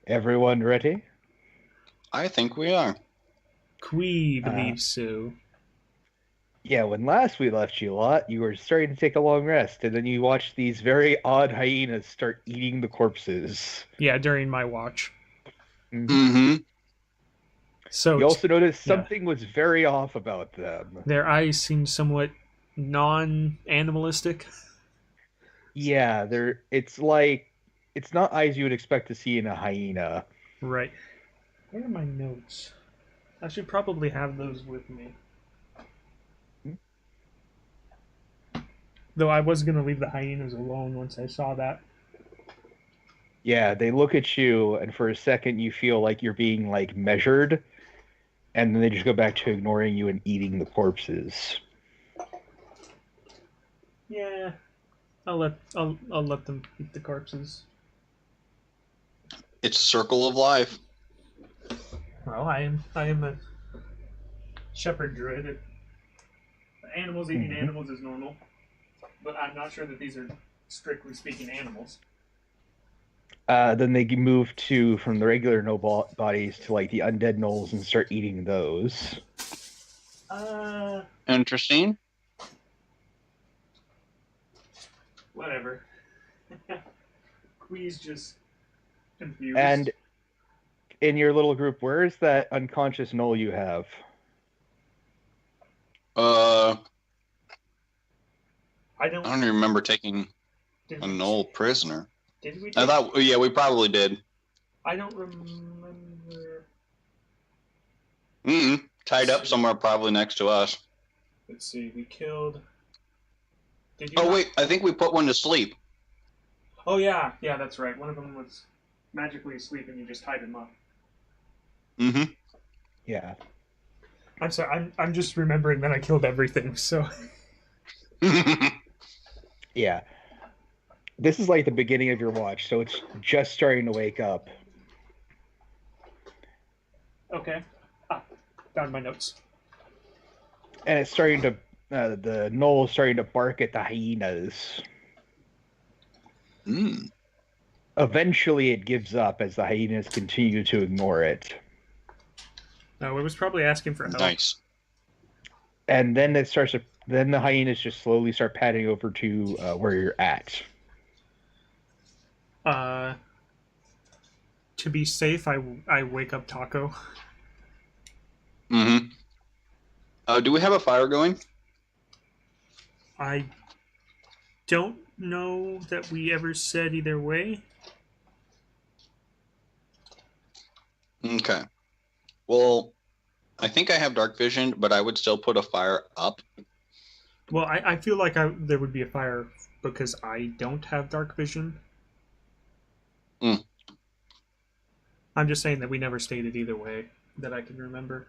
Everyone ready? I think we are. Quee Uh, believes so. yeah, when last we left you lot, you were starting to take a long rest, and then you watched these very odd hyenas start eating the corpses. Yeah, during my watch. Mhm. Mm-hmm. So, You also noticed yeah, something was very off about them. their eyes seem somewhat non-animalistic. Yeah, it's not eyes you would expect to see in a hyena. Right. Where are my notes? I should probably have those with me. Though I was gonna leave the hyenas alone once I saw that. Yeah, they look at you, and for a second you feel like you're being like measured, and then they just go back to ignoring you and eating the corpses. Yeah, I'll let them eat the corpses. It's circle of life. Well, I am a shepherd druid. Animals eating Mhm. animals is normal, but I'm not sure that these are strictly speaking animals. Then they move to from the regular noble bodies to like the undead gnolls and start eating those. Uh, Interesting. Whatever. Quee's just confused. And in your little group, where is that unconscious gnoll you have? Uh, I I don't. don't even remember taking Did a we? Knoll prisoner. Did we? I Take, thought, yeah, we probably did. I don't remember. Tied up Let's see. somewhere, probably next to us. Let's see. We killed. Did you? Oh not? wait, I think we put one to sleep. Oh yeah, yeah, that's right. One of them was magically asleep, and you just tied him up. Mm-hmm. Yeah. I'm sorry. I'm just remembering that I killed everything. So. Yeah. This is like the beginning of your watch, so it's just starting to wake up. Okay. Ah, found my notes. And it's starting to the gnoll is starting to bark at the hyenas. Mm. Eventually it gives up as the hyenas continue to ignore it. Oh, it was probably asking for help. Nice. And then then the hyenas just slowly start padding over to where you're at. Uh, to be safe, I wake up Taco. Mm-hmm. Do we have a fire going? I don't know that we ever said either way. Okay. Well, I think I have dark vision, but I would still put a fire up. Well, I feel like there would be a fire because I don't have dark vision. Mm. I'm just saying that we never stated either way that I can remember.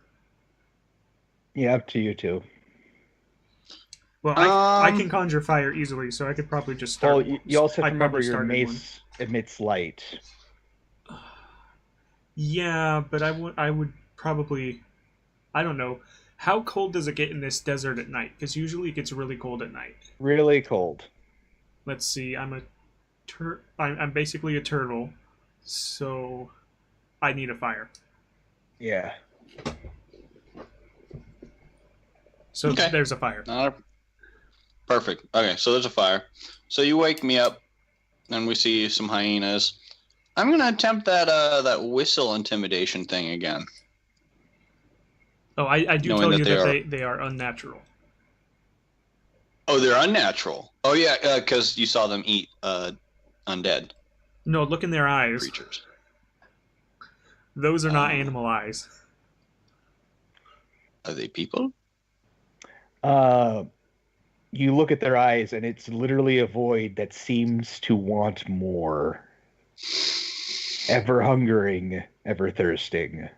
Yeah, up to you two. Well, I can Um. conjure fire easily, so I could probably just start. Well, you also have I to remember probably your started one. mace emits light. Yeah, but I would probably. I don't know. How cold does it get in this desert at night? Because usually it gets really cold at night. Really cold. Let's see. I'm basically a turtle, so I need a fire. Yeah. So Okay. there's a fire. Perfect. Okay, so there's a fire. So you wake me up, and we see some hyenas. I'm gonna attempt that whistle intimidation thing again. Oh, I do Knowing tell that you they that are. they are unnatural. Oh, they're unnatural. Oh yeah, because you saw them eat undead No, look in their eyes. creatures. Those are not animal eyes. Are they people? Uh, you look at their eyes, and it's literally a void that seems to want more. Ever hungering, ever thirsting.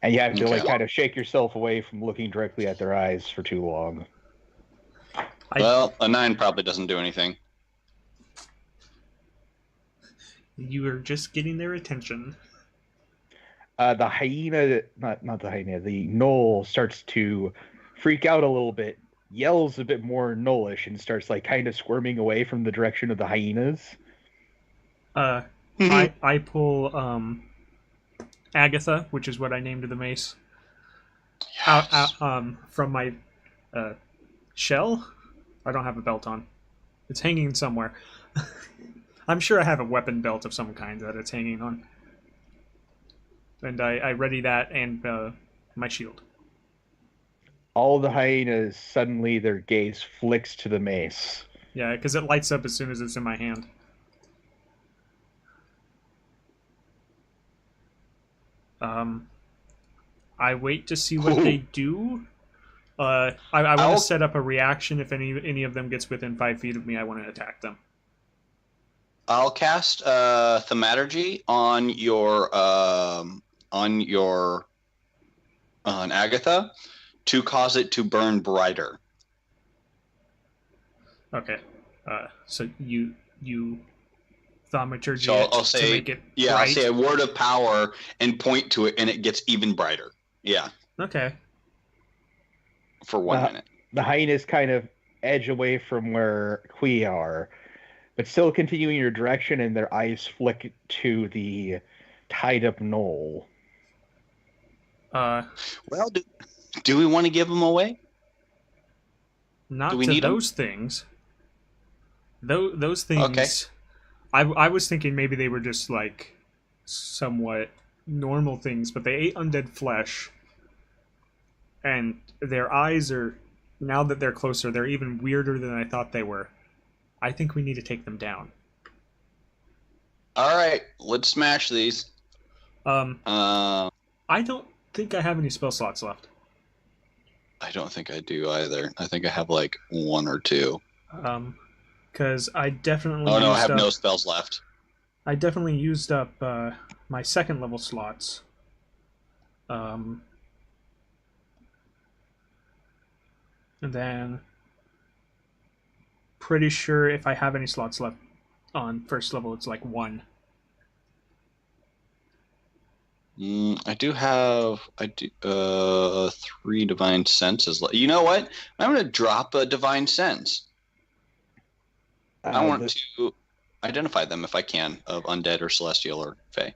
And you have to Okay. like kind of shake yourself away from looking directly at their eyes for too long. Well, a 9 probably doesn't do anything. You are just getting their attention. The hyena, not the hyena, the gnoll starts to freak out a little bit, yells a bit more gnollish, and starts like kind of squirming away from the direction of the hyenas. I pull Agatha, which is what I named the mace, out from my shell. I don't have a belt on. It's hanging somewhere. I'm sure I have a weapon belt of some kind that it's hanging on. And I ready that and my shield. All the hyenas, suddenly their gaze flicks to the mace. Yeah, because it lights up as soon as it's in my hand. I wait to see what they do. I want to set up a reaction if any of them gets within 5 feet of me. I want to attack them. I'll cast Thaumaturgy on Agatha to cause it to burn brighter. Okay. So you Thaumaturgy. So I'll say, to make it yeah, bright. I'll say a word of power and point to it, and it gets even brighter. Yeah. Okay. For 1 minute. The hyenas kind of edge away from where Quee are, but still continuing your direction, and their eyes flick to the tied-up knoll. Well, do we want to give them away? Not do we to need those things. Those things. Okay. I was thinking maybe they were just like somewhat normal things, but they ate undead flesh, and their eyes are, now that they're closer, they're even weirder than I thought they were. I think we need to take them down. All right, let's smash these. I don't think I have any spell slots left. I don't think I do either. I think I have like 1 or 2. Because I definitely. Oh no, I have no spells left. I definitely used up my 2nd level slots. And then pretty sure if I have any slots left on 1st level, it's like 1. I do 3 divine senses. You know what? I'm going to drop a divine sense. I want to identify them if I can, of undead or celestial or fey.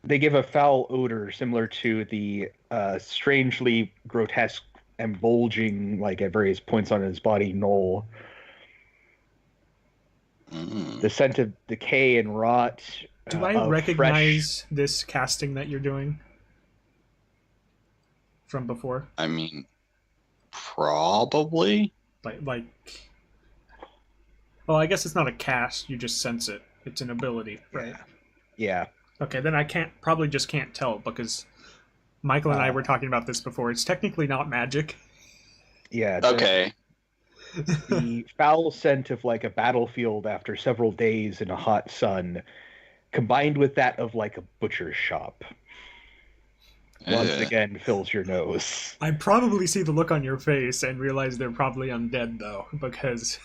They give a foul odor similar to the strangely grotesque and bulging, like at various points on his body, knoll. The scent of decay and rot. Do I recognize this casting that you're doing from before? I mean, probably. Like. Well, I guess it's not a cast. You just sense it. It's an ability, right? Yeah. Okay, then I probably just can't tell because Michael and I were talking about this before. It's technically not magic. Yeah. Okay. The foul scent of like a battlefield after several days in a hot sun, combined with that of like a butcher's shop, once again fills your nose. I probably see the look on your face and realize they're probably undead, though, because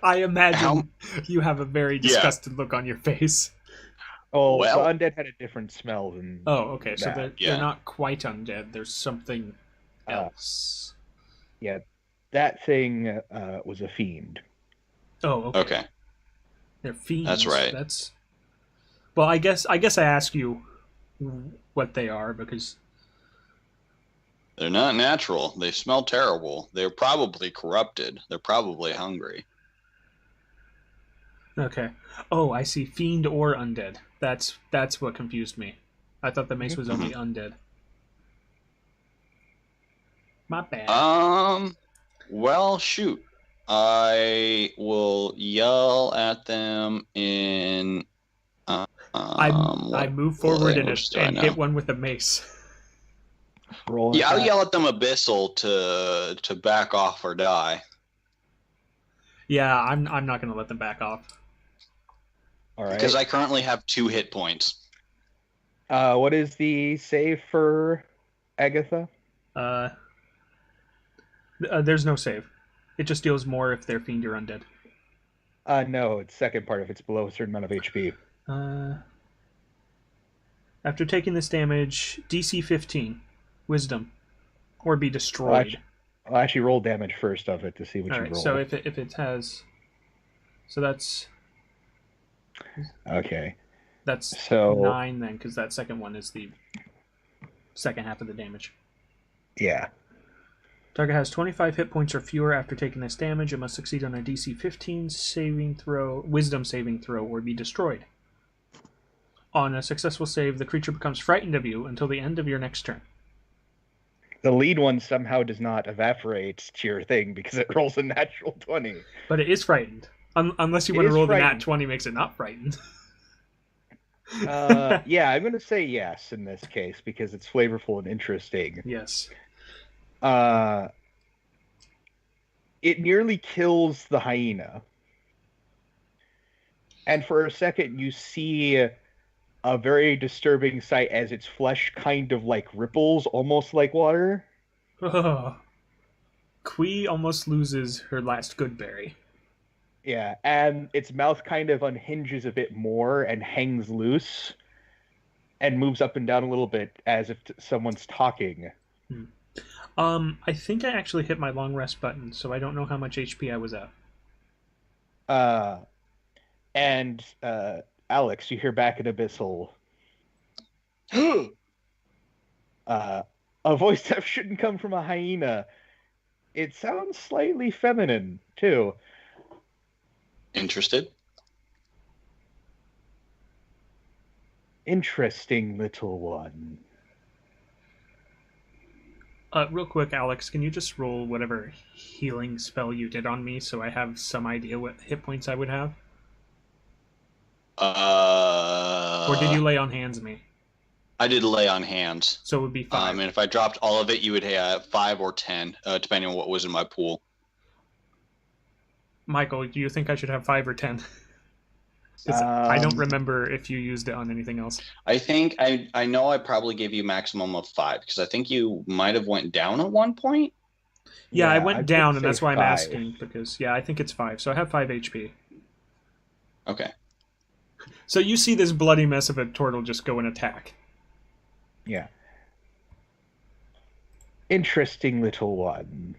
I imagine you have a very disgusted look on your face. Oh, well, the undead had a different smell than. Oh, okay. So they're not quite undead. There's something else. Yeah, that thing was a fiend. Oh, okay. They're fiends. That's right. Well, I guess I ask you what they are because they're not natural. They smell terrible. They're probably corrupted. They're probably hungry. Okay. Oh, I see. Fiend or undead. That's what confused me. I thought the mace was only undead. My bad. Well, shoot. I will yell at them in. I move forward and hit one with a mace. I'll yell at them abyssal to back off or die. Yeah, I'm not going to let them back off. All right. Because I currently have 2 hit points. What is the save for Agatha? There's no save. It just deals more if they're fiend or undead. No, it's second part if it's below a certain amount of HP. After taking this damage, DC 15, Wisdom, or be destroyed. I'll actually roll damage first of it to see what you roll. So if it has, so that's Okay. That's So 9 then, because that second one is the second half of the damage. yeah. Target has 25 hit points or fewer after taking this damage. It must succeed on a DC 15 Wisdom saving throw, or be destroyed. On a successful save, the creature becomes frightened of you until the end of your next turn. The lead one somehow does not evaporate to your thing because it rolls a natural 20. But it is frightened. Unless you want to roll the nat 20 makes it not frightened. Yeah, I'm going to say yes in this case because it's flavorful and interesting. Yes. It nearly kills the hyena. And for a second, you see a very disturbing sight as its flesh kind of like ripples, almost like water. Quee almost loses her last good berry. Yeah, and its mouth kind of unhinges a bit more and hangs loose and moves up and down a little bit as if someone's talking. I think I actually hit my long rest button, so I don't know how much HP I was at. And Alex, you hear back in Abyssal. A voice that shouldn't come from a hyena. It sounds slightly feminine, too. Interested? Interesting little one. Real quick, Alex, can you just roll whatever healing spell you did on me so I have some idea what hit points I would have? Or did you lay on hands me? I did lay on hands. So it would be 5. And if I dropped all of it, you would have 5 or 10, depending on what was in my pool. Michael, do you think I should have 5 or 10? I don't remember if you used it on anything else. I think I know I probably gave you maximum of 5 because I think you might have went down at one point. Yeah, I went down, and that's why I'm asking because I think it's 5. So I have 5 HP. Okay. So you see this bloody mess of a Tortle just go and attack. Yeah. Interesting little one.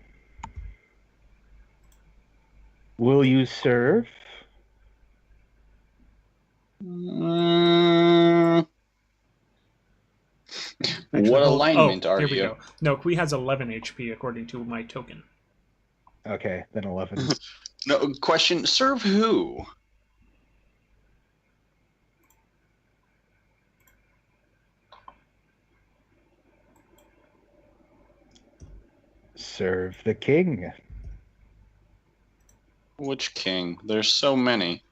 Will you serve? What alignment are here you? We go. No, Quee has 11 HP according to my token. Okay, then 11. No, question, serve who? Serve the king. Which king? There's so many.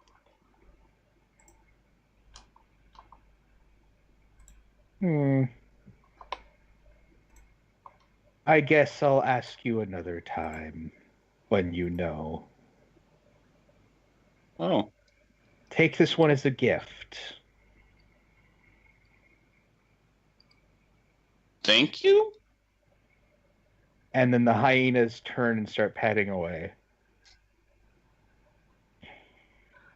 I guess I'll ask you another time when you know. Oh. Take this one as a gift. Thank you? And then the hyenas turn and start padding away.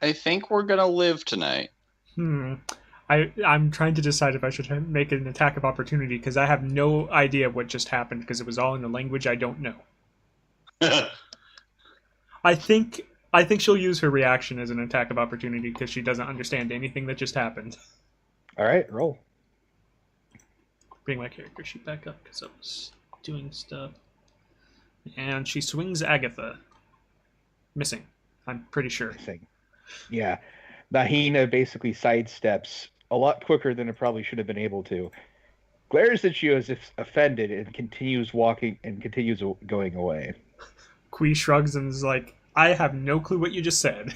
I think we're gonna live tonight. I'm trying to decide if I should make an attack of opportunity because I have no idea what just happened because it was all in a language I don't know. I think she'll use her reaction as an attack of opportunity because she doesn't understand anything that just happened. All right, roll. Bring my character sheet back up because I was doing stuff. And she swings Agatha. Missing. I'm pretty sure. Missing. Yeah. The hyena basically sidesteps a lot quicker than it probably should have been able to. Glares at you as if offended and continues walking and continues going away. Quee shrugs and is like, I have no clue what you just said.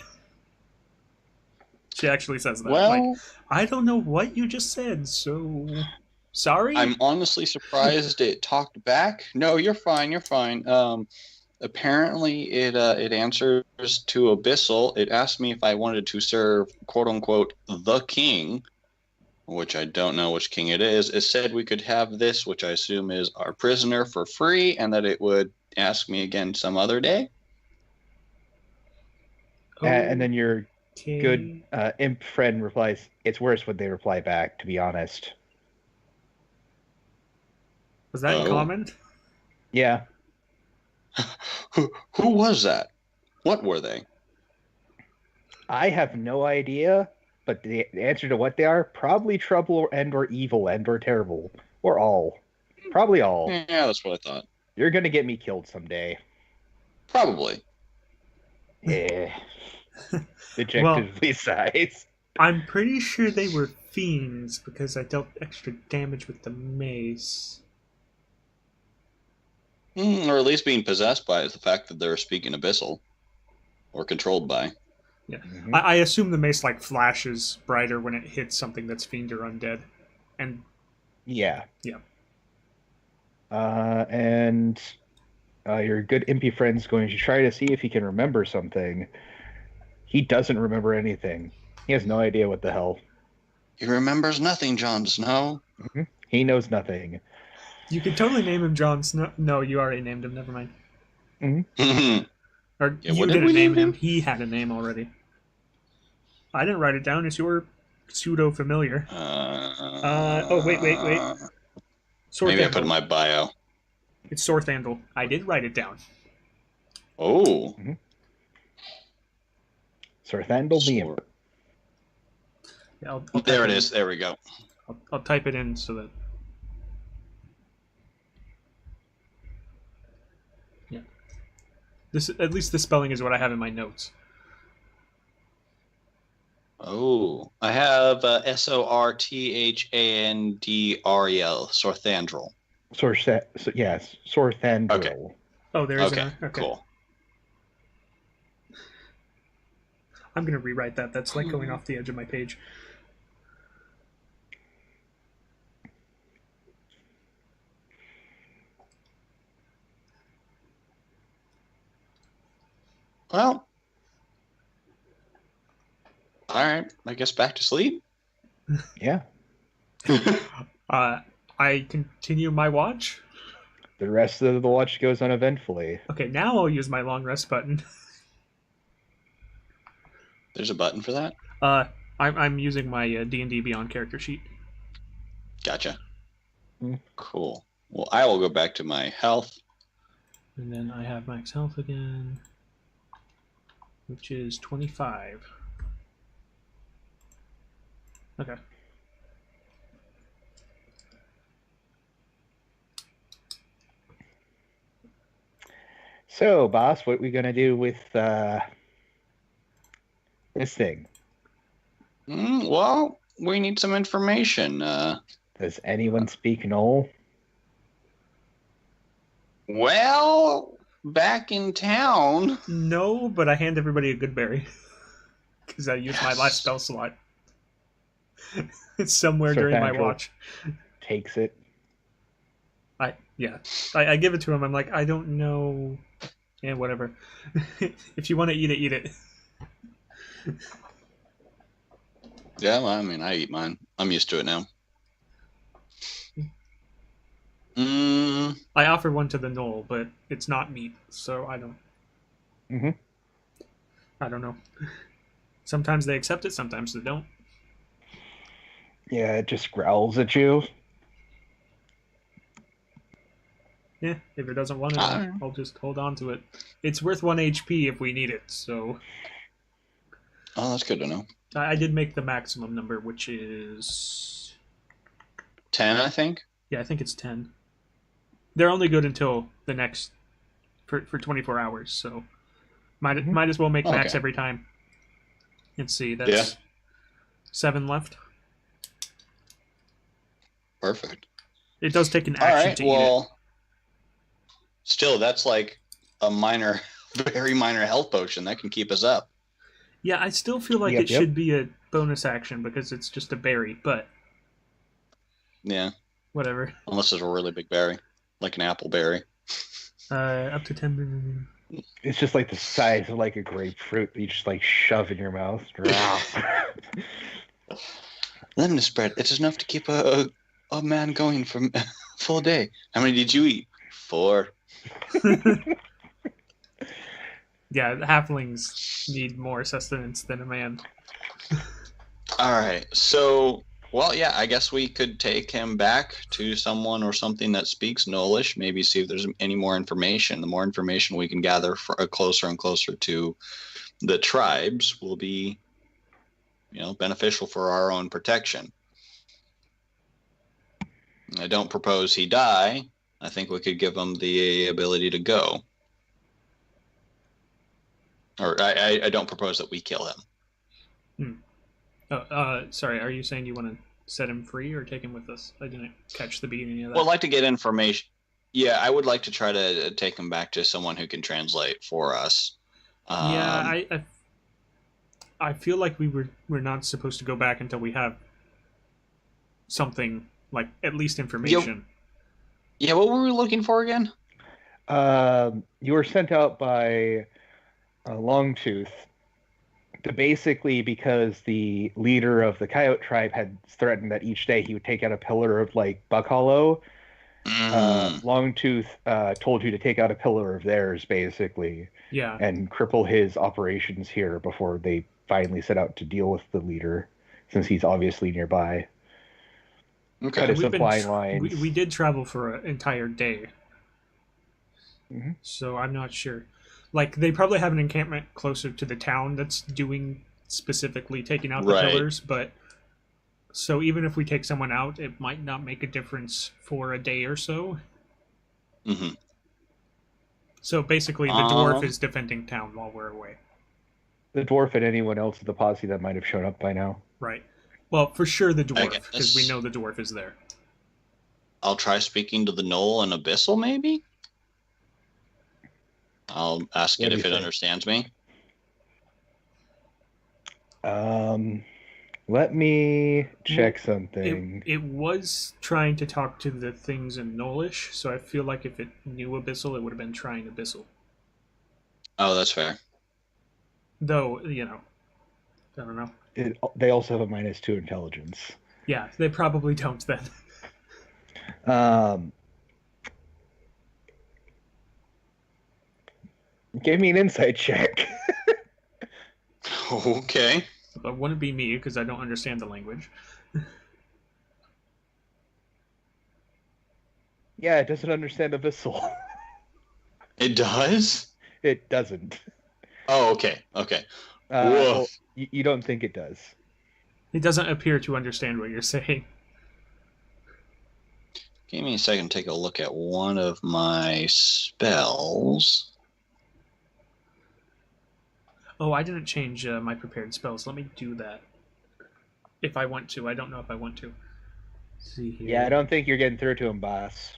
She actually says that. Well, like, I don't know what you just said, so sorry? I'm honestly surprised it talked back. No, you're fine, you're fine. Apparently it answers to Abyssal. It asked me if I wanted to serve, quote unquote, the king, which I don't know which king it is. It said we could have this, which I assume is our prisoner, for free, and that it would ask me again some other day. And then your good imp friend replies, it's worse when they reply back, to be honest. Was that common? Yeah. Who was that? What were they? I have no idea, but the answer to what they are, probably trouble or evil or terrible. Or all. Probably all. Yeah, that's what I thought. You're gonna get me killed someday. Probably. Yeah. Dejectively sighs. I'm pretty sure they were fiends because I dealt extra damage with the mace. Or at least being possessed by the fact that they're speaking abyssal. Or controlled by. Yeah. Mm-hmm. I assume the mace like flashes brighter when it hits something that's fiend or undead. And yeah. Yeah. And your good impy friend's going to try to see if he can remember something. He doesn't remember anything. He has no idea what the hell. He remembers nothing, Jon Snow. Mm-hmm. He knows nothing. You could totally name him Jon Snow. No, you already named him. Never mind. Mm-hmm. Or yeah, you didn't name him. He had a name already. I didn't write it down. It's your pseudo-familiar. Oh, wait. Maybe I put in my bio. It's Sorthandel. I did write it down. Oh. Mm-hmm. Sorthandel the Imp. Yeah, there it is. There we go. I'll type it in so that... Yeah. At least the spelling is what I have in my notes. Oh. I have Sorthandrel. Sorthandrel. Yes, Sorthandrel. Okay. Oh, there is okay. Cool. I'm going to rewrite that. That's like going off the edge of my page. Well, all right. I guess back to sleep. Yeah. I continue my watch. The rest of the watch goes uneventfully. Okay, now I'll use my long rest button. There's a button for that? I'm using my D&D Beyond character sheet. Gotcha. Cool. Well, I will go back to my health. And then I have max health again, which is 25. Okay. So, boss, what are we going to do with this thing? Well, we need some information. Does anyone speak Knoll? Well, back in town. No, but I hand everybody a good berry. Because I used my last spell slot. It's somewhere during my watch. Takes it. I give it to him. I'm like, I don't know. Yeah, whatever. If you want to eat it, eat it. Yeah, well, I mean, I eat mine. I'm used to it now. I offer one to the Knoll, but it's not meat, so I don't. I don't know. Sometimes they accept it, sometimes they don't. Yeah, it just growls at you. Yeah, if it doesn't want it, I'll just hold on to it. It's worth 1 HP if we need it, so... Oh, that's good to know. I did make the maximum number, which is... 10, I think? Yeah, I think it's 10. They're only good until the next... For 24 hours, so... Might as well make max every time. Let's see, that's 7 left. Perfect. It does take an action to eat it. Still, that's like a minor, very minor health potion. That can keep us up. Yeah, I still feel like it should be a bonus action because it's just a berry, but... Yeah. Whatever. Unless it's a really big berry, like an apple berry. Up to 10... It's just like the size of like a grapefruit that you just like shove in your mouth. Lemon spread. It's enough to keep a man going for a full day. How many did you eat? 4. Yeah, halflings need more sustenance than a man. All right. So, well, yeah, I guess we could take him back to someone or something that speaks Knollish, maybe see if there's any more information. The more information we can gather for closer and closer to the tribes will be beneficial for our own protection. I don't propose he die. I think we could give him the ability to go. Or I don't propose that we kill him. Sorry, are you saying you want to set him free or take him with us? I didn't catch the beginning of that. Well, I'd like to get information. Yeah, I would like to try to take him back to someone who can translate for us. I feel like we're not supposed to go back until we have something, like at least information. Yeah, what were we looking for again? You were sent out by Longtooth to basically, because the leader of the Coyote tribe had threatened that each day he would take out a pillar of Buck Hollow. Longtooth told you to take out a pillar of theirs, basically, and cripple his operations here before they finally set out to deal with the leader, since he's obviously nearby. Okay. Kind of some flying lines. We did travel for an entire day. Mm-hmm. So I'm not sure. They probably have an encampment closer to the town that's doing specifically taking out the pillars, but so even if we take someone out, it might not make a difference for a day or so. Mm-hmm. So basically, the dwarf is defending town while we're away. The dwarf and anyone else of the posse that might have shown up by now. Right. Well, for sure the dwarf, because we know the dwarf is there. I'll try speaking to the Knoll and Abyssal, maybe? I'll ask it if it understands me. Let me check something. It was trying to talk to the things in Knowlish, so I feel like if it knew Abyssal, it would have been trying Abyssal. Oh, that's fair. Though, I don't know. They also have a -2 intelligence. Yeah, they probably don't then. Give me an insight check. Okay. But it wouldn't be me because I don't understand the language. Yeah, it doesn't understand Abyssal. It does? It doesn't. Oh, okay. Okay. Well, you don't think it does. It doesn't appear to understand what you're saying. Give me a second to take a look at one of my spells. Oh, I didn't change my prepared spells. Let me do that. If I want to. I don't know if I want to. Let's see here. Yeah, I don't think you're getting through to him, boss.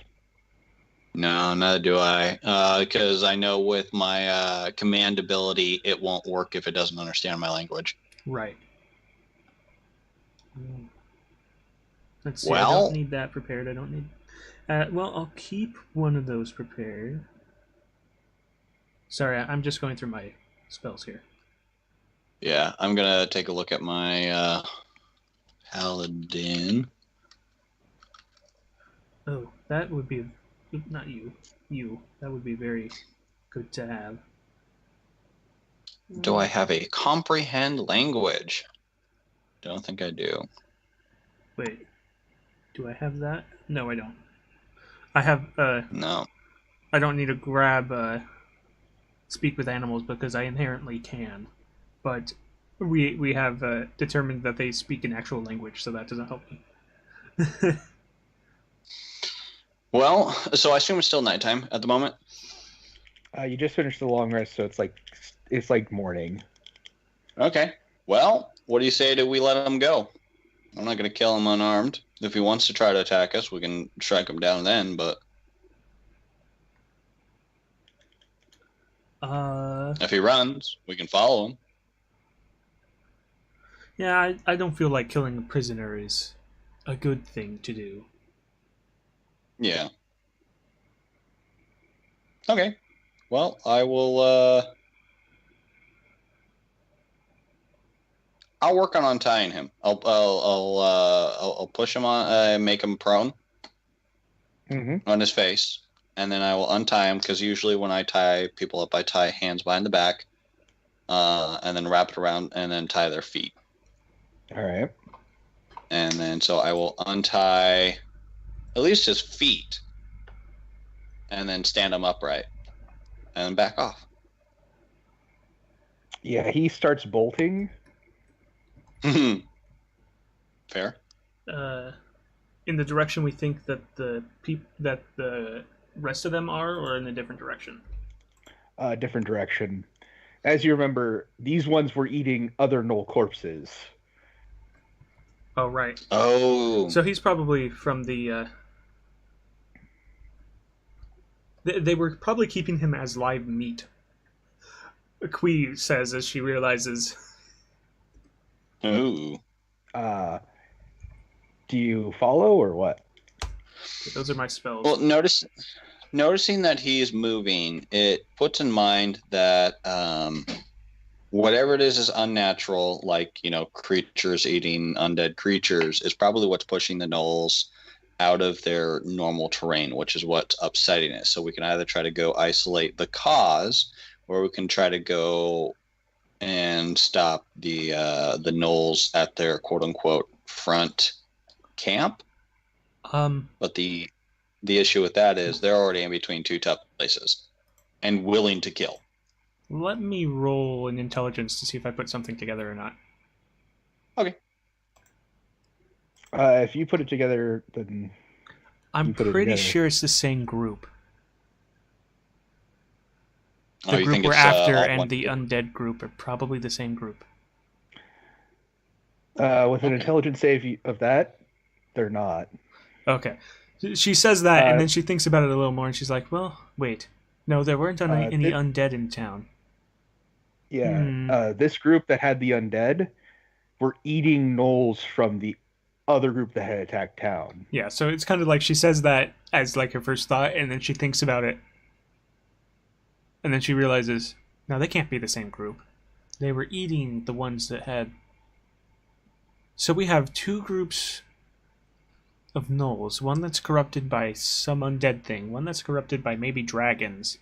No, neither do I. Because I know with my command ability, it won't work if it doesn't understand my language. Right. Let's see. Well, I don't need that prepared. I don't need... well, I'll keep one of those prepared. Sorry, I'm just going through my spells here. Yeah, I'm going to take a look at my Paladin. Oh, that would be... Not you. You. That would be very good to have. Do I have a comprehend language? Don't think I do. Wait. Do I have that? No, I don't. I have... No. I don't need to grab... speak with animals because I inherently can. But we have determined that they speak an actual language, so that doesn't help me. Well, so I assume it's still nighttime at the moment. You just finished the long rest, so it's like morning. Okay. Well, what do you say to we let him go? I'm not going to kill him unarmed. If he wants to try to attack us, we can strike him down then, but... If he runs, we can follow him. Yeah, I don't feel like killing a prisoner is a good thing to do. Yeah. Okay. Well, I will, I'll work on untying him. I'll push him on, make him prone on his face, and then I will untie him, because usually when I tie people up, I tie hands behind the back, and then wrap it around, and then tie their feet. All right. And then so I will untie at least his feet, and then stand him upright, and then back off. Yeah, he starts bolting. Fair. In the direction we think that the rest of them are, or in a different direction? Different direction. As you remember, these ones were eating other gnoll corpses. Oh, right. Oh. So he's probably from the... They were probably keeping him as live meat. Quee says as she realizes. Ooh. Do you follow or what? Those are my spells. Well, noticing that he's moving, it puts in mind that whatever it is unnatural, like, creatures eating undead creatures, is probably what's pushing the gnolls out of their normal terrain, which is what's upsetting it. So we can either try to go isolate the cause, or we can try to go and stop the gnolls at their quote unquote front camp. But the issue with that is they're already in between two tough places and willing to kill. Let me roll an intelligence to see if I put something together or not. Okay. If you put it together, then I'm pretty sure it's the same group. The group we're after and the undead group are probably the same group. With an intelligence save of that, they're not. Okay. She says that, and then she thinks about it a little more, and she's like, well, wait. No, there weren't any undead in town. Yeah. This group that had the undead were eating gnolls from the other group that had attacked town. Yeah, so it's kind of like she says that as like her first thought, and then she thinks about it. And then she realizes, no, they can't be the same group. They were eating the ones that had... So we have two groups of gnolls. One that's corrupted by some undead thing. One that's corrupted by maybe dragons.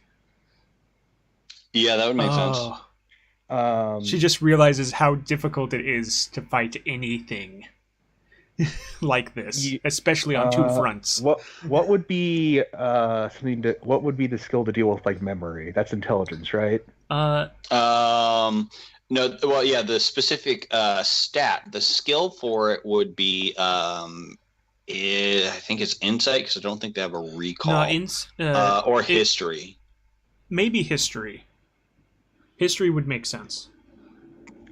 Yeah, that would make sense. She just realizes how difficult it is to fight anything like this, especially on two fronts. What would be what would be the skill to deal with like memory? That's intelligence, right? No, well, yeah, the specific stat, the skill for it would be I think it's insight, because I don't think they have a recall. No, or history. Maybe history. History would make sense.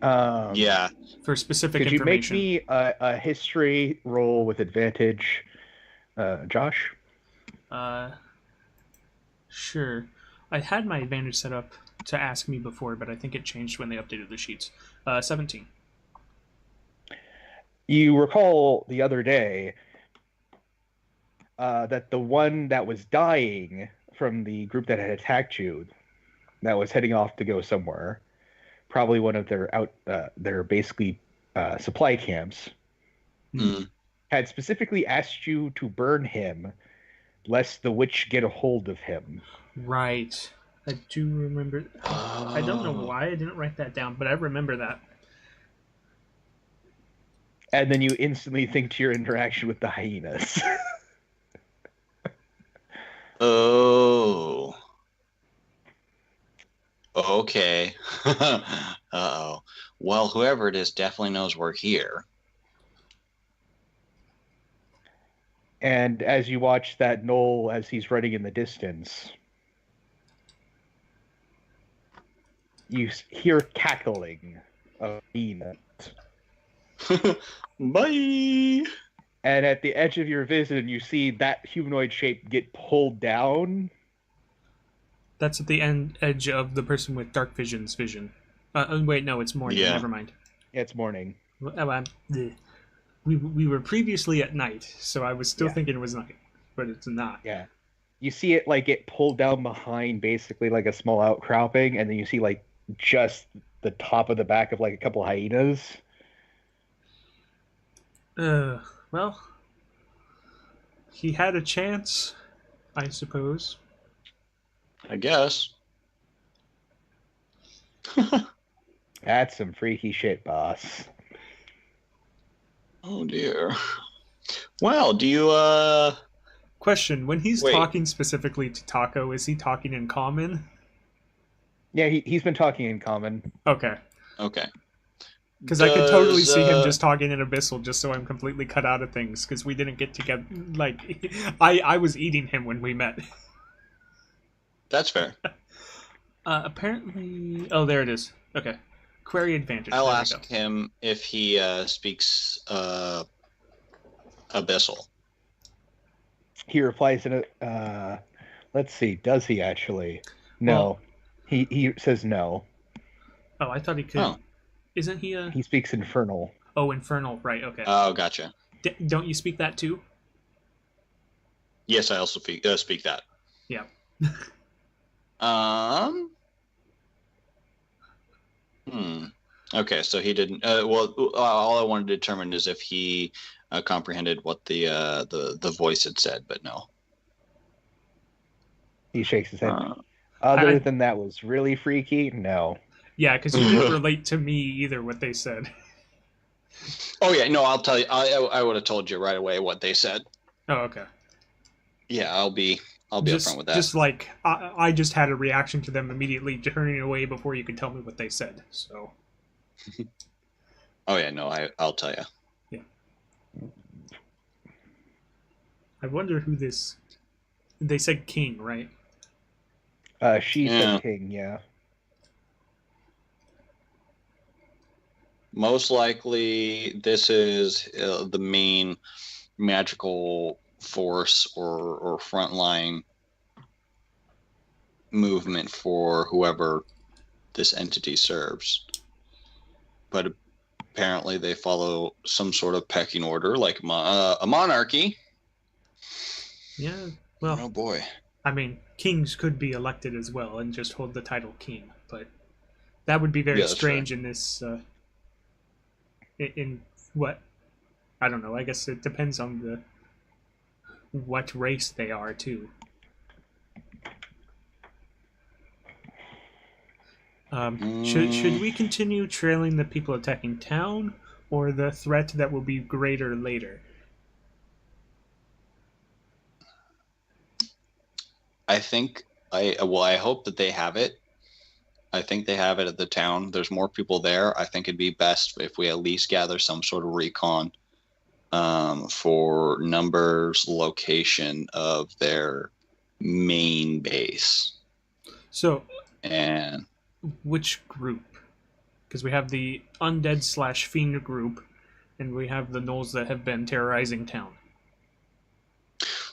Yeah. For specific Could information. you make me a history roll with advantage, Josh? Sure. I had my advantage set up to ask me before, but I think it changed when they updated the sheets. 17. You recall the other day that the one that was dying from the group that had attacked you, that was heading off to go somewhere, probably one of their basically supply camps, had specifically asked you to burn him, lest the witch get a hold of him. Right. I do remember. I don't know why I didn't write that down, but I remember that. And then you instantly think to your interaction with the hyenas. Oh. Okay. Uh-oh. Well, whoever it is definitely knows we're here. And as you watch that gnoll as he's running in the distance, you hear cackling of hyenas. Bye! And at the edge of your vision, you see that humanoid shape get pulled down. That's at the edge of the person with dark vision's vision. Wait, no, it's morning. Yeah. Never mind. It's morning. We were previously at night, so I was still thinking it was night, but it's not. Yeah. You see it like get pulled down behind basically like a small outcropping, and then you see like just the top of the back of like a couple hyenas. Well, he had a chance, I suppose. I guess. That's some freaky shit, boss. Oh dear. Well, do you Question, when he's talking specifically to Taco, is he talking in common? Yeah, he's been talking in common. Okay. Okay. Because I could totally see him just talking in Abyssal just so I'm completely cut out of things, because we didn't get together. Like, I was eating him when we met. That's fair. Apparently... Oh, there it is. Okay. Query advantage. I'll ask him if he speaks Abyssal. He replies in a... let's see, does he actually? No. Well, he says no. Oh, I thought he could... Oh. Isn't he a... He speaks Infernal. Oh, Infernal. Right, okay. Oh, gotcha. Don't you speak that too? Yes, I also speak that. Yeah. Okay, so he didn't. Well, all I wanted to determine is if he comprehended what the voice had said, but no. He shakes his head. Other than that was really freaky, no. Yeah, because you didn't relate to me either, what they said. Oh, yeah, no, I'll tell you. I would have told you right away what they said. Oh, okay. Yeah, I'll be upfront with that. Just like, I just had a reaction to them immediately turning away before you could tell me what they said, so... Oh, yeah, no, I'll tell you. Yeah. I wonder who this... They said king, right? She said king, yeah. Most likely, this is the main magical force or frontline movement for whoever this entity serves. But apparently, they follow some sort of pecking order, like a monarchy. Yeah, well... Oh, boy. I mean, kings could be elected as well and just hold the title king, but that would be very strange in this... in what? I don't know. I guess it depends on what race they are, too. Should we continue trailing the people attacking town, or the threat that will be greater later? I think I hope that they have it. I think they have it at the town. There's more people there. I think it'd be best if we at least gather some sort of recon for numbers, location of their main base. So, and which group? Because we have the undead/fiend group, and we have the gnolls that have been terrorizing town.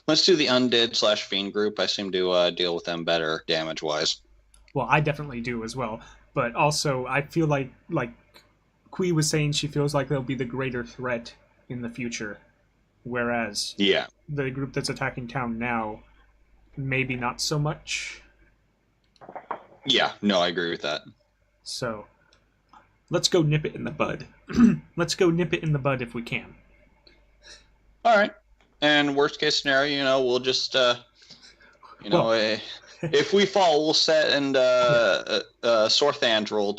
Let's do the undead/fiend group. I seem to deal with them better damage-wise. Well, I definitely do as well. But also, I feel like Quee was saying she feels like they'll be the greater threat in the future. Whereas the group that's attacking town now, maybe not so much. Yeah, no, I agree with that. So, let's go nip it in the bud. Let's go nip it in the bud if we can. All right. And worst case scenario, we'll just, if we fall, we'll set and Sorthandrel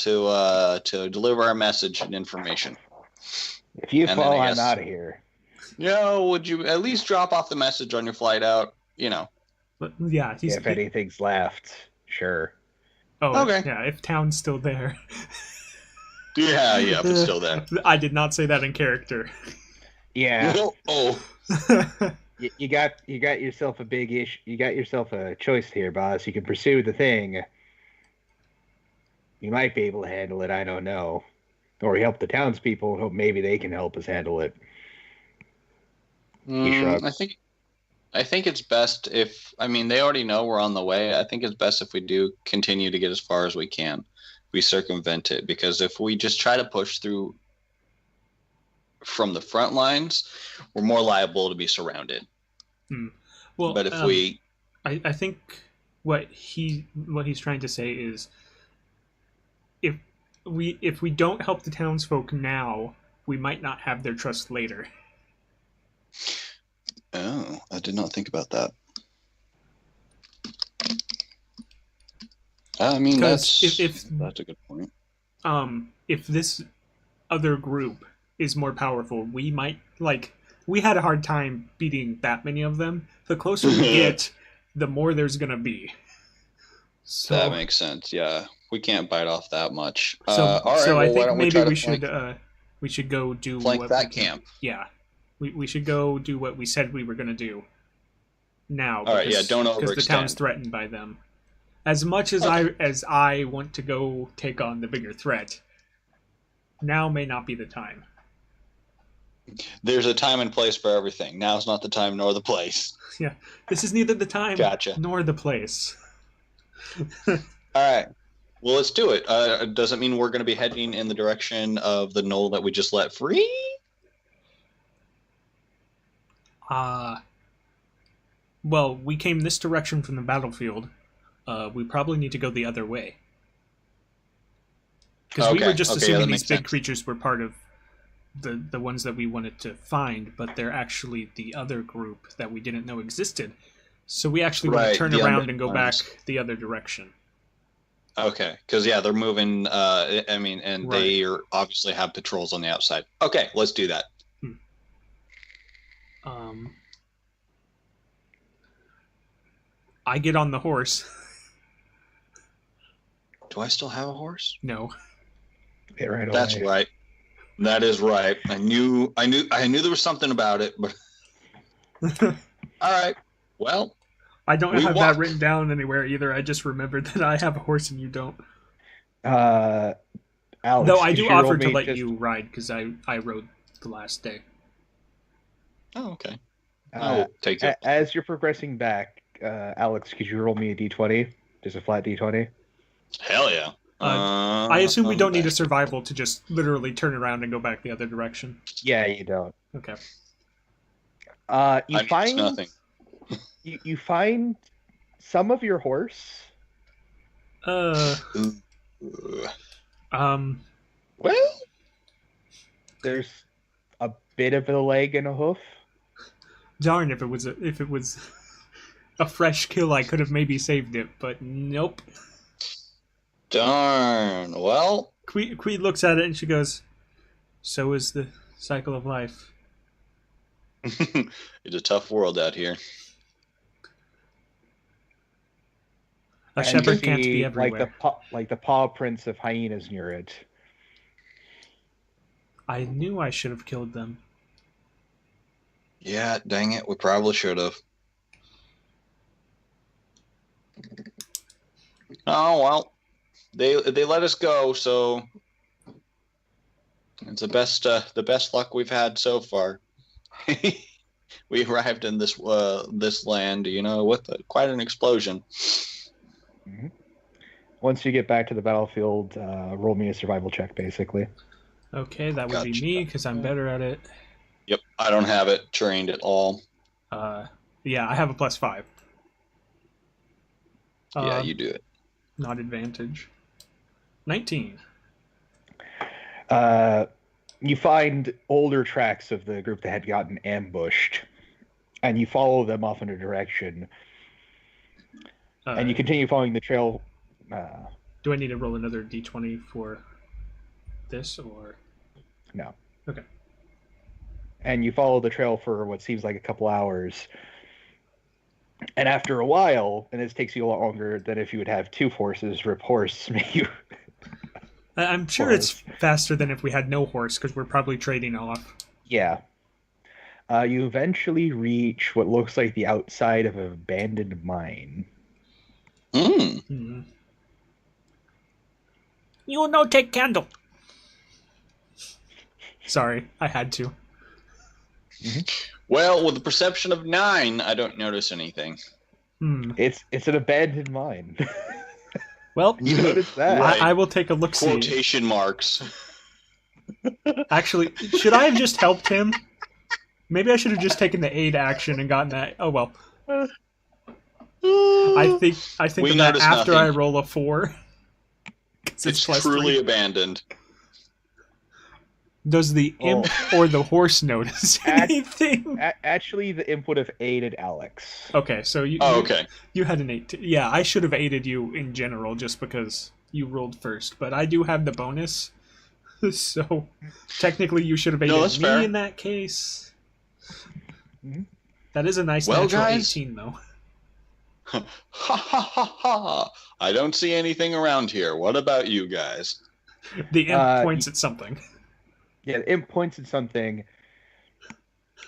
to deliver our message and information. If you fall, I'm out of here. Would you at least drop off the message on your flight out? But, yeah. If anything's left, sure. Oh, okay. Yeah, if town's still there. Yeah, if it's still there. I did not say that in character. Yeah. Oh. You got yourself a big issue. You got yourself a choice here, boss. You can pursue the thing. You might be able to handle it. I don't know. Or help the townspeople and hope maybe they can help us handle it. He shrugs. I think it's best if they already know we're on the way. I think it's best if we do continue to get as far as we can. We circumvent it, because if we just try to push through from the front lines, we're more liable to be surrounded. Well, but if I think what he's trying to say is, if we don't help the townsfolk now, we might not have their trust later. Oh, I did not think about that. That's a good point. If this other group is more powerful, we might, we had a hard time beating that many of them. The closer we get, the more there's gonna be. So, that makes sense, yeah. We can't bite off that much. So, all right. so Well, I why think don't maybe we try to we should go do flank what that camp? Yeah, we should go do what we said we were going to do. Now, All right. Yeah. Don't because the town's overextend. threatened by them. As much as I want to go take on the bigger threat, now may not be the time. There's a time and place for everything. Now's not the time nor the place. Yeah, this is neither the time nor the place. All right. Well, let's do it. Does it mean we're going to be heading in the direction of the knoll that we just let free? Well, we came this direction from the battlefield. We probably need to go the other way. Because we were just assuming these big creatures were part of the ones that we wanted to find, but they're actually the other group that we didn't know existed. So we actually want to turn around and go back the other direction. Okay, because they're moving. They obviously have patrols on the outside. Okay, let's do that. I get on the horse. Do I still have a horse? No. Get right away. That's right. That is right. I knew there was something about it, but all right. Well, I don't have that written down anywhere either. I just remembered that I have a horse and you don't. Alex, though I do offer to let you ride because I rode the last day. Oh, okay. I'll take it. As you're progressing back, Alex, could you roll me a d20? Just a flat d20? Hell yeah. I assume we don't need a survival to just literally turn around and go back the other direction. Yeah, you don't. Okay. You find nothing. You find some of your horse. Well, there's a bit of a leg and a hoof. Darn, if it was a fresh kill, I could have maybe saved it, but nope. Darn. Well, Quee looks at it and she goes, "So is the cycle of life." It's a tough world out here. A shepherd can't be everywhere. Like the paw prints of hyenas near it. I knew I should have killed them. Yeah, dang it, we probably should have. Oh well, they let us go, so it's the best luck we've had so far. We arrived in this land, with quite an explosion. Mm-hmm. Once you get back to the battlefield, roll me a survival check, basically. Okay, that would be me because I'm better at it. Yep, I don't have it trained at all. Yeah, I have a +5. Yeah, you do it. Not advantage. 19. You find older tracks of the group that had gotten ambushed, and you follow them off in a direction. And you continue following the trail. Do I need to roll another d20 for this, or...? No. Okay. And you follow the trail for what seems like a couple hours. And after a while, and this takes you a lot longer than if you would have two horses, rip horse, you... I'm sure it's faster than if we had no horse, because we're probably trading off. Yeah. You eventually reach what looks like the outside of an abandoned mine. Mm-hmm. You no take candle. Sorry, I had to. Mm-hmm. Well, with a perception of 9, I don't notice anything. It's an abandoned mine. Well, you notice that. Right. I will take a look. Quotation marks. Actually, should I have just helped him? Maybe I should have just taken the aid action and gotten that. Oh well. I think of that after nothing. I roll a 4. It's truly 3. Abandoned. Does the imp or the horse notice anything? Actually, the imp would have aided Alex. Okay, so you had an 8. Yeah, I should have aided you in general just because you rolled first, but I do have the bonus. So technically you should have aided me in that case. Mm-hmm. That is a nice natural 18 though. Ha ha ha ha! I don't see anything around here. What about you guys? The imp points at something. Yeah, the imp points at something,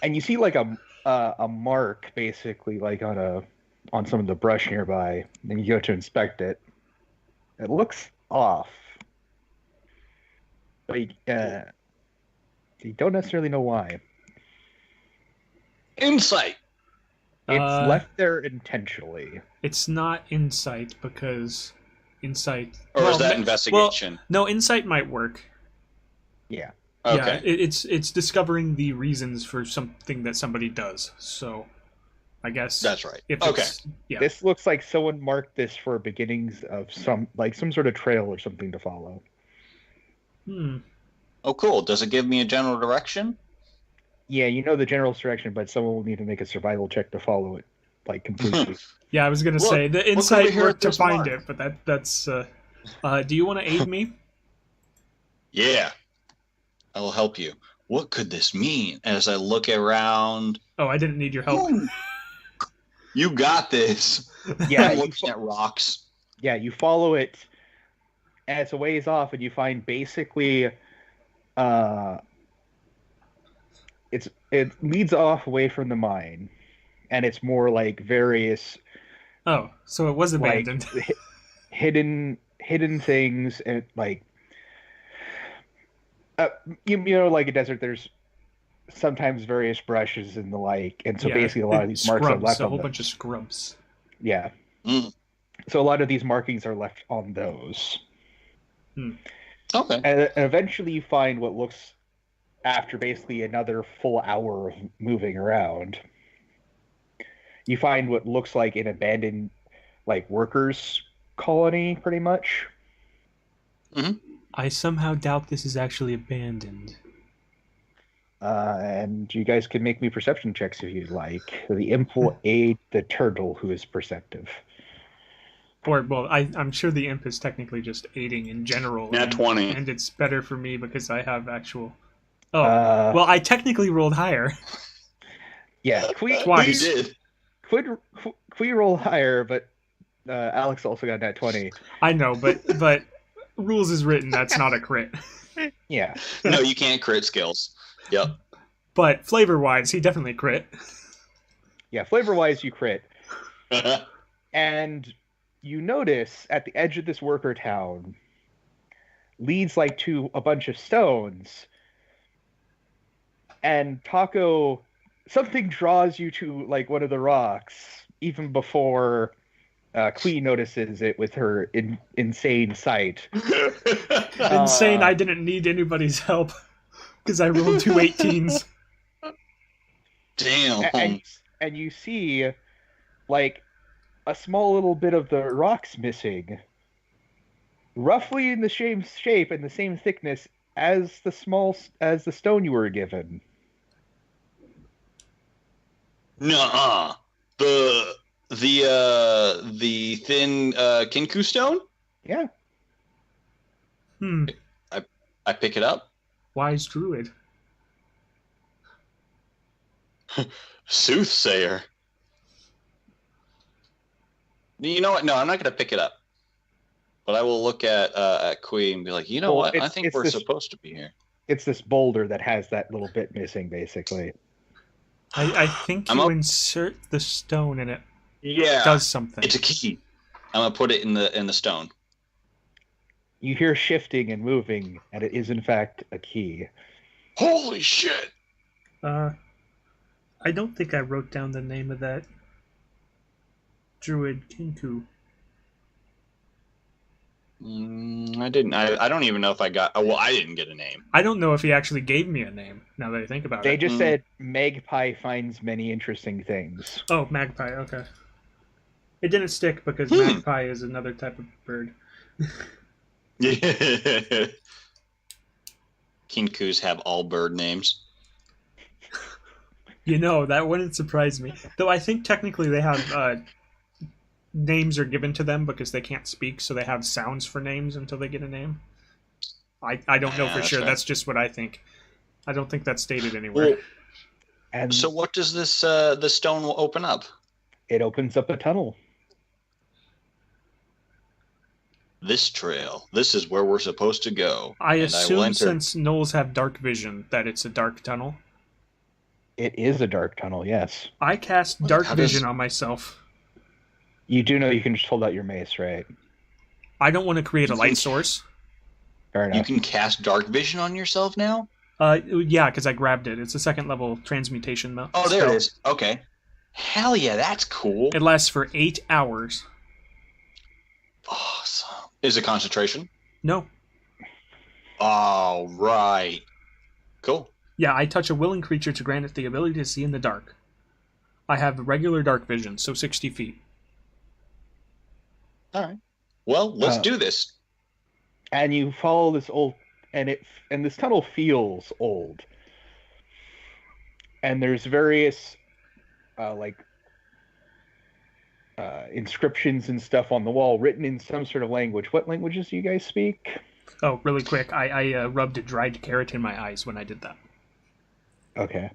and you see like a mark basically like on some of the brush nearby. Then you go to inspect it. It looks off, but you don't necessarily know why. Insight. It's left there intentionally. It's not insight because insight. Or is that investigation? Well, no, insight might work. Yeah. Okay. Yeah, it's discovering the reasons for something that somebody does. So, I guess that's right. Okay. Yeah. This looks like someone marked this for beginnings of some sort of trail or something to follow. Oh, cool. Does it give me a general direction? Yeah, you know the general direction, but someone will need to make a survival check to follow it, like, completely. Yeah, I was gonna say the insight worked to find mark. it, but that's. Do you want to aid me? Yeah, I will help you. What could this mean? As I look around. Oh, I didn't need your help. Ooh, you got this. Yeah, I'm looking at rocks. Yeah, you follow it, and it's a ways off, and you find basically, it leads off away from the mine, and it's more like various. Oh, so it was abandoned. Like, hidden things, and like, you know, like a desert. There's sometimes various brushes and the like, and so basically a lot of these marks are left a on whole those. bunch of scrubs. Yeah. So a lot of these markings are left on those. Okay. And eventually you find what looks, after basically another full hour of moving around, you find what looks like an abandoned, like, workers' colony, pretty much. I somehow doubt this is actually abandoned. And you guys can make me perception checks if you'd like. The imp will aid the turtle, who is perceptive. Or, well, I'm sure the imp is technically just aiding in general. Nat 20. And it's better for me because I have actual... Oh, well, I technically rolled higher. Yeah, Quee did. Quee rolled higher, but Alex also got nat 20. I know, but rules is written, that's not a crit. Yeah. No, you can't crit skills. Yep. But flavor-wise, he definitely crit. Yeah, flavor-wise, you crit. And you notice at the edge of this worker town leads like to a bunch of stones. And Taco, something draws you to like one of the rocks even before Quee notices it with her insane sight. Insane, I didn't need anybody's help because I rolled 2 18s. Damn. And you see like a small little bit of the rocks missing, roughly in the same shape and the same thickness as the stone you were given. Nuh-uh. The thin Kinku stone? Yeah. I pick it up. Wise Druid. Soothsayer. You know what? No, I'm not going to pick it up. But I will look at Quee and be like, you know what? I think we're supposed to be here. It's this boulder that has that little bit missing, basically. I think you insert the stone and it does something. It's a key. I'm going to put it in the stone. You hear shifting and moving, and it is in fact a key. Holy shit! I don't think I wrote down the name of that Druid Kinku. I didn't. I don't even know if I got... Oh, well, I didn't get a name. I don't know if he actually gave me a name, now that I think about it. They just said, Magpie finds many interesting things. Oh, magpie, okay. It didn't stick because magpie is another type of bird. Yeah. Kinkus have all bird names. You know, that wouldn't surprise me. Though I think technically they have... names are given to them because they can't speak, so they have sounds for names until they get a name. I don't know for sure. Right. That's just what I think. I don't think that's stated anywhere. Well, and so what does this the stone will open up? It opens up a tunnel. this trail. This is where we're supposed to go. I and assume will enter. since gnolls have dark vision that it's a dark tunnel. It is a dark tunnel, yes. I cast Wait, dark how vision does- on myself. You do know you can just hold out your mace, right? I don't want to create a You light can- source. Fair You enough. can cast dark vision on yourself now? Yeah, because I grabbed it. It's a second level transmutation mode. Oh, there it is. Okay. Hell yeah, that's cool. It lasts for 8 hours. Awesome. Is it concentration? No. All right. Cool. Yeah, I touch a willing creature to grant it the ability to see in the dark. I have regular dark vision, so 60 feet. All right. Well, let's Uh, do this. And you follow this old, and this tunnel feels old. And there's various, inscriptions and stuff on the wall written in some sort of language. What languages do you guys speak? Oh, really quick, I rubbed a dried carrot in my eyes when I did that. Okay.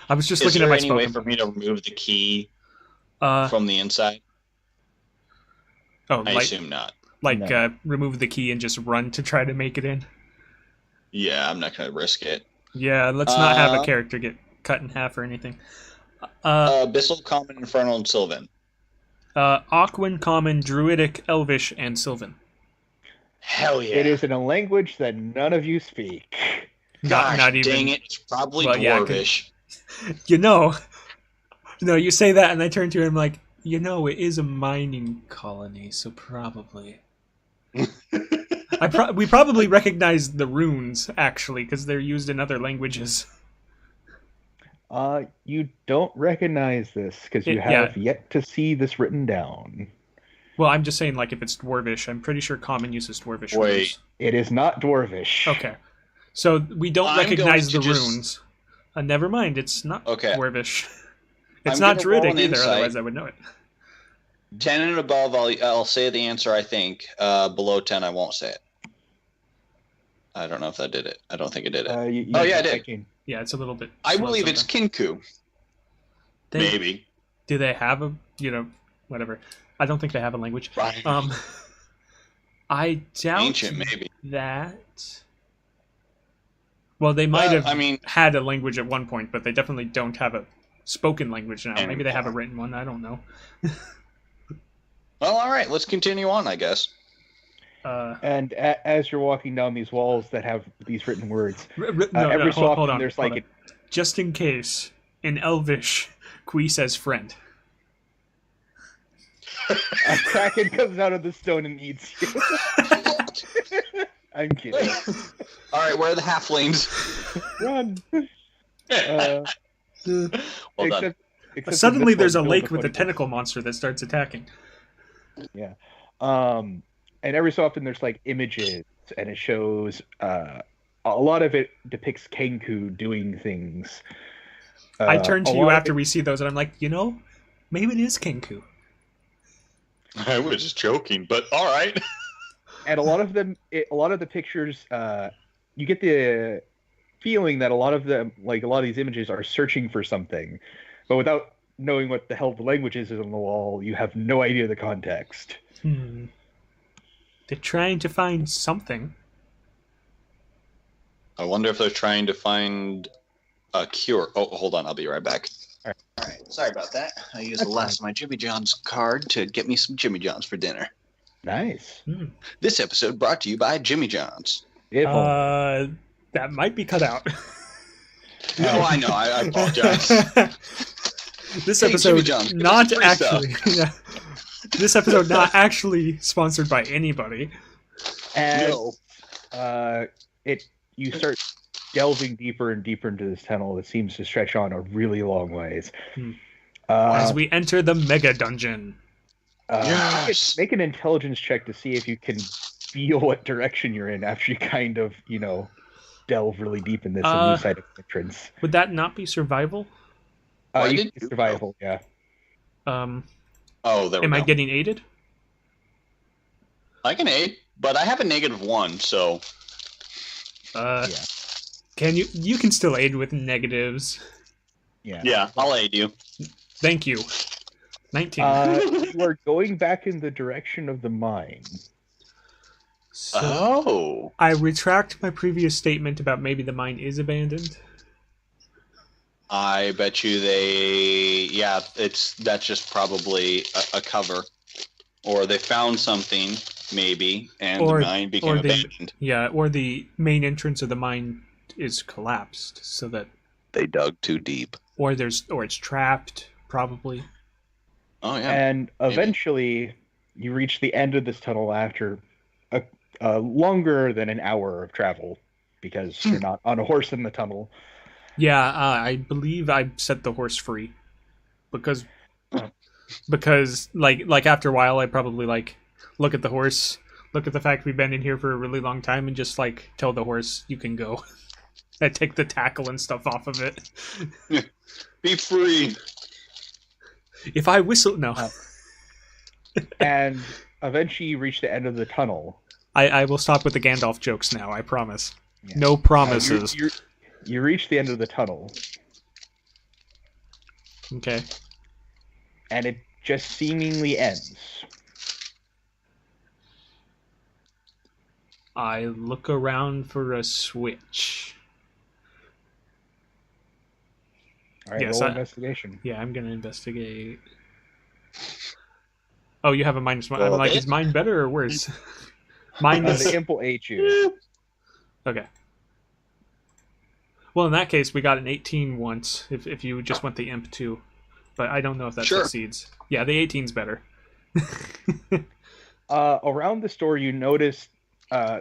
I was just Is looking there at my any way spoken. for me to remove the key Uh, from the inside? oh, I like, assume not. No. Remove the key and just run to try to make it in. Yeah, I'm not going to risk it. Yeah, let's not have a character get cut in half or anything. Abyssal, Common, Infernal, and Sylvan. Aquan, Common, Druidic, Elvish, and Sylvan. Hell yeah. It is in a language that none of you speak. Gosh, not even. dang it. It's probably Well, yeah, Dwarvish. You know, no, you say that, and I turn to him like, you know, it is a mining colony, so probably. We probably recognize the runes actually, because they're used in other languages. You don't recognize this because you Yeah. have yet to see this written down. Well, I'm just saying, like, if it's Dwarvish, I'm pretty sure Common uses Dwarvish Wait. runes. It is not Dwarvish. Okay, so we don't I'm recognize the going to just- runes. Never mind, it's not Okay. Dwarvish. It's I'm not gonna roll Druidic an either, insight. otherwise I would know it. 10 and above, I'll say the answer, I think. Below 10, I won't say it. I don't know if that did it. I don't think it did it. Oh, yeah, I did. Yeah, it's a little bit. I slow believe it's sometimes. Kinku. They- Maybe. Do they have a, whatever? I don't think they have a language. Right. I doubt Ancient, maybe. that. Well, they might have I mean, had a language at one point, but they definitely don't have a spoken language now. Maybe they have a Anymore. written one. I don't know. well, all right. Let's continue on, I guess. And as you're walking down these walls that have these written words, No, every so hold often on, there's hold like on. Just in case, in Elvish, Quee says friend. a kraken comes out of the stone and eats you. I'm kidding. All right, where are the halflings? Run. Well done. Except Suddenly, this there's a one, lake build with a football. tentacle monster that starts attacking. And every so often there's like images, and it shows. A lot of it depicts Kenku doing things. I turn to a you lot of after we see those, and I'm like, maybe it is Kenku. I was just joking, but all right. and a lot of them, a lot of the pictures, you get the feeling that a lot of them, like a lot of these images, are searching for something, but without knowing what the hell the language is on the wall, you have no idea the context. They're trying to find something. I wonder if they're trying to find a cure. Oh, hold on. I'll be right back. All right. Sorry about that. I used the last of my Jimmy John's card to get me some Jimmy John's for dinner. Nice. This episode brought to you by Jimmy John's. That might be cut out. No, I know. I apologize. This Hey, episode Jimmy John's, give us not some free actually. Yeah. This episode not actually sponsored by anybody. As No. You start delving deeper and deeper into this tunnel that seems to stretch on a really long ways. As we enter the mega dungeon. Yes. Make an intelligence check to see if you can feel what direction you're in after you kind of, delve really deep in this new side of entrance. Would that not be survival? Why You did can you survival, yeah. Oh, there we Am go. I getting aided? I can aid, but I have a -1, so Yeah. Can you can still aid with negatives. Yeah. yeah, I'll aid you. Thank you. 19. You are going back in the direction of the mine. So I retract my previous statement about maybe the mine is abandoned. I bet you that's just probably a cover. Or they found something, maybe, and the mine became abandoned. Or the main entrance of the mine is collapsed, so that they dug too deep. Or it's trapped, probably. Oh yeah. And eventually, you reach the end of this tunnel after a longer than an hour of travel, because you're not on a horse in the tunnel. Yeah, I believe I set the horse free, because like after a while I probably look at the horse, look at the fact we've been in here for a really long time, and just tell the horse you can go. I take the tackle and stuff off of it. Be free. If I whistle, no. And eventually you reach the end of the tunnel. I will stop with the Gandalf jokes now, I promise. Yeah. No promises. You reach the end of the tunnel. Okay. And it just seemingly ends. I look around for a switch. All right, roll investigation. Yeah, I'm going to investigate. Oh, you have a -1. I'm like, is mine better or worse? Mine is... The imp will aid you. Okay. Well, in that case, we got an 18 once, if you just want the imp too. But I don't know if that succeeds. Yeah, the 18's better. Around the store, you notice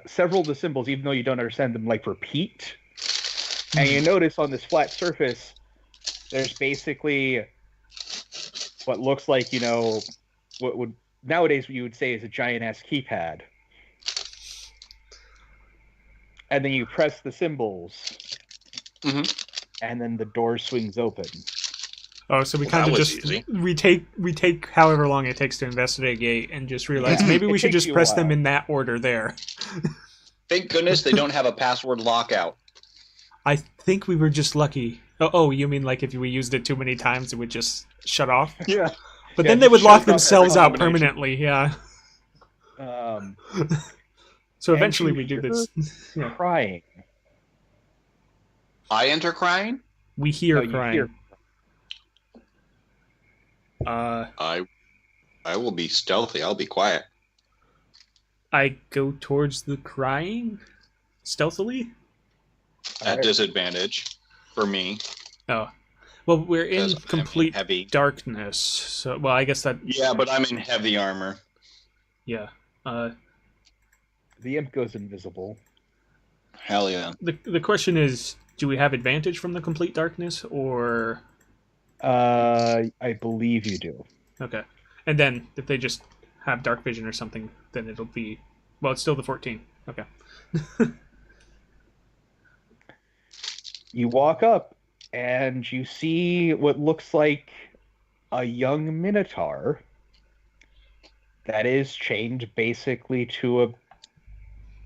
several of the symbols, even though you don't understand them, repeat. And you notice on this flat surface, there's basically what looks like, what would nowadays you would say is a giant-ass keypad. And then you press the symbols, and then the door swings open. Oh, so we kind of just retake however long it takes to investigate and just realize maybe we should just press them in that order there. Thank goodness they don't have a password lockout. I think we were just lucky. Oh, you mean if we used it too many times, it would just shut off? Yeah. But then they would lock themselves out permanently, yeah. So eventually we do this. Crying. I enter crying? We hear crying. I will be stealthy. I'll be quiet. I go towards the crying stealthily? At disadvantage for me. Oh. Well, we're in complete darkness. So, well, I guess that... Yeah, but I'm in heavy armor. Yeah. The imp goes invisible. Hell yeah. The question is, do we have advantage from the complete darkness, or... I believe you do. Okay. And then, if they just have dark vision or something, then it'll be... Well, it's still the 14. Okay. You walk up, and you see what looks like a young minotaur that is chained basically to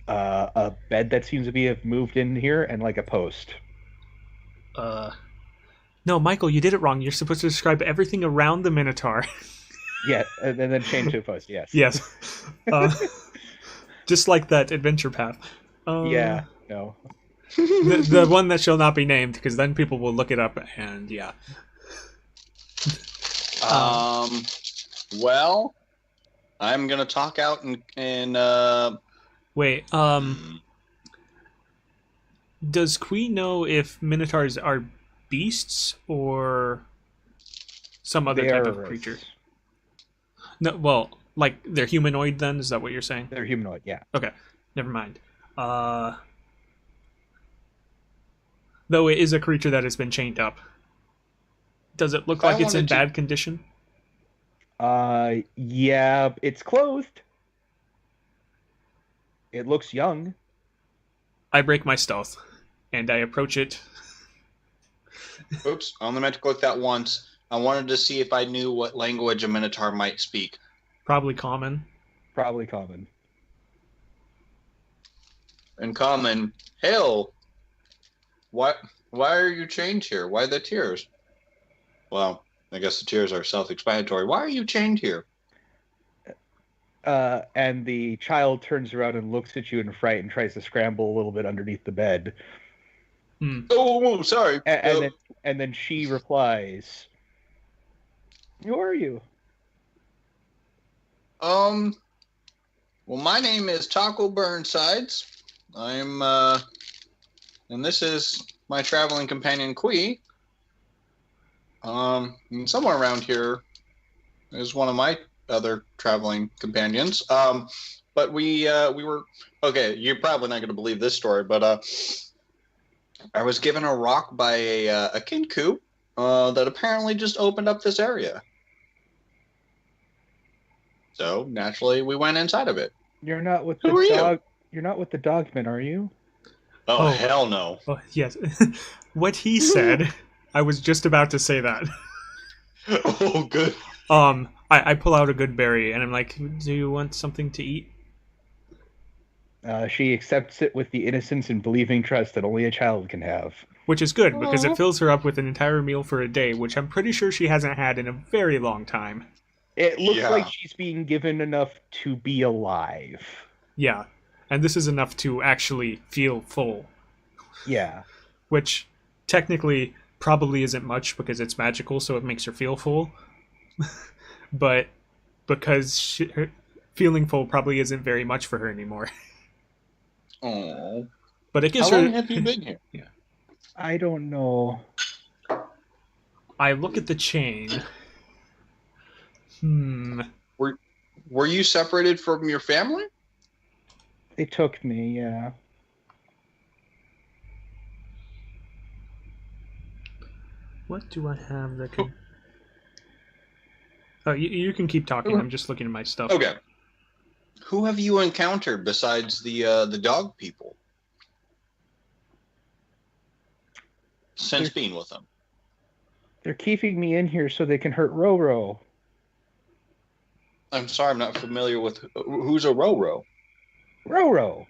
a bed that seems to be moved in here, and a post. No, Michael, you did it wrong. You're supposed to describe everything around the minotaur. Yeah, and then chained to a post, yes. Yes. Just like that adventure path. Yeah, no. The one that shall not be named, because then people will look it up, and yeah. Well, I'm gonna talk out and Wait, does Quee know if minotaurs are beasts or some other type of creature? No, well, they're humanoid then? Is that what you're saying? They're humanoid, yeah. Okay, never mind. Though it is a creature that has been chained up. Does it look like it's in bad condition? Yeah, it's clothed. It looks young. I break my stealth, and I approach it. Oops, I only meant to click that once. I wanted to see if I knew what language a minotaur might speak. Probably common. Probably common. In common, hail. Why are you chained here? Why the tears? Well, I guess the tears are self-explanatory. Why are you chained here? And the child turns around and looks at you in fright and tries to scramble a little bit underneath the bed. Oh, sorry. And then she replies, "Who are you?" Well, my name is Taco Burnsides. I'm, and this is my traveling companion, Quee. And somewhere around here is one of my other traveling companions. But we were, okay, you're probably not going to believe this story, but, I was given a rock by a kinku, that apparently just opened up this area. So naturally, we went inside of it. You're not with Who the are dog. you? You're not with the dogman, are you? Oh, hell no. Oh, yes. What he said, I was just about to say that. Oh, good. I pull out a good berry and I'm like, do you want something to eat? She accepts it with the innocence and believing trust that only a child can have. Which is good, because it fills her up with an entire meal for a day, which I'm pretty sure she hasn't had in a very long time. It looks like she's being given enough to be alive. Yeah, and this is enough to actually feel full. Yeah. Which, technically, probably isn't much because it's magical, so it makes her feel full. But because her feeling full probably isn't very much for her anymore. Oh. But it gives How her... long have you been here? Yeah. I don't know. I look at the chain. Were you separated from your family? They took me, yeah. What do I have that can... Oh, you can keep talking. I'm just looking at my stuff. Okay. Who have you encountered besides the dog people? Since being with them. They're keeping me in here so they can hurt Roro. I'm sorry, I'm not familiar with who's a Roro. Roro.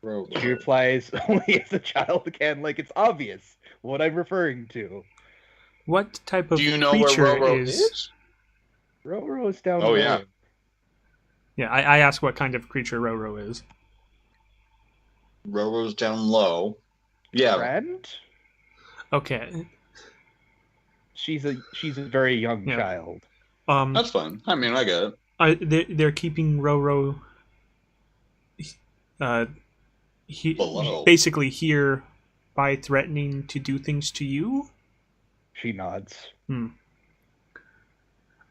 Roro. She replies only as a child can, like it's obvious what I'm referring to. What type of Do you know creature where Roro is? Roro is down the Oh, yeah. road. Yeah, I asked what kind of creature Roro is. Roro's down low. Yeah. Friend? Okay. She's a very young child. That's fine. I mean, I get it. They're keeping Roro Below. basically here by threatening to do things to you? She nods.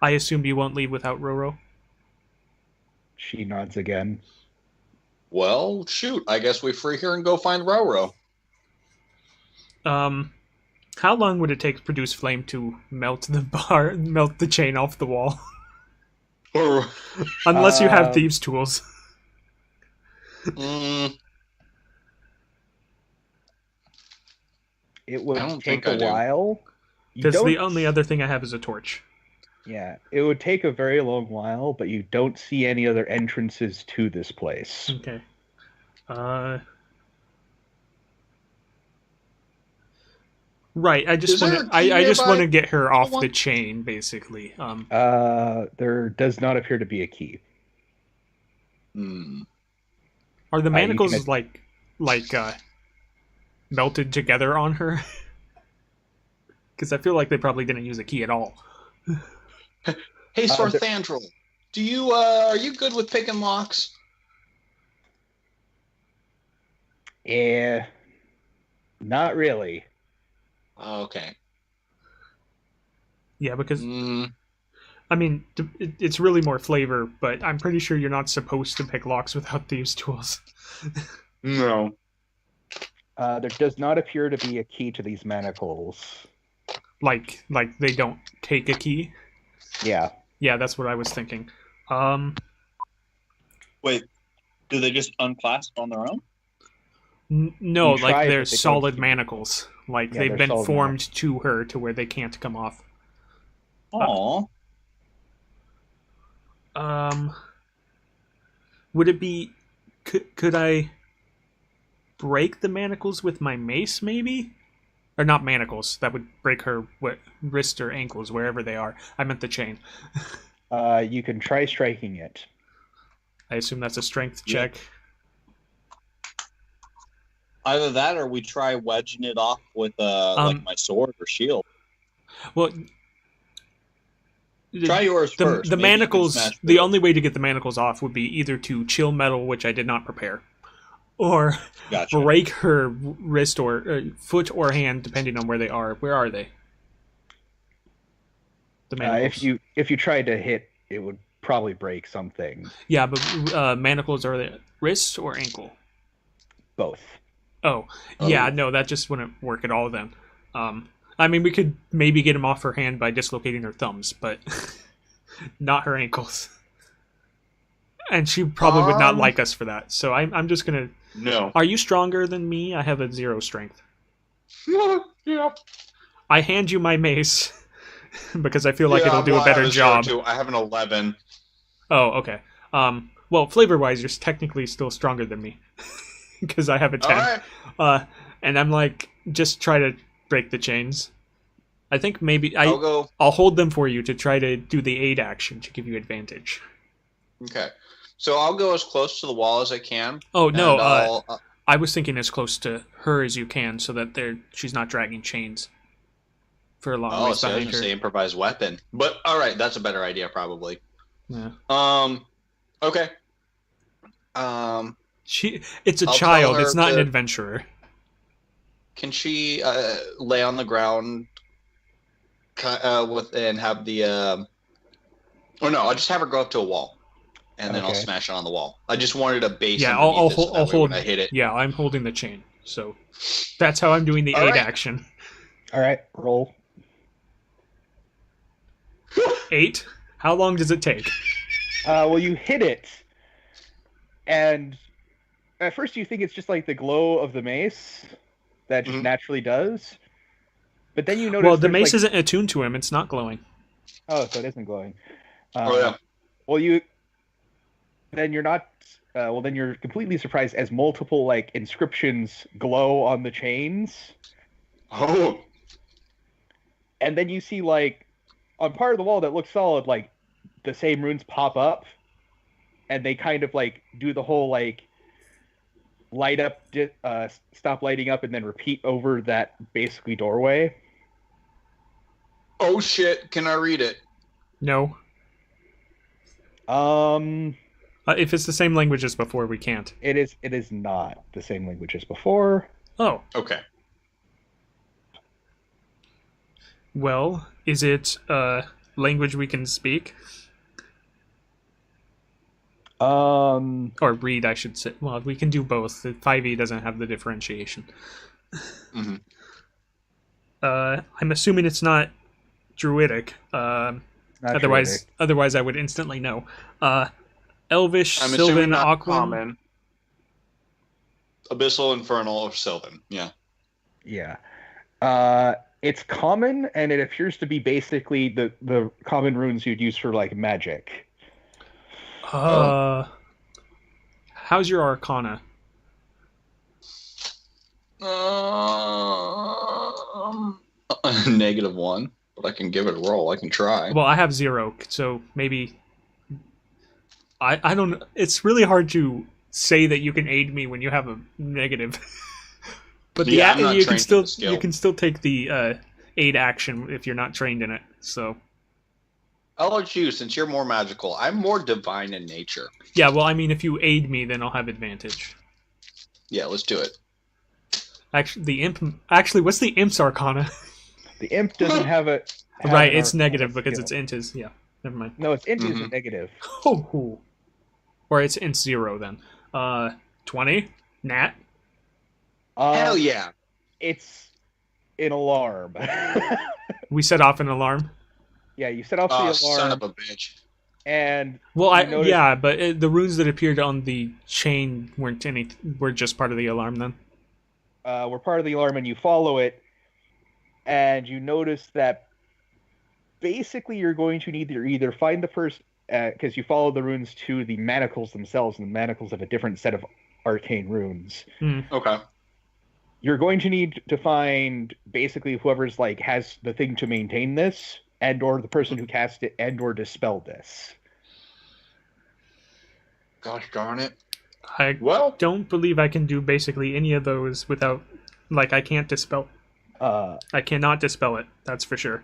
I assume you won't leave without Roro? She nods again. Well, shoot. I guess we free here and go find Roro. How long would it take to produce flame to melt the chain off the wall? Unless you have thieves' tools. It would take a while. Because the only other thing I have is a torch. Yeah, it would take a very long while, but you don't see any other entrances to this place. Okay. Right, I just want to get her off the chain, basically. There does not appear to be a key. Are the manacles like melted together on her? Because I feel like they probably didn't use a key at all. Hey, Sorthandrel, are you good with picking locks? Yeah, not really. Okay. Yeah, because I mean, it's really more flavor, but I'm pretty sure you're not supposed to pick locks without thieves' tools. No. There does not appear to be a key to these manacles. Like they don't take a key? Yeah. Yeah, that's what I was thinking. Wait, do they just unclasp on their own? No, like they're solid manacles. Like they've been formed to her to where they can't come off. Aww. Would it be... Could I break the manacles with my mace, maybe? Or not manacles. That would break her wrist or ankles, wherever they are. I meant the chain. You can try striking it. I assume that's a strength check. Either that, or we try wedging it off with like my sword or shield. Well, try yours first. The manacles. The only way to get the manacles off would be either to chill metal, which I did not prepare, or break her wrist or foot or hand, depending on where they are. Where are they? The manacles. If you tried to hit, it would probably break something. Yeah, but manacles are the wrist or ankle? Both. Oh, yeah, no, that just wouldn't work at all then. I mean, we could maybe get him off her hand by dislocating her thumbs, but not her ankles. And she probably would not like us for that. So I'm just gonna. No. Are you stronger than me? I have a 0 strength. Yeah. I hand you my mace because I feel like it'll do a better job. I have an 11. Oh, okay. Well, flavor-wise, you're technically still stronger than me because I have a 10. Right. And I'm like, just try to break the chains. I think maybe I'll hold them for you to try to do the aid action to give you advantage. Okay. So I'll go as close to the wall as I can. Oh, no. I was thinking as close to her as you can so that she's not dragging chains for a long ways behind her. I was going to say improvised weapon. But, all right, that's a better idea, probably. Yeah. Okay. It's a child. It's not an adventurer. Can she lay on the ground and have the... Or no, I'll just have her go up to a wall. And then I'll smash it on the wall. I just wanted a base. Yeah, I'll hold. When I hit it. Yeah, I'm holding the chain. So that's how I'm doing the aid action. All right, roll. 8. How long does it take? Well, you hit it, and at first you think it's just like the glow of the mace that just naturally does. But then you notice. Well, the mace isn't attuned to him. It's not glowing. Oh, so it isn't glowing. Yeah. Well, then you're not. Then you're completely surprised as multiple inscriptions glow on the chains. Oh. And then you see on part of the wall that looks solid, the same runes pop up, and they kind of do the whole light up, stop lighting up, and then repeat over that basically doorway. Oh shit! Can I read it? No. If it's the same language as before, we can't. It is not the same language as before. Oh. Okay. Well, is it language we can speak? Or read, I should say. Well, we can do both. The 5e doesn't have the differentiation. Mm-hmm. I'm assuming it's not Druidic. Otherwise, I would instantly know. Elvish, Sylvan, Aquan. Common. Abyssal, Infernal, or Sylvan. Yeah. Yeah. It's common, and it appears to be basically the common runes you'd use for magic. How's your Arcana? -1, but I can give it a roll. I can try. Well, I have 0, so maybe. I don't. It's really hard to say that you can aid me when you have a negative. But you can still take the aid action if you're not trained in it. So I'll let you, since you're more magical. I'm more divine in nature. Yeah, well, I mean, if you aid me, then I'll have advantage. Yeah, let's do it. Actually, the imp. Actually, what's the imp's Arcana? The imp doesn't have a. Right, it's negative because it's int is. Yeah, never mind. No, it's int is a negative. Oh. Or it's int 0 then. 20? Nat? Hell yeah. It's an alarm. We set off an alarm? Yeah, you set off the alarm. Son of a bitch. And but the runes that appeared on the chain were just part of the alarm then? Were part of the alarm, and you follow it, and you notice that basically you're going to need to either find the first, because you follow the runes to the manacles themselves, and the manacles have a different set of arcane runes. Okay. You're going to need to find basically whoever's like has the thing to maintain this, and or the person who cast it, and or dispelled this. Gosh darn it. I don't believe I can do basically any of those without, like, I can't dispel. I cannot dispel it. That's for sure.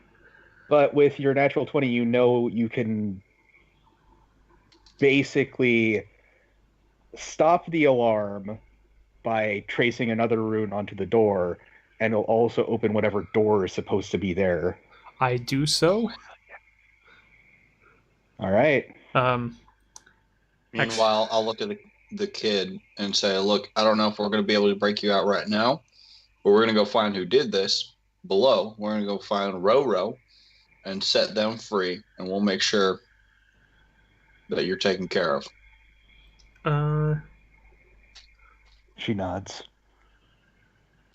But with your natural 20, you know you can basically stop the alarm by tracing another rune onto the door, and it'll also open whatever door is supposed to be there. I do so. All right. Meanwhile, I'll look at the kid and say, look, I don't know if we're going to be able to break you out right now, but we're going to go find who did this below. We're going to go find Roro and set them free, and we'll make sure that you're taken care of. She nods.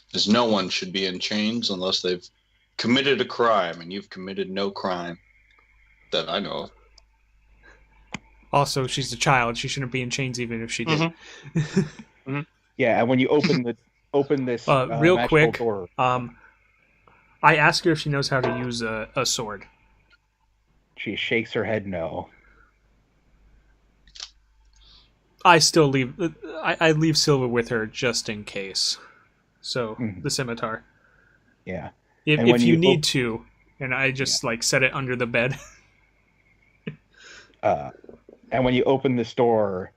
Because no one should be in chains unless they've committed a crime, and you've committed no crime that I know of. Also, she's a child. She shouldn't be in chains even if she did. Mm-hmm. Mm-hmm. Yeah, and when you open this real quick, door, I ask her if she knows how to use a sword. She shakes her head no. I still leave. I leave Silva with her just in case. So the scimitar. Yeah. If you need to, and I just like set it under the bed. And when you open this door,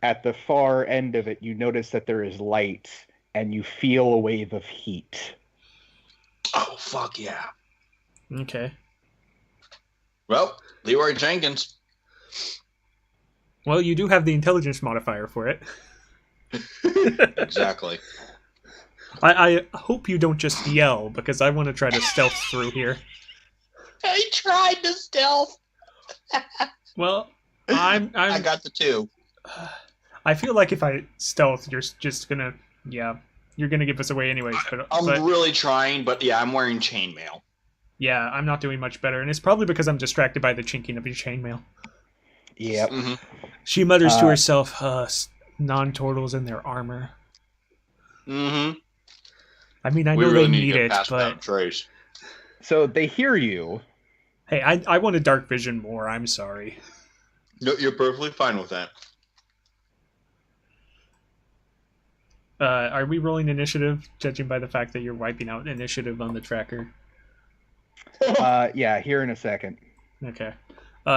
at the far end of it, you notice that there is light, and you feel a wave of heat. Oh, fuck yeah. Okay. Well, Leroy Jenkins. Well, you do have the intelligence modifier for it. Exactly. I hope you don't just yell, because I want to try to stealth through here. I tried to stealth. Well, I got the 2. I feel like if I stealth, you're just gonna, you're gonna give us away anyways. But I'm really trying, but yeah, I'm wearing chainmail. Yeah, I'm not doing much better, and it's probably because I'm distracted by the chinking of your chainmail. Yep. Mm-hmm. She mutters to herself, non-turtles in their armor. Mm-hmm. I mean, I know really they need it, but... Trace. So they hear you. Hey, I wanted dark vision more, I'm sorry. No, you're perfectly fine with that. Are we rolling initiative, judging by the fact that you're wiping out initiative on the tracker? Yeah, here in a second. Okay.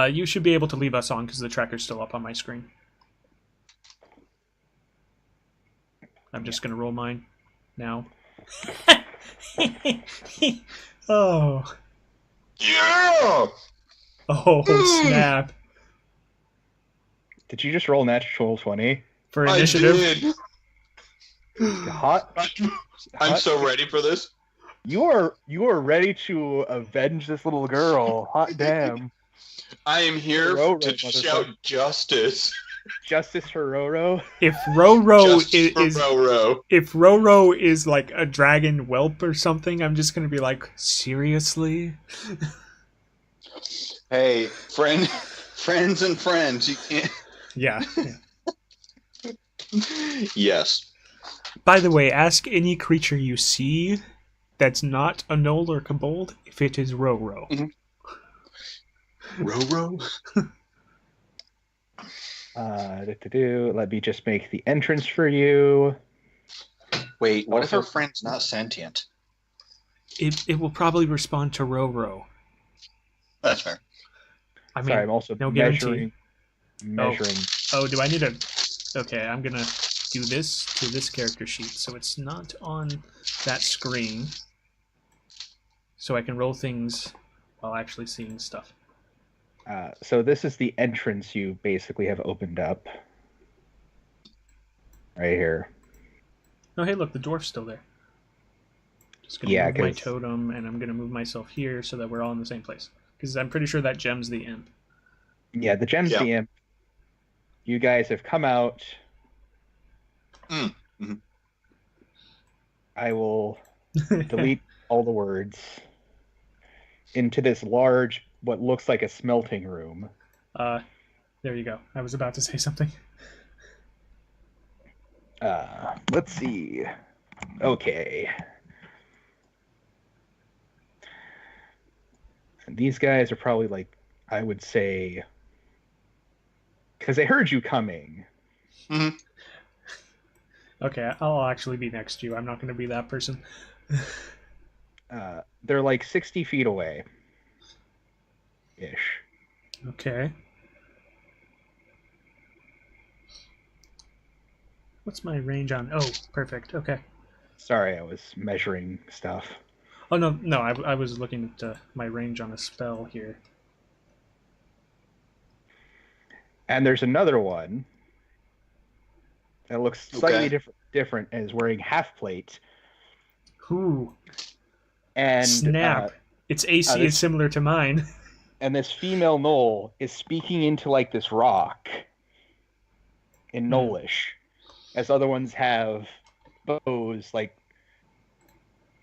You should be able to leave us on, because the tracker's still up on my screen. I'm just going to roll mine now. Oh. Yeah! Oh, snap. Did you just roll natural 20? For initiative? I did. Hot. I'm so ready for this. You are ready to avenge this little girl. Hot damn. I am here to shout justice. Justice for Roro. If Roro If Roro is like a dragon whelp or something, I'm just gonna be like, seriously? Hey, friends and friends, you can't. Yeah. Yes. By the way, ask any creature you see that's not a Knoll or Kobold if it is Roro. Mm-hmm. Roro? Let me just make the entrance for you. Wait, what if her friend's not sentient? It will probably respond to Roro. That's fair. I mean, sorry, I'm also no measuring. Oh, do I need a... Okay, I'm gonna do this to this character sheet, so it's not on that screen. So I can roll things while actually seeing stuff. So this is the entrance you basically have opened up. Right here. Oh, hey, look, the dwarf's still there. Just gonna move my 'cause- totem, and I'm gonna move myself here so that we're all in the same place. Because I'm pretty sure that gem's the imp. Yeah, the gem's the imp. You guys have come out. Mm-hmm. I will delete all the words into this large, what looks like a smelting room. There you go. I was about to say something. Let's see. Okay. And these guys are probably like, I would say, because they heard you coming. Mm-hmm. Okay, I'll actually be next to you. I'm not going to be that person. They're like 60 feet away. Ish. Okay. What's my range on? Oh, perfect. Okay. Sorry, I was measuring stuff. Oh, no, I was looking at my range on a spell here. And there's another one that looks slightly different and is wearing half plate. Ooh. And Snap. Its AC is similar to mine. And this female gnoll is speaking into like this rock in Gnollish, as other ones have bows. Like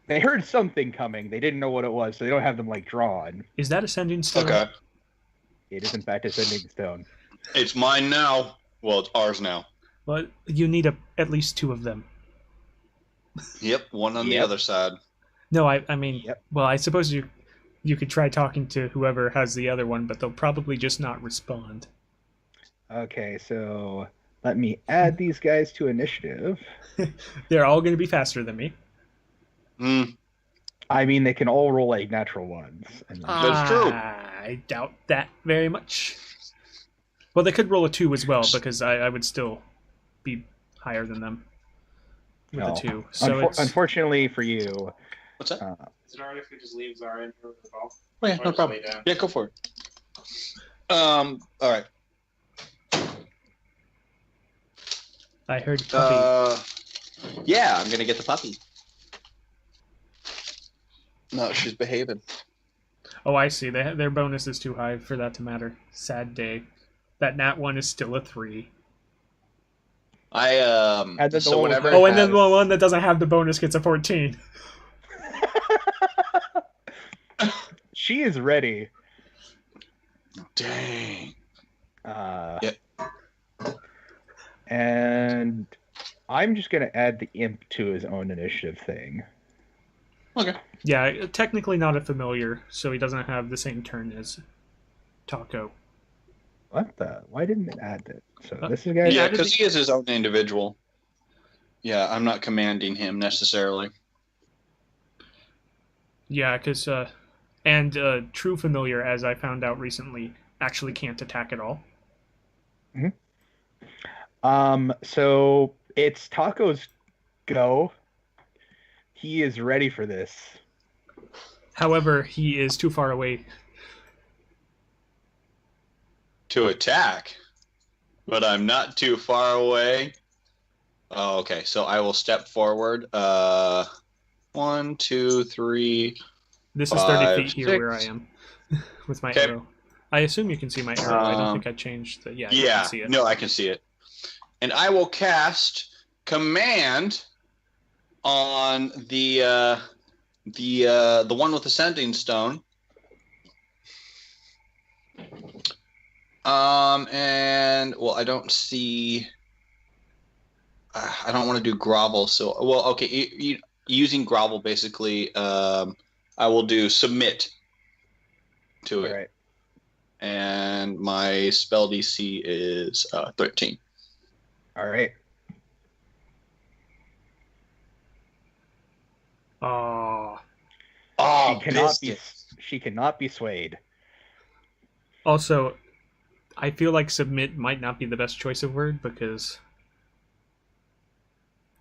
they heard something coming, they didn't know what it was, so they don't have them like drawn. Is that ascending stone? Okay. It is in fact ascending stone. It's mine now. Well, it's ours now. Well, you need at least 2 of them. Yep, one on the other side. No, I mean, well, I suppose you could try talking to whoever has the other one, but they'll probably just not respond. Okay, so let me add these guys to initiative. They're all going to be faster than me. I mean, they can all roll like natural ones. That's true. I doubt that very much. Well, they could roll a 2 as well, because I would still be higher than them with a 2. So unfortunately for you... What's that? Is it alright if we just leave Zara in here with the ball? Oh, yeah, no problem. Yeah, go for it. All right. I heard puppy. Yeah, I'm gonna get the puppy. No, she's behaving. Oh, I see. Their bonus is too high for that to matter. Sad day. That nat 1 is still a 3. So whenever. Oh, and then the one that doesn't have the bonus gets a 14. She is ready. Dang. Yeah. And I'm just going to add the imp to his own initiative thing. Okay. Yeah, technically not a familiar, so he doesn't have the same turn as Taco. What the? Why didn't it add that? So this is guy. Yeah, because he is his own individual. Yeah, I'm not commanding him necessarily. Yeah, because and true familiar, as I found out recently, actually can't attack at all. Mm-hmm. So it's Taco's go. He is ready for this. However, he is too far away to attack, but I'm not too far away. Oh, okay, so I will step forward. 1, 2, 3. This is 5, 30 feet here 6. where I am with my arrow. I assume you can see my arrow. I don't think I changed the. Yeah, you can see it. No, I can see it. And I will cast command on the one with the sending stone. And well, I don't see. I don't want to do grovel. So well, okay. Using grovel, basically, I will do submit to it. Right. And my spell DC is 13. All right. She cannot be swayed. Also, I feel like submit might not be the best choice of word because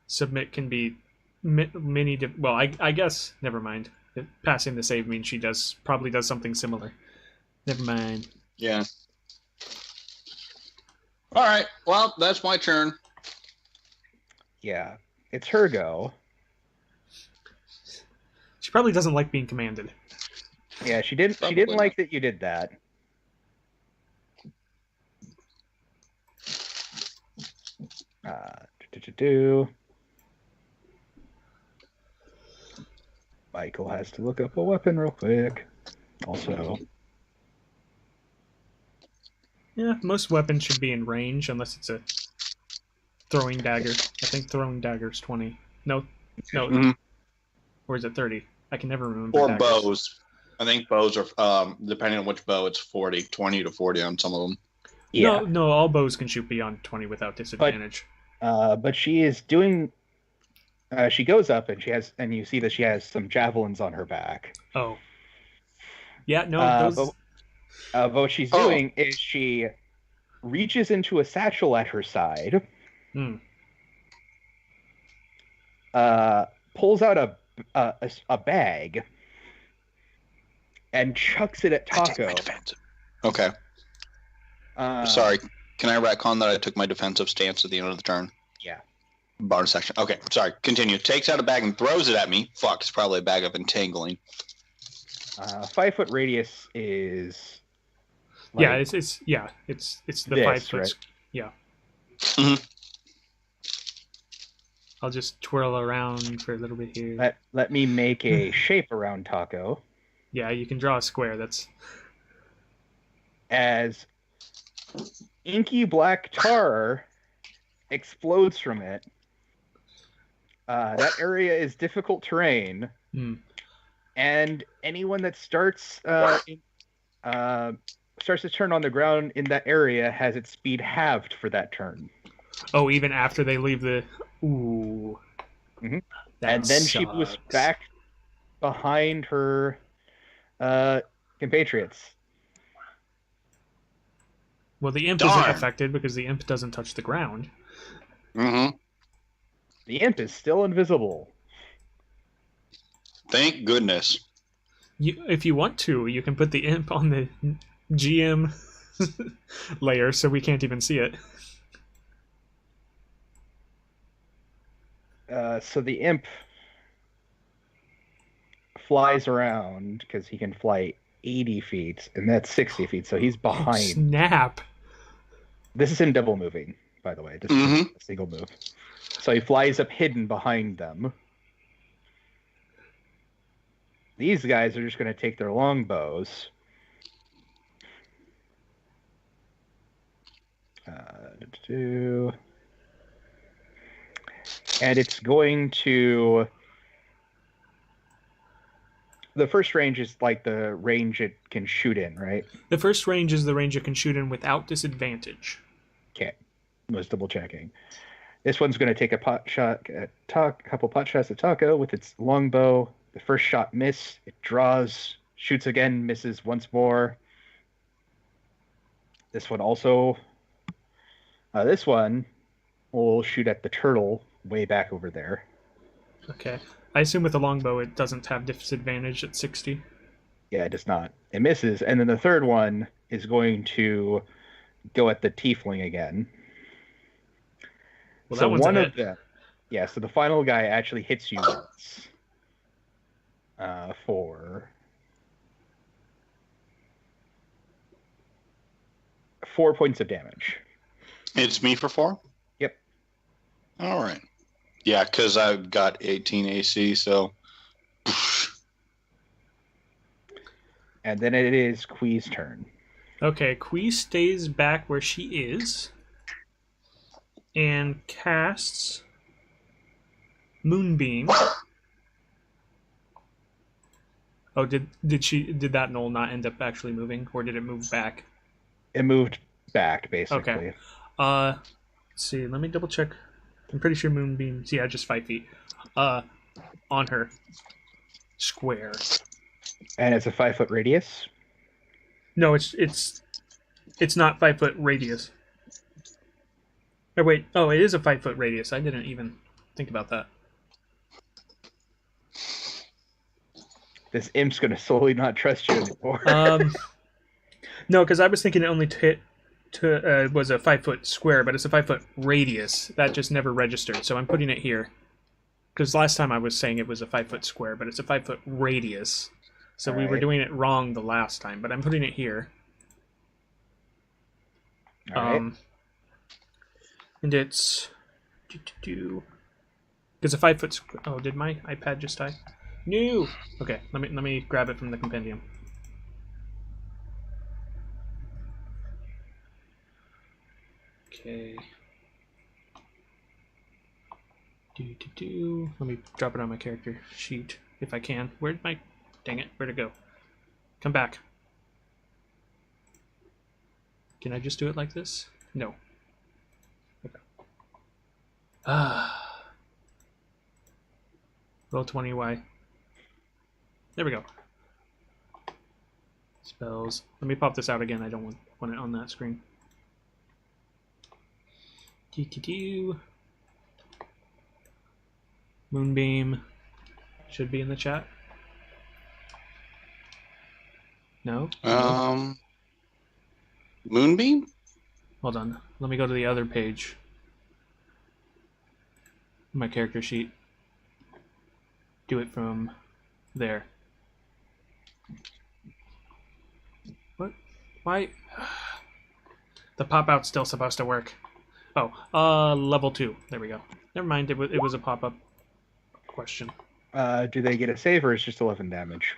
submit can be well, I guess never mind. Passing the save means she probably does something similar. Never mind. Yeah. All right. Well, that's my turn. Yeah, it's her go. She probably doesn't like being commanded. Yeah, she didn't. She didn't like that you did that. Michael has to look up a weapon real quick. Also. Yeah, most weapons should be in range unless it's a throwing dagger. I think throwing dagger's 20. No, No, Mhm. or is it 30? I can never remember. Or daggers. bows. I think bows are, depending on which bow, it's 20 to 40 on some of them. Yeah. No, all bows can shoot beyond 20 without disadvantage. But she is doing. She goes up and you see that she has some javelins on her back. Oh. Yeah, no, But those. what she's doing is she reaches into a satchel at her side, pulls out a bag, and chucks it at I take Taco. my defensive. Okay. Sorry. Can I retcon that I took my defensive stance at the end of the turn? Yeah. Bonus section. Okay, sorry. Continue. Takes out a bag and throws it at me. Fuck, it's probably a bag of entangling. 5 foot radius is. Like, yeah, it's the this, 5 foot. Right? Yeah. Mm-hmm. I'll just twirl around for a little bit here. Let me make a shape around Taco. Yeah, you can draw a square. That's as inky black tar explodes from it. That area is difficult terrain, and anyone that starts to turn on the ground in that area has its speed halved for that turn. Oh, even after they leave the... Ooh. Mm-hmm. And then she moves back behind her compatriots. Well, the imp isn't affected because the imp doesn't touch the ground. Mm-hmm. The imp is still invisible. Thank goodness. If you want to, you can put the imp on the GM layer so we can't even see it. So the imp flies around because he can fly 80 feet, and that's 60 feet, so he's behind. Oh, snap! This is in double moving, by the way. This is a single move. So he flies up hidden behind them. These guys are just going to take their longbows. And it's going to... The first range is like the range it can shoot in, right? The first range is the range it can shoot in without disadvantage. Okay. I was double checking. This one's going to take a couple pot shots at Taco with its longbow. The first shot miss. It draws, shoots again, misses once more. This one also... this one will shoot at the turtle way back over there. Okay. I assume with the longbow it doesn't have disadvantage at 60. Yeah, it does not. It misses. And then the third one is going to go at the Tiefling again. Well, so that one's one a of hit. them... Yeah, so the final guy actually hits you once. For 4 points of damage. It's me for 4? Yep. All right. Yeah, because I've got 18 AC, so... And then it is Quee's turn. Okay, Quee stays back where she is and casts Moonbeam. Oh, did that knoll not end up actually moving, or did it move back? It moved back, basically. Okay. Let's see. Let me double check. I'm pretty sure Moonbeam's just 5 feet. On her square. And it's a 5 foot radius. No, it's not 5 foot radius. Oh wait. Oh, it is a 5 foot radius. I didn't even think about that. This imp's going to slowly not trust you anymore. No, because I was thinking it only was a 5 foot square, but it's a 5 foot radius. That just never registered, so I'm putting it here. Because last time I was saying it was a 5 foot square, but it's a 5 foot radius. So we were doing it wrong the last time, but I'm putting it here. All right. And it's... Because a 5 foot... Oh, did my iPad just die? No! Okay, let me grab it from the compendium. Okay. Let me drop it on my character sheet if I can. Where'd my... Dang it, where'd it go? Come back. Can I just do it like this? No. Okay. Roll 20Y. There we go. Spells. Let me pop this out again. I don't want it on that screen. Moonbeam should be in the chat. No? Moonbeam? Hold on. Let me go to the other page. My character sheet. Do it from there. What? Why? The pop-out's still supposed to work. Oh, level 2. There we go. Never mind, it was a pop-up question. Do they get a save or is it just 11 damage?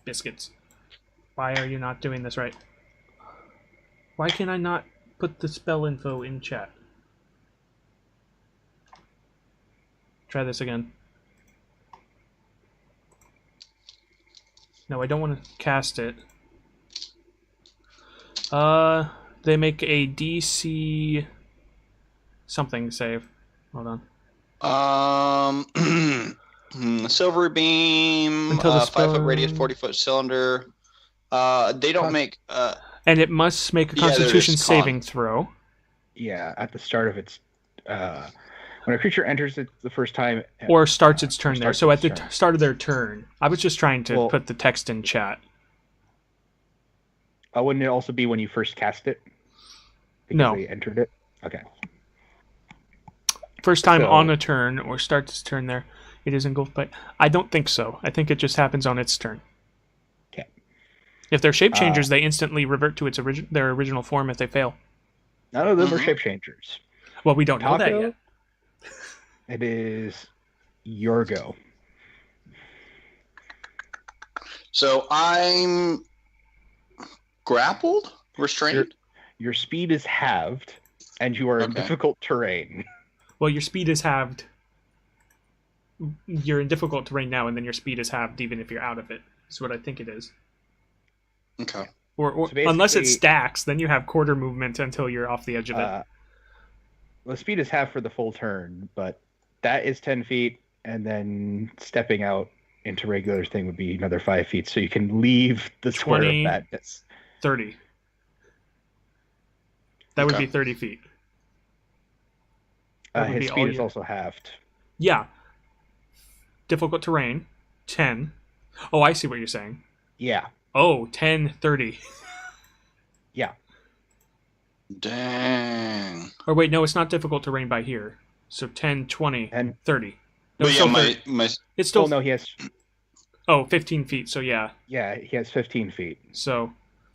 Biscuits. Why are you not doing this right? Why can I not put the spell info in chat? Try this again. No, I don't want to cast it. They make a DC something save. Hold on. Silver beam, Until the 5-foot radius, 40-foot cylinder. They don't make... and it must make a Constitution saving throw. Yeah, at the start of its... when a creature enters it the first time... Or starts its turn there. So at the start of their turn. I was just trying to put the text in chat. Wouldn't it also be when you first cast it? Because no. they entered it? Okay. First time on a turn, or starts its turn there, it is engulfed by... I don't think so. I think it just happens on its turn. Okay. If they're shape changers, they instantly revert to their original form if they fail. None of them are shape changers. Well, we don't know that yet. It is your go. So I'm grappled? Restrained? Your speed is halved, and you are in difficult terrain. Well, your speed is halved. You're in difficult terrain now, and then your speed is halved even if you're out of it. That's what I think it is. Okay. Or so unless it stacks, then you have quarter movement until you're off the edge of it. The speed is half for the full turn, but that is 10 feet, and then stepping out into regular thing would be another 5 feet, so you can leave the square of badness. 30. That would be 30 feet. His speed is also halved. Yeah. Difficult terrain, 10. Oh, I see what you're saying. Yeah. Oh, 10, 30. Yeah. Dang. Or wait, no, it's not difficult terrain by here. So 10, 20, and 30. No, but yeah, it's still... Well, no, he has... Oh, 15 feet, so yeah. Yeah, he has 15 feet. So,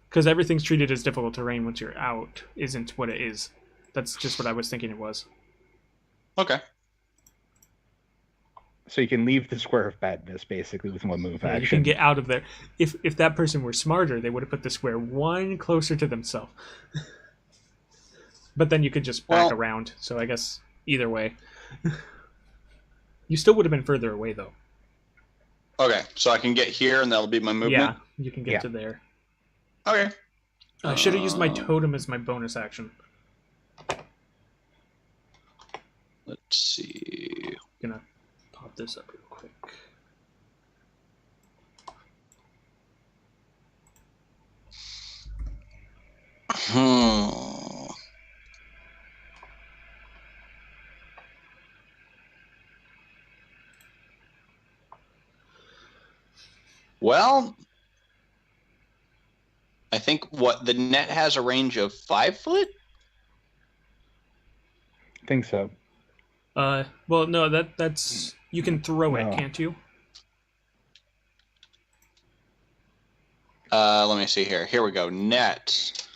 because everything's treated as difficult terrain once you're out isn't what it is. That's just what I was thinking it was. Okay. So you can leave the square of badness, basically, with one move action. You can get out of there. If that person were smarter, they would have put the square one closer to themselves. But then you could just back around. So I guess either way. You still would have been further away, though. Okay, so I can get here, and that'll be my movement? Yeah, you can get to there. Okay. I should have used my totem as my bonus action. Let's see. I'm gonna pop this up real quick. Well, I think the net has a range of 5 foot? I think so. Well, no, that's you can throw it, can't you? Let me see here. Here we go. Net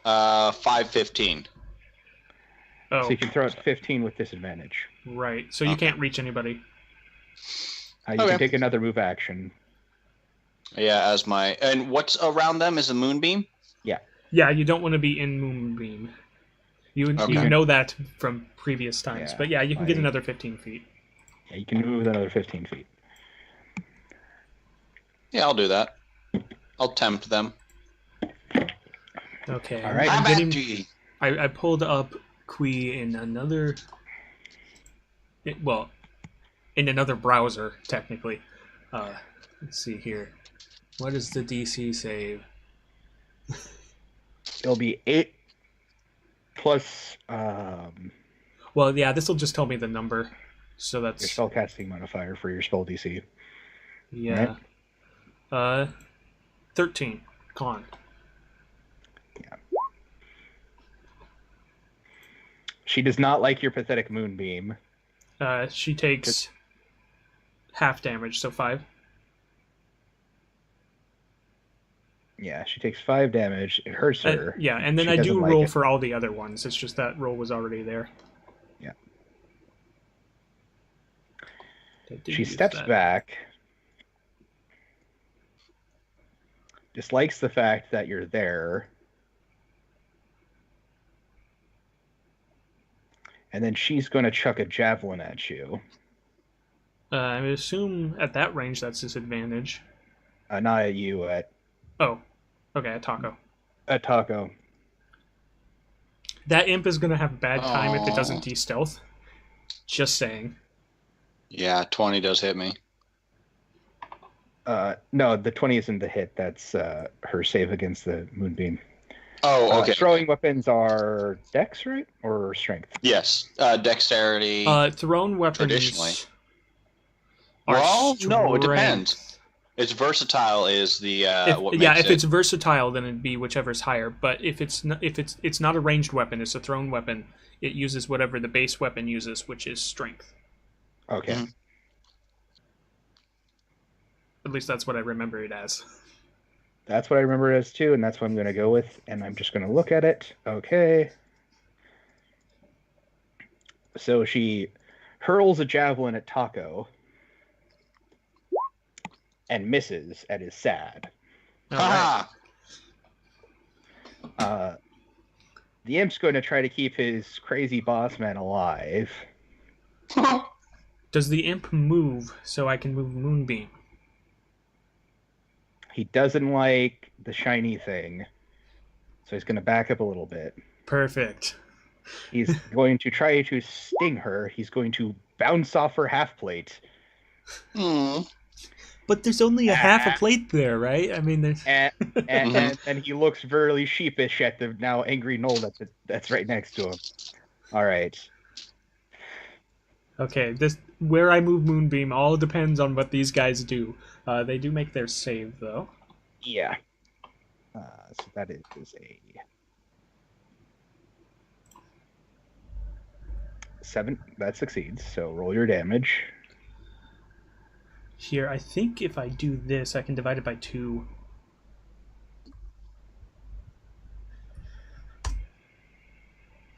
515. Oh. So you can throw it 15 with disadvantage. Right. So you can't reach anybody. You can take another move action. Yeah, and what's around them is a moonbeam? Yeah. Yeah, you don't want to be in Moonbeam. You Okay. know that from previous times. Yeah, But yeah, you can get like- another 15 feet. Yeah, you can move another 15 feet. Yeah, I'll do that. I'll tempt them. Okay. All right. I'm I'm getting. empty. I pulled up Quee in another. Well, in another browser, technically. Let's see here. What does the DC save? It'll be 8 plus Well, yeah, this will just tell me the number. So your that's spellcasting modifier for your spell DC. yeah. 13 con. She does not like your pathetic moonbeam. She takes half damage, so 5. Yeah, she takes 5 damage. It hurts her. Yeah, and then She I doesn't do like roll it. for all the other ones. It's just that roll was already there. Yeah. I did She use steps that. back. Dislikes the fact that you're there. And then she's going to chuck a javelin at you. I would assume at that range that's disadvantage. Not at you, Oh, okay, at Taco. at Taco. That imp is going to have a bad time if it Aw. doesn't de-stealth. Just saying. Yeah, 20 does hit me. No, the 20 isn't the hit. That's her save against the moonbeam. Oh, okay. Throwing weapons are dex, right? Or strength? Yes. Dexterity. Thrown weapons. Traditionally. are Well, no, it strength. depends. It's versatile is the what Yeah, makes if it. it's versatile, then it'd be whichever's higher. But if it's not a ranged weapon, it's a thrown weapon. It uses whatever the base weapon uses, which is strength. Okay. Mhm. At least that's what I remember it as. That's what I remember it as too, and that's what I'm going to go with. And I'm just going to look at it. Okay. So she hurls a javelin at Taco and misses and is sad. All right. Ha! The imp's going to try to keep his crazy boss man alive. Does the imp move so I can move Moonbeam? He doesn't like the shiny thing, so he's going to back up a little bit. Perfect. He's going to try to sting her. He's going to bounce off her half plate. Hmm. But there's only a half a plate there, right? I mean, there's... And he looks very sheepish at the now angry Knoll that's right next to him. All right. Okay, this where I move Moonbeam all depends on what these guys do. They do make their save, though. Yeah. So that is a 7. That succeeds. So roll your damage. Here, I think if I do this, I can divide it by 2.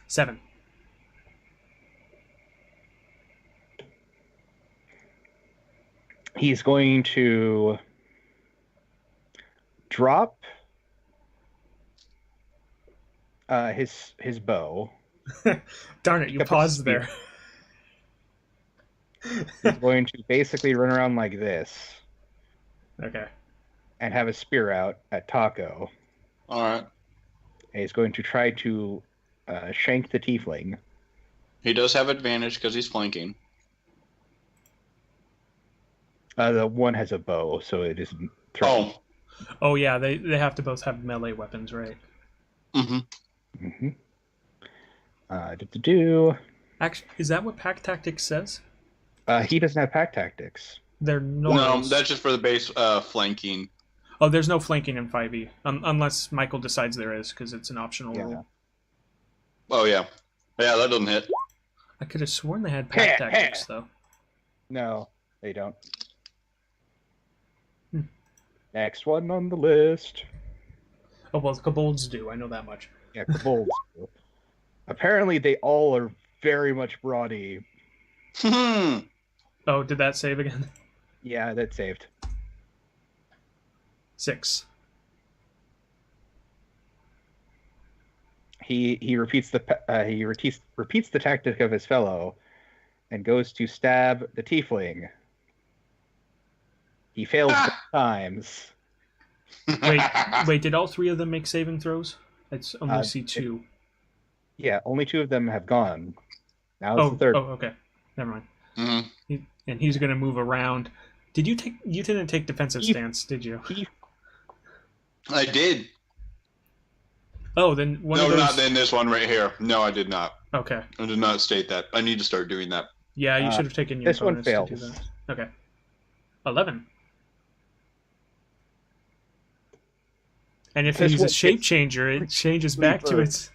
Seven. He's going to drop his bow. Darn it, you Pick up paused his there. He's going to basically run around like this Okay. and have a spear out at Taco. All right. And he's going to try to shank the tiefling. He does have advantage because he's flanking. The one has a bow, so it isn't threatened. Oh. Oh, yeah, they have to both have melee weapons, right? Mm-hmm. Mm-hmm. Actually, is that what Pack Tactics says? He doesn't have pack tactics. They're No, normals. that's just for the base flanking. Oh, there's no flanking in 5e, unless Michael decides there is, because it's an optional Yeah. rule. Oh, yeah. Yeah, that doesn't hit. I could have sworn they had Pack Tactics, though. No, they don't. Hmm. Next one on the list. Oh, well, the Kobolds do, I know that much. Yeah, kobolds. Apparently, they all are very much brawny. Hmm. Oh, did that save again? Yeah, that saved. 6. He repeats the tactic of his fellow, and goes to stab the tiefling. He fails both times. Wait, did all three of them make saving throws? I only see two. Yeah, only two of them have gone. Now it's the third. Oh, okay. Never mind. Mm-hmm. And he's going to move around. You didn't take defensive stance, did you? I did. Oh, then one of No, those... not in this one right here. No, I did not. Okay. I did not state that. I need to start doing that. Yeah, you should have taken your this one bonus to do fails. that. Okay. 11. And if This he's a one shape gets changer, it changes back to its...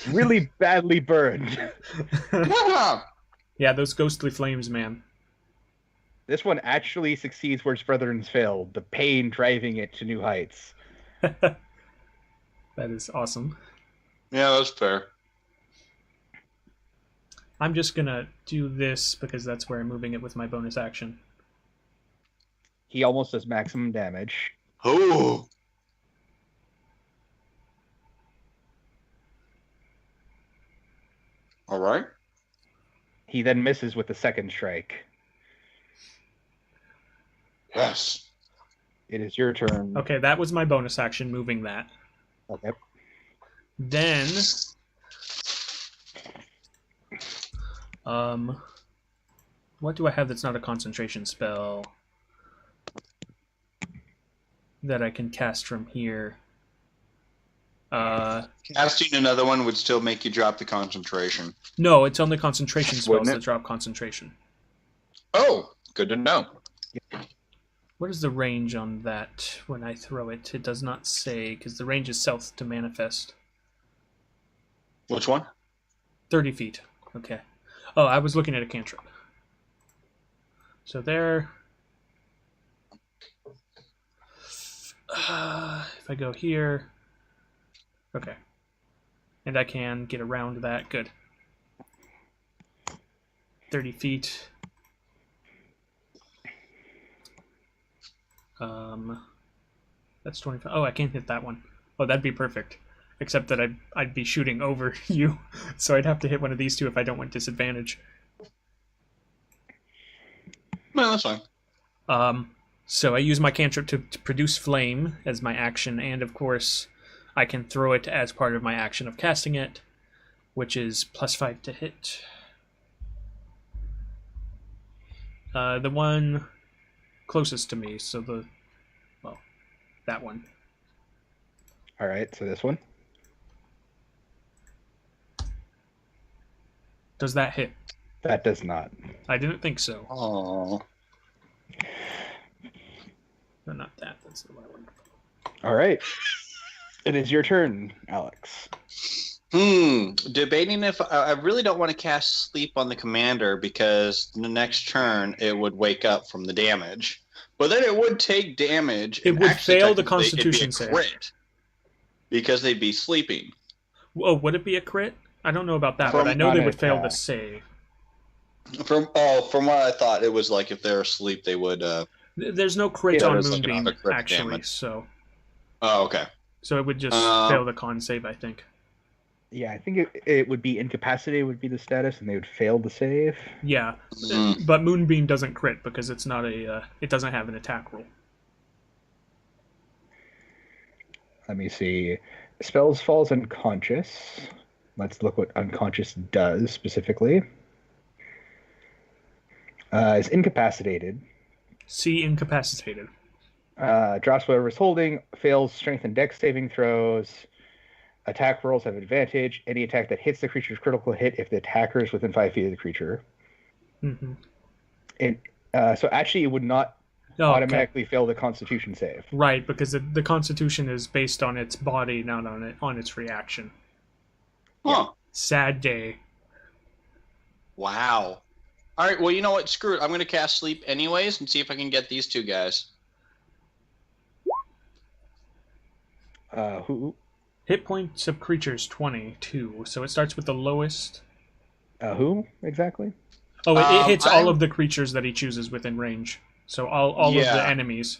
Really badly burned. Yeah, those ghostly flames, man. This one actually succeeds where its brethren's failed, the pain driving it to new heights. That is awesome. Yeah, that's fair. I'm just going to do this because that's where I'm moving it with my bonus action. He almost does maximum damage. Oh. All right. He then misses with the second strike. Yes. It is your turn. Okay, that was my bonus action, moving that. Okay. Then... what do I have that's not a concentration spell that I can cast from here? Casting another one would still make you drop the concentration. No, it's only concentration spells Wouldn't it? that drop concentration. Oh, good to know. What is the range on that when I throw it? It does not say, because the range is south to manifest. Which one? 30 feet. Okay. Oh, I was looking at a cantrip. So there... if I go here... Okay. And I can get around that. Good. 30 feet. That's 25. Oh, I can't hit that one. Oh, that'd be perfect. Except that I'd be shooting over you. So I'd have to hit one of these two if I don't want disadvantage. No, that's fine. So I use my cantrip to produce flame as my action, and of course I can throw it as part of my action of casting it, which is +5 to hit. The one closest to me, so that one. All right, so this one. Does that hit? That does not. I didn't think so. Oh. No, not that. That's the one I wanted. All right. It is your turn, Alex. Debating if I really don't want to cast sleep on the commander because the next turn it would wake up from the damage. But then it would take damage. It would fail the technically Constitution it'd be a save. crit because they'd be sleeping. Oh, would it be a crit? I don't know about that, but I know From they an would fail the attack. save. From what I thought, it was like if they're asleep, they would. There's no crit Yeah, on there's like Moonbeam, another crit actually, damage. so Okay. it would just fail the con save, I think. Yeah, I think it would be incapacitated would be the status, and they would fail the save. Yeah, Mhm. but Moonbeam doesn't crit because it's not it doesn't have an attack roll. Let me see. Spells falls unconscious. Let's look what unconscious does specifically. Is incapacitated. See incapacitated. Drops whatever it's holding. Fails strength and dex saving throws. Attack rolls have advantage. Any attack that hits the creature's critical hit if the attacker is within 5 feet of the creature. Mm-hmm. And so actually, it would not automatically fail the Constitution save. Right, because the Constitution is based on its body, not on its reaction. Huh. Sad day. Wow. All right. Well, you know what? Screw it. I'm going to cast sleep anyways and see if I can get these two guys. Who? Hit points of creatures 22, so it starts with the lowest. Who exactly? Oh, it hits all I'm- of the creatures that he chooses within range. So all of Yeah. the enemies.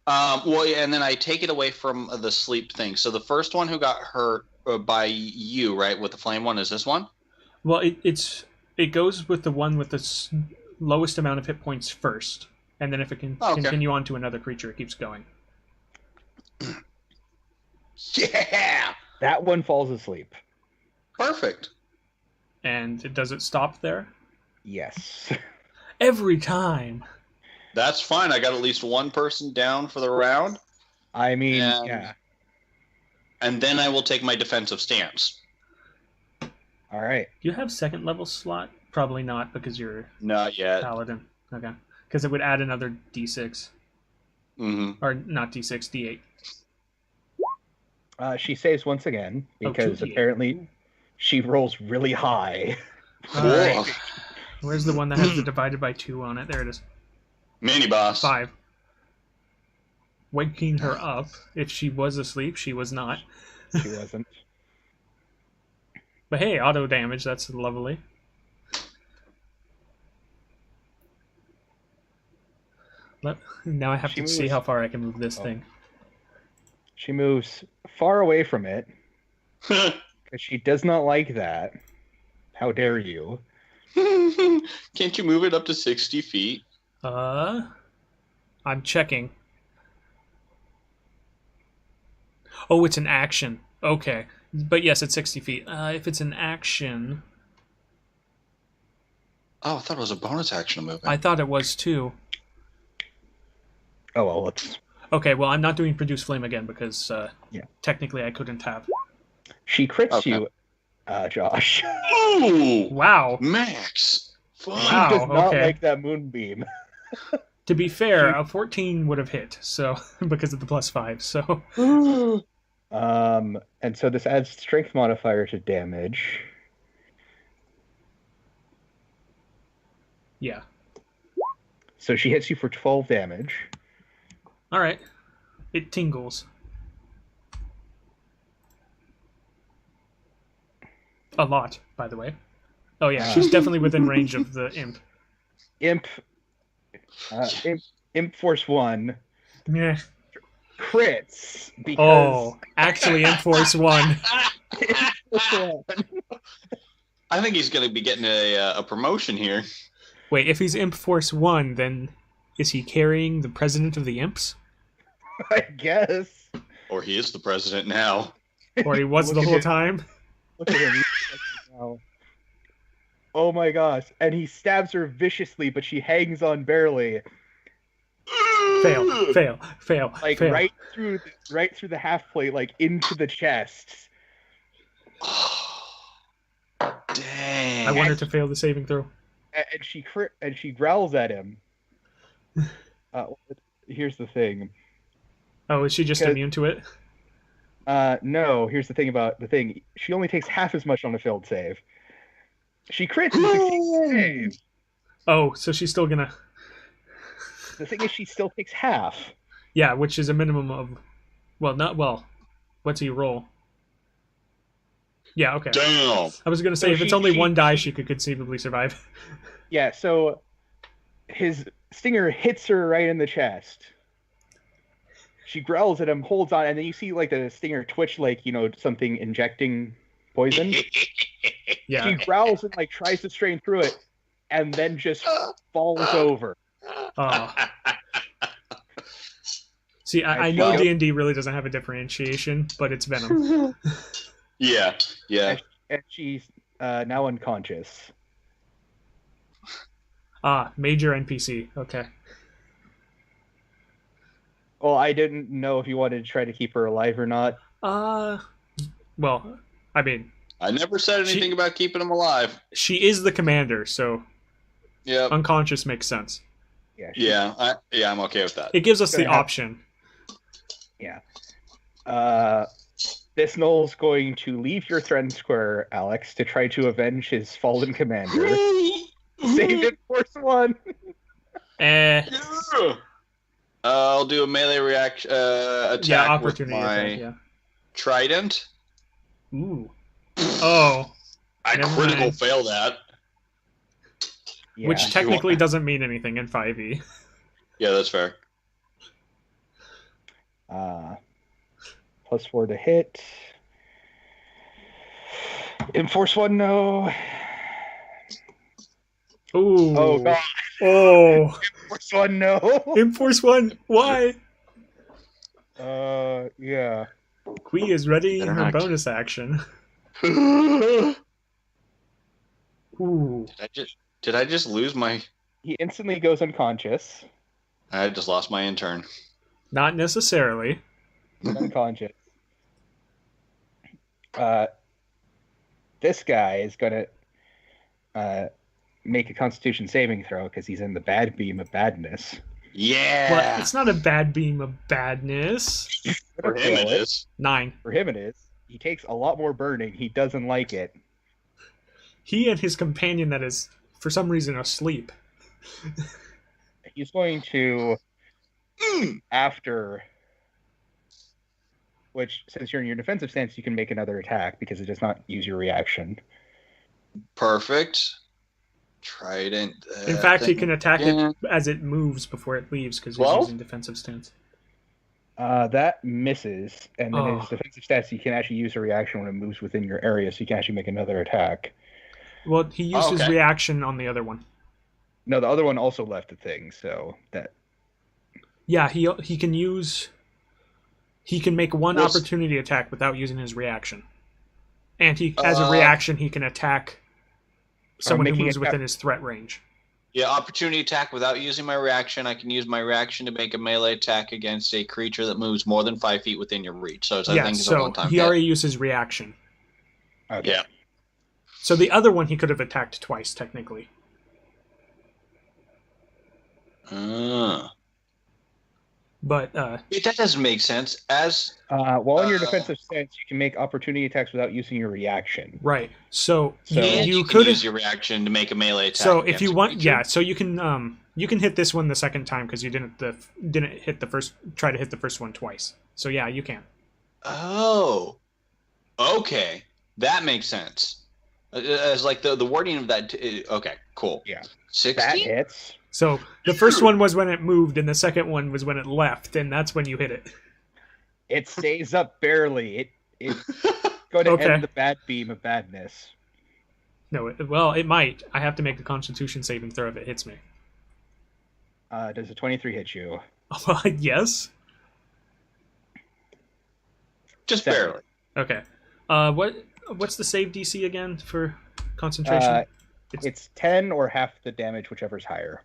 Well, yeah, and then I take it away from the sleep thing. So the first one who got hurt by you, right, with the flame one, is this one? Well, it goes with the one with the lowest amount of hit points first, and then if it can continue on to another creature, it keeps going. Yeah! That one falls asleep. Perfect. And does it stop there? Yes. Every time. That's fine. I got at least one person down for the round. I mean, yeah. And then I will take my defensive stance. All right. Do you have second level slot? Probably not, because you're Not yet. Paladin. Okay. Because it would add another d6. Mm-hmm. Or not d6, d8. She saves once again, because apparently she rolls really high. Right. Where's the one that has the divided by 2 on it? There it is. Mini boss. 5. Waking her up. If she was asleep, she was not. She wasn't. But hey, auto damage, that's lovely. Now I have to see how far I can move this thing. She moves far away from it, because she does not like that. How dare you? Can't you move it up to 60 feet? I'm checking. Oh, it's an action. Okay. But yes, it's 60 feet. If it's an action... Oh, I thought it was a bonus action to move it. I thought it was too. Oh, well, let's... Okay, well, I'm not doing Produce Flame again because technically I couldn't have. She crits you, Josh. Ooh! Wow. Max! She does not like that moonbeam. To be fair, a 14 would have hit, so because of the +5, so... And so this adds strength modifier to damage. Yeah. So she hits you for 12 damage. Alright. It tingles. A lot, by the way. Oh yeah, she's definitely within range of the imp. Imp Force 1. Yeah. Crits because... actually Imp Force 1. I think he's going to be getting a promotion here. Wait, if he's Imp Force 1, then is he carrying the president of the imps? I guess. Or he is the president now. Or he was the whole time? Look at him. Now. Oh my gosh. And he stabs her viciously, but she hangs on barely. Fail. Like fail. right through the half plate, like into the chest. Dang. I wanted to fail the saving throw. And she growls at him. Here's the thing. Oh, is she just immune to it? No, here's the thing about the thing. She only takes half as much on a failed save. She crits and succeeds save. Oh, so she's still gonna... The thing is, she still takes half. Yeah, which is a minimum of... Well, what's he roll? Yeah, okay. Damn. I was gonna say, if it's only one die, she could conceivably survive. Yeah, so his stinger hits her right in the chest. She growls at him, holds on, and then you see like the stinger twitch, like, something injecting poison. Yeah. She growls and like tries to strain through it, and then just falls over. Oh. See, I know D&D really doesn't have a differentiation, but it's venom. Yeah. And she's now unconscious. Major NPC. Okay. Well, I didn't know if you wanted to try to keep her alive or not. Well, I mean... I never said anything about keeping him alive. She is the commander, so... Yep. Unconscious makes sense. Yeah, I'm okay with that. It gives us the option. Yeah. This Knoll's going to leave your threatened square, Alex, to try to avenge his fallen commander. Save it, Force 1. I'll do a melee reaction attack with my trident. Ooh. Oh. I critical fail that. Yeah, which technically doesn't mean anything in 5e. Yeah, that's fair. +4 to hit. Enforce 1, no. Ooh. Oh, God. Oh. Enforce 1, no. Enforce 1. Why? Yeah. Quee is ready Better her not. bonus action. did Ooh. I just lose my? He instantly goes unconscious. I just lost my intern. Not necessarily. He's unconscious. This guy is going to make a Constitution saving throw because he's in the bad beam of badness. Yeah. Well, it's not a bad beam of badness. For him it is. 9. For him it is. He takes a lot more burning. He doesn't like it. He and his companion that is, for some reason, asleep. He's going to, after, which, since you're in your defensive stance, you can make another attack because it does not use your reaction. Perfect. Trident. In fact, he can attack it as it moves before it leaves because he's using defensive stance. That misses, and then his Oh. defensive stats, you can actually use a reaction when it moves within your area, so you can actually make another attack. Well, he used his okay. reaction on the other one. No, the other one also left the thing, so that... Yeah, he can use... He can make one Well, opportunity attack without using his reaction. And he, as a reaction, he can attack someone who making moves a- within his threat range. Yeah, opportunity attack without using my reaction. I can use my reaction to make a melee attack against a creature that moves more than 5 feet within your reach. So it's, I Yeah, think it's a so one-time he hit. already used his reaction. Okay. Yeah. So the other one he could have attacked twice, technically. But, That doesn't make sense. As While in your defensive stance, you can make opportunity attacks without using your reaction. right. So, and you you could can use your reaction to make a melee attack. So if against you a want, creature. yeah, so you can hit this one the second time because you didn't hit the first. Try to hit the first one twice. So yeah, you can. Oh, okay, that makes sense. As like the wording of that. Okay, cool. Yeah. That 16. hits. So the first one was when it moved, and the second one was when it left, and that's when you hit it. It stays up barely. It's going to Okay. end the bad beam of badness. No, it might. I have to make a Constitution saving throw if it hits me. Does a 23 hit you? Yes. Just 7. barely. Okay. What's the save DC again for concentration? It's 10 or half the damage, whichever's higher.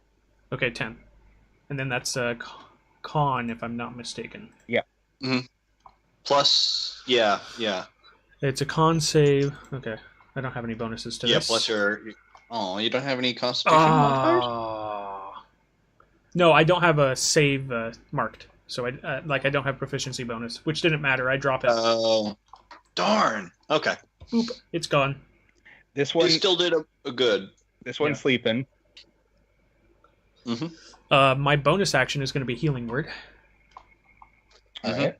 Okay, 10. And then that's con, if I'm not mistaken. Plus, yeah. It's a con save. Okay. I don't have any bonuses to Yeah, this. plus your. Oh, you don't have any constitution modifiers? No, I don't have a save marked. So I don't have proficiency bonus, which didn't matter. I drop it. Oh, darn. Okay. Oop, it's gone. This one, You still did a good. this one's sleeping. My bonus action is going to be Healing Word. All right.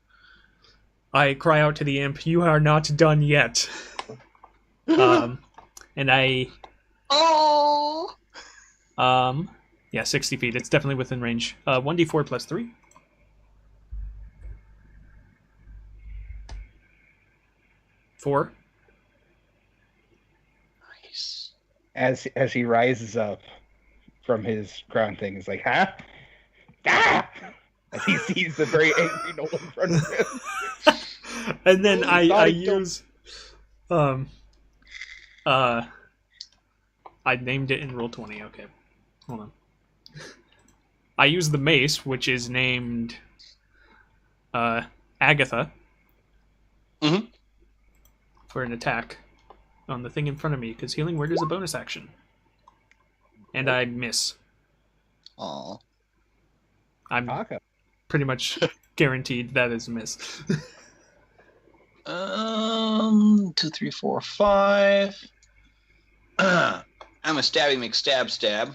I cry out to the imp, "You are not done yet." And I... Oh. Yeah, 60 feet. It's definitely within range. 1d4 plus 3. 4. Nice. As he rises up from his ground thing, he's like, "Huh?" Ah! As he sees the very angry Noel in front of him. And then I thought he use... I named it in Roll20. Okay. Hold on. I use the mace, which is named Agatha, for an attack on the thing in front of me, because Healing Word is a bonus action. And I miss. Aw. I'm Taka. pretty much guaranteed that is a miss. 2, 3, 4, 5. I'm a stabby McStab.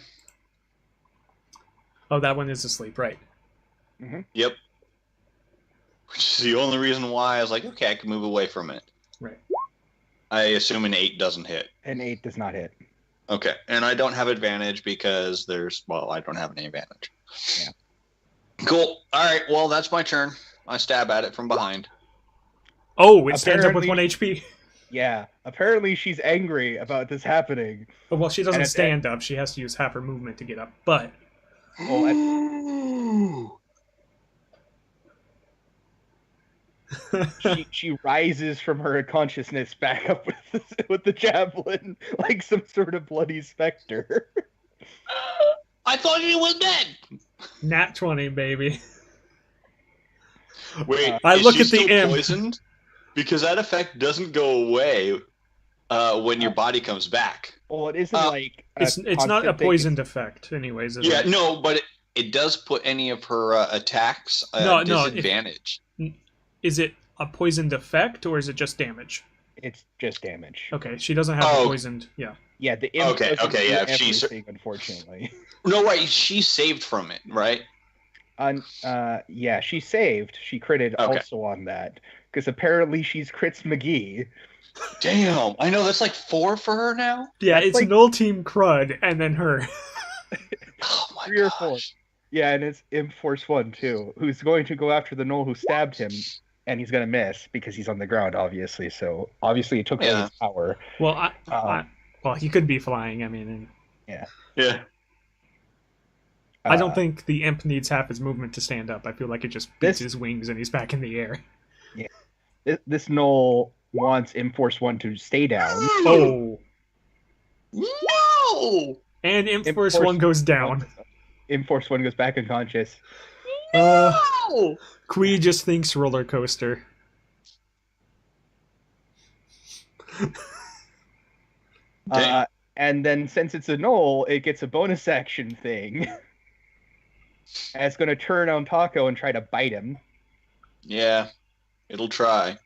Oh, that one is asleep, right. Yep. Which is the only reason why I was like, okay, I can move away from it. Right. I assume an 8 doesn't hit. An 8 does not hit. Okay, and I don't have advantage because I don't have any advantage. Yeah. Cool. All right, well, that's my turn. I stab at it from behind. Oh, it stands up with Apparently- 1 HP. Yeah, apparently she's angry about this happening. Oh, well, she doesn't And at stand up. She has to use half her movement to get up. But She rises from her consciousness back up with the javelin like some sort of bloody specter. I thought he was dead. nat 20, baby. Wait, I is look she at the still imp. poisoned? Because that effect doesn't go away when your body comes back. Well, it isn't like It's not a constant thing. poisoned effect, anyways. Is Yeah, it? no, but it does put any of her attacks No, disadvantage. Is it a poisoned effect or is it just damage? It's just damage. Okay, she doesn't have Oh. a poisoned. Yeah. Yeah, the imp Okay, doesn't okay, do yeah, if she's- everything, unfortunately. No, right, she saved from it, right? Yeah, she saved. She critted Okay. also on that because apparently she's crits McGee. Damn, I know that's like 4 for her now. Yeah, That's it's like- null team crud and then her. Oh my 3 or gosh. 4. Yeah, and it's Imp Force 1 too, who's going to go after the Knoll who stabbed him, and he's going to miss because he's on the ground, obviously. So obviously, it took away Yeah. his power. Well, well, he could be flying. I mean, Yeah. I don't think the imp needs half his movement to stand up. I feel like it just beats This- his wings and he's back in the air. this Knoll wants Imp Force 1 to stay down. Oh, No! and imp Imp force Force 1 goes down. Imp Force 1 goes back unconscious. No! Quee just thinks roller coaster. Dang. And then since it's a Knoll, it gets a bonus action thing. And it's going to turn on Taco and try to bite him. Yeah, it'll try.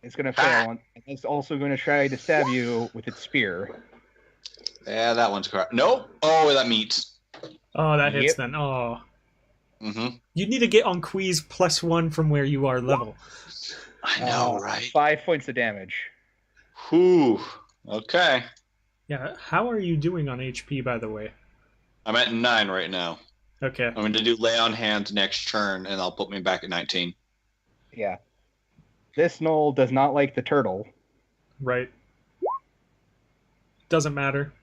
It's going to fail. And it's also going to try to stab you with its spear. Yeah, that one's correct. Nope. Oh, that meets. Oh, that hits Yep. then. Oh. Mm-hmm. You need to get on Quee's +1 from where you are level. I know, right? 5 points of damage. Whew. Okay. Yeah, how are you doing on HP, by the way? I'm at 9 right now. Okay. I'm going to do lay on hands next turn, and I'll put me back at 19. Yeah. This Knoll does not like the turtle. Right. Doesn't matter.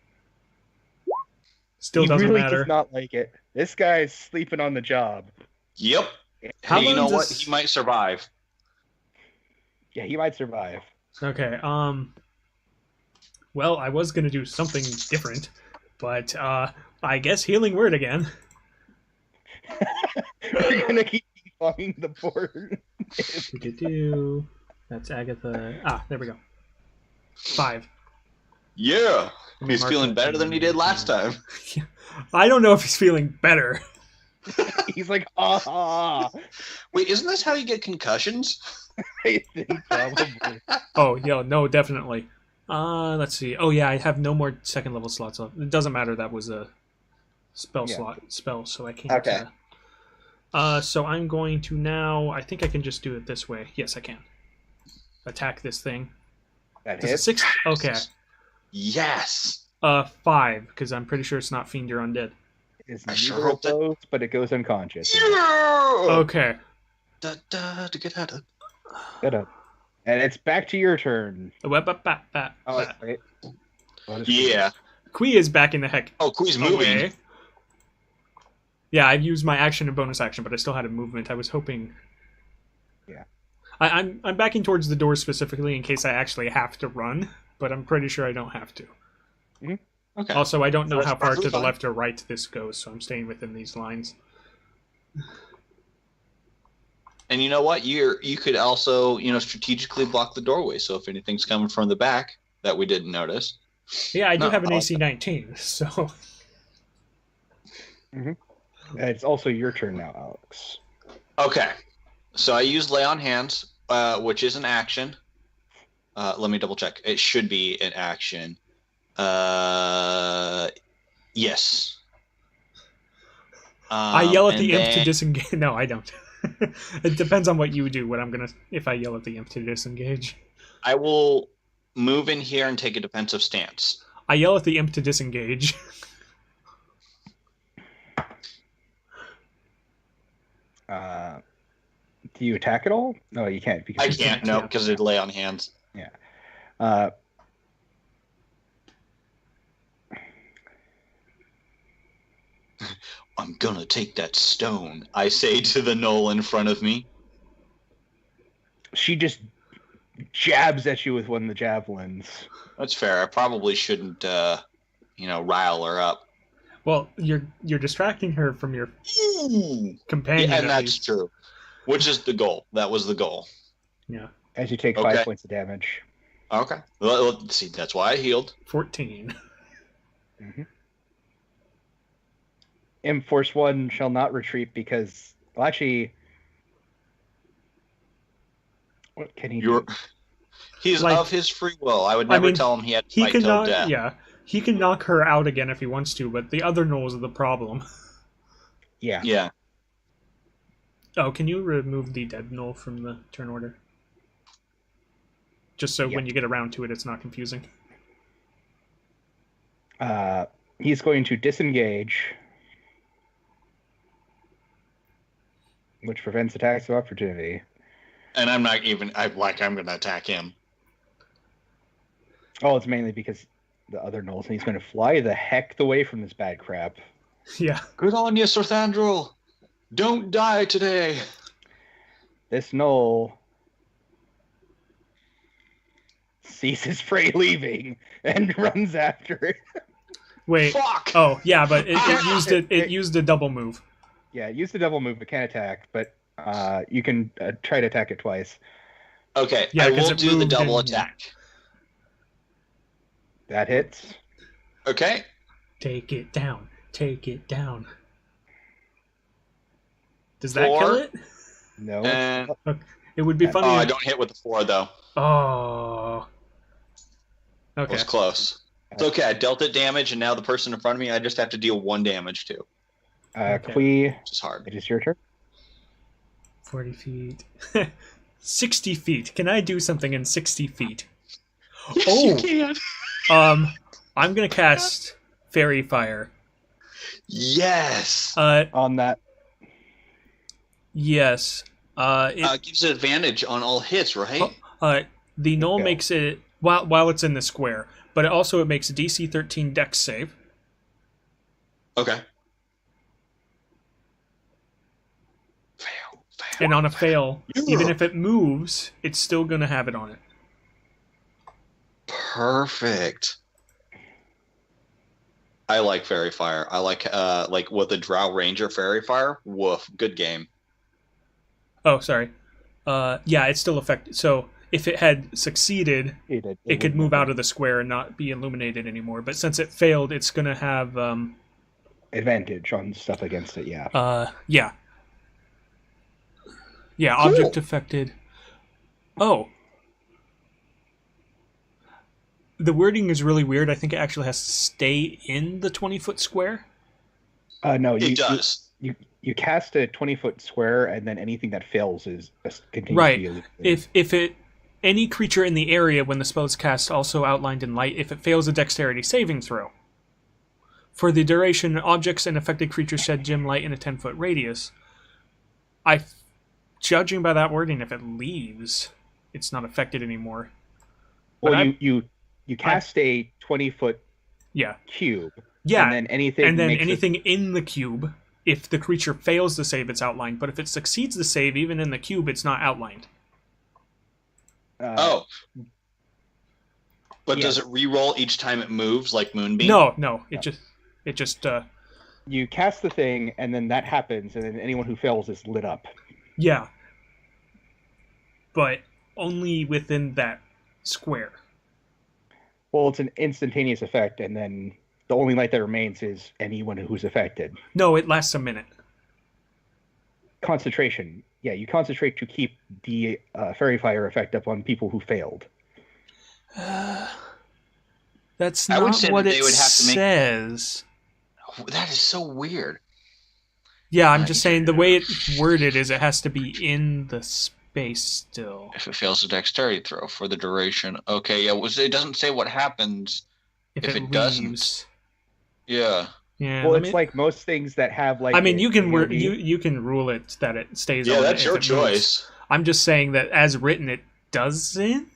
Still He doesn't really matter. does not like it. This guy's sleeping on the job. Yep. How Hey, you long know what? does- He might survive. Yeah, he might survive. Okay, well, I was gonna do something different, but I guess healing word again. We're gonna keep debugging the board. Do-do-do. That's Agatha. Ah, there we go. 5. Yeah. He's Mark feeling that better than he did last time. I don't know if he's feeling better. He's like, ah. Wait, isn't this how you get concussions? I think probably. Oh, yeah, no, definitely. Let's see. Oh, yeah, I have no more second level slots left. It doesn't matter. That was a spell Yeah. spell, so I can't. Okay. So I'm going to now. I think I can just do it this way. Yes, I can. Attack this thing. That Does it hits. 6? Okay. Yes. 5, because I'm pretty sure it's not Fiend or Undead. It's I neither sure of hope that- those, but it goes unconscious. Yeah. Okay. Da, da, to get out of. Shut up. And it's back to your turn. Oh, wait. Yeah. Quee is backing the heck Oh, Quee's moving. away. Yeah, I've used my action and bonus action, but I still had a movement. I was hoping. Yeah. I'm backing towards the door specifically in case I actually have to run, but I'm pretty sure I don't have to. Okay. Also, I don't know That's how far to perfectly the fine. left or right this goes, so I'm staying within these lines. And you know what? You could also, strategically block the doorway. So if anything's coming from the back that we didn't notice. Yeah, I do No, have an I like AC 19, so It's also your turn now, Alex. Okay. So I use lay on hands, which is an action. Let me double check. It should be an action. Yes. I yell at the and imp to then- disengage. No, I don't. It depends on what you do. If I yell at the imp to disengage. I will move in here and take a defensive stance. I yell at the imp to disengage. Do you attack at all? No, you can't. I Because can't, no, because it'd lay on hands. Yeah. I'm gonna take that stone, I say to the knoll in front of me. She just jabs at you with one of the javelins. That's fair. I probably shouldn't, rile her up. Well, you're distracting her from your companion. Yeah, and that's true. Which is the goal. That was the goal. Yeah. As you take 5 points of damage. Okay. Well, let's see. That's why I healed. 14. Mm-hmm. Force 1 shall not retreat because... Well, actually... What can he do? He's of his free will. I would never tell him he had to fight till death. Yeah, he can knock her out again if he wants to, but the other gnolls are the problem. Yeah. Yeah. Oh, can you remove the dead gnoll from the turn order? Just so when you get around to it, it's not confusing. He's going to disengage, which prevents attacks of opportunity. And I'm not even... I'm going to attack him. Oh, it's mainly because the other gnolls, and he's going to fly the heck away from this bad crap. Yeah. Good on you, Sir Thandril. Don't die today. This gnoll sees his prey leaving and runs after it. Wait. Fuck! Oh, yeah, but it used a double move. Yeah, use the double move. It can't attack, but you can try to attack it twice. Okay, yeah, I will do the double attack. That hits. Okay. Take it down. Take it down. Does that kill it? No. It would be funny. Oh, I don't hit with the 4, though. Oh. Okay. It was close. It's okay. I dealt it damage, and now the person in front of me, I just have to deal 1 damage to. Quee, which is hard. It is your turn. 40 feet. 60 feet. Can I do something in 60 feet? Yes, you can. I'm going to cast Fairy Fire. Yes. On that. Yes. It gives it advantage on all hits, right? The gnoll makes it while it's in the square, but it makes a DC 13 Dex save. Okay. Fail. And on a fail, even if it moves, it's still going to have it on it. Perfect. I like Fairy Fire. I like with the Drow Ranger Fairy Fire. Woof, good game. Oh, sorry. Yeah, it's still effective. So if it had succeeded, it could move out of the square and not be illuminated anymore. But since it failed, it's going to have advantage on stuff against it. Yeah. Yeah. Yeah. Cool. Object affected. Oh. The wording is really weird. I think it actually has to stay in the 20-foot square. No, it does. You cast a 20-foot square, and then anything that fails is continues right. to be illuminated. If any creature in the area when the spell is cast, also outlined in light, if it fails a dexterity saving throw. For the duration, objects and affected creatures shed dim light in a 10-foot radius. Judging by that wording, if it leaves, it's not affected anymore. Well, you cast a 20-foot cube. Yeah. And then anything in the cube, if the creature fails the save, it's outlined. But if it succeeds the save, even in the cube, it's not outlined. But does it re-roll each time it moves like Moonbeam? No. It just you cast the thing, and then that happens, and then anyone who fails is lit up. Yeah. But only within that square. Well, it's an instantaneous effect, and then the only light that remains is anyone who's affected. No, it lasts a minute. Concentration. Yeah, you concentrate to keep the Fairy Fire effect up on people who failed. That's not what it says. That is so weird. Yeah, I'm just saying the way it's worded is it has to be in the space still. If it fails a dexterity throw for the duration. Okay, yeah, it doesn't say what happens if it doesn't. Yeah. Yeah. Well, let it's me- like most things that have like. I mean, you can AoE. you can rule it that it stays Yeah, on. that's if your it moves. choice. I'm just saying that as written, it doesn't.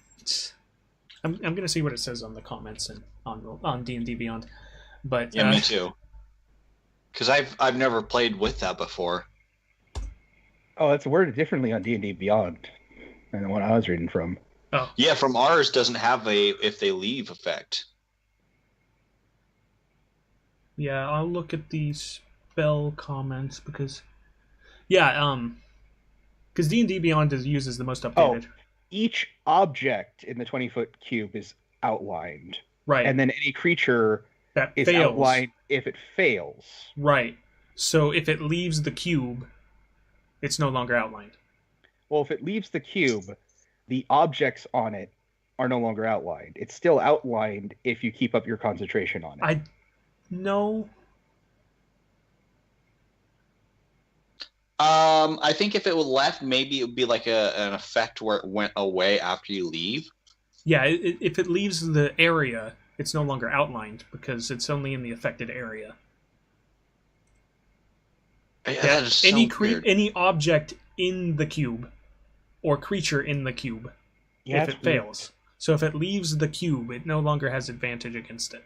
I'm gonna see what it says on the comments and on D&D Beyond, but Yeah, me too. Because I've never played with that before. Oh, it's worded differently on D&D Beyond than the one I was reading from. Oh, Yeah, from ours doesn't have a if they leave effect. yeah, I'll look at these spell comments because, yeah, because D&D Beyond uses the most updated. Each object in the 20-foot cube is outlined, Right, and then any creature that is fails. outlined if it fails. Right, so if it leaves the cube, it's no longer outlined. Well, if it leaves the cube, the objects on it are no longer outlined. It's still outlined if you keep up your concentration on it. No. I think if it was left, maybe it would be like an effect where it went away after you leave. Yeah, if it leaves the area, it's no longer outlined because it's only in the affected area. Yeah, that is so weird. Any object in the cube or creature in the cube, Yeah, if it it's weird. fails. So if it leaves the cube, it no longer has advantage against it.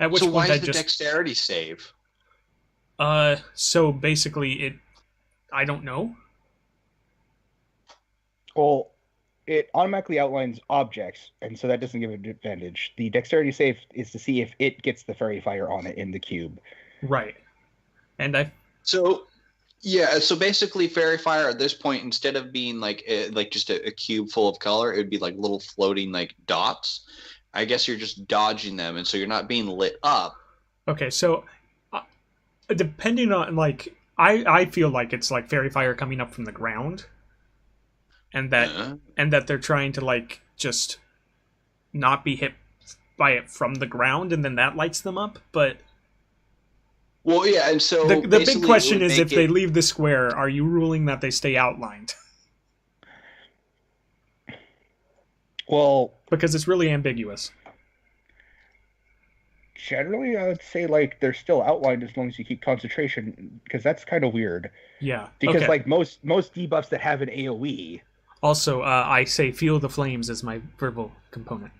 At which So point why is the dexterity save? So basically I don't know. Well, it automatically outlines objects, and so that doesn't give it advantage. The dexterity save is to see if it gets the fairy fire on it in the cube. Right. And So basically fairy fire at this point, instead of being like just a cube full of color, it would be like little floating like dots. I guess you're just dodging them, and so you're not being lit up. Okay, so depending on like I feel like it's like fairy fire coming up from the ground, and that they're trying to like just not be hit by it from the ground, and then that lights them up. But Well, yeah, and so the big basically question it would is, make if they leave the square, are you ruling that they stay outlined? Well, Because it's really ambiguous. generally, I would say like they're still outlined as long as you keep concentration, because that's kind of weird. Yeah. Because okay. like most debuffs that have an AOE. Also, I say feel the flames as my verbal component.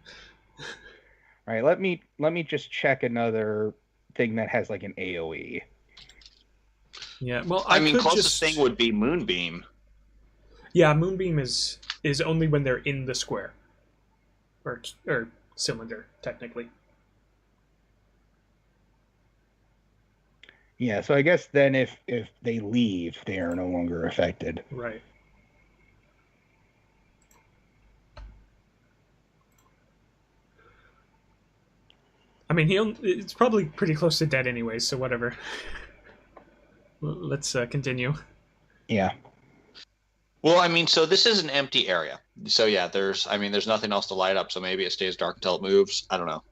All right, let me just check another thing that has like an AOE. Yeah. Well, I mean, closest thing would be Moonbeam. Yeah, Moonbeam is only when they're in the square. Or cylinder, technically. Yeah, so I guess then if they leave, they are no longer affected. Right. I mean, it's probably pretty close to dead anyway, so whatever. Let's continue. Yeah. Well, I mean, so this is an empty area. So yeah, there's nothing else to light up, so maybe it stays dark until it moves. I don't know.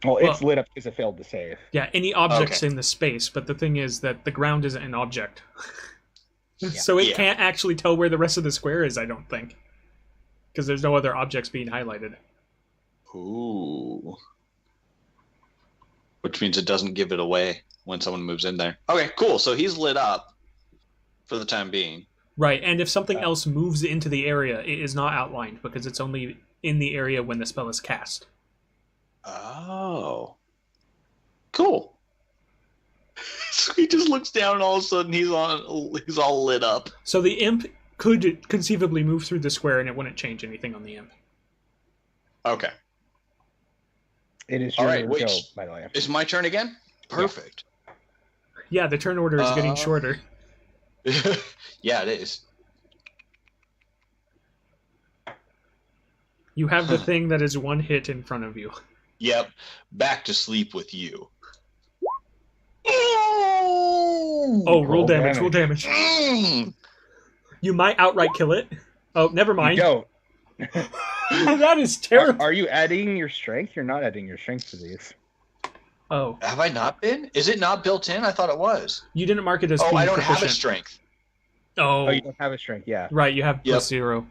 Well, it's lit up because it failed to save. Yeah, any objects in the space, but the thing is that the ground isn't an object. So it can't actually tell where the rest of the square is, I don't think. Because there's no other objects being highlighted. Ooh. Which means it doesn't give it away when someone moves in there. Okay, cool. So he's lit up for the time being. Right, and if something else moves into the area, it is not outlined because it's only in the area when the spell is cast. Oh. Cool. So he just looks down and all of a sudden he's all lit up. So the imp could conceivably move through the square and it wouldn't change anything on the imp. Okay. It is your All right, go, by the way. Is my turn again? Perfect. Yeah, the turn order is getting shorter. Yeah, it is. You have the thing that is one hit in front of you. Yep. Back to sleep with you. Oh, roll damage, roll damage. Mm. You might outright kill it. Oh, never mind. You don't. That is terrible. Are you adding your strength? You're not adding your strength to these. Oh. Have I not been? Is it not built in? I thought it was. You didn't mark it as being I don't proficient. have a strength. Oh. Oh, you don't have a strength, yeah. Right, you have plus 0.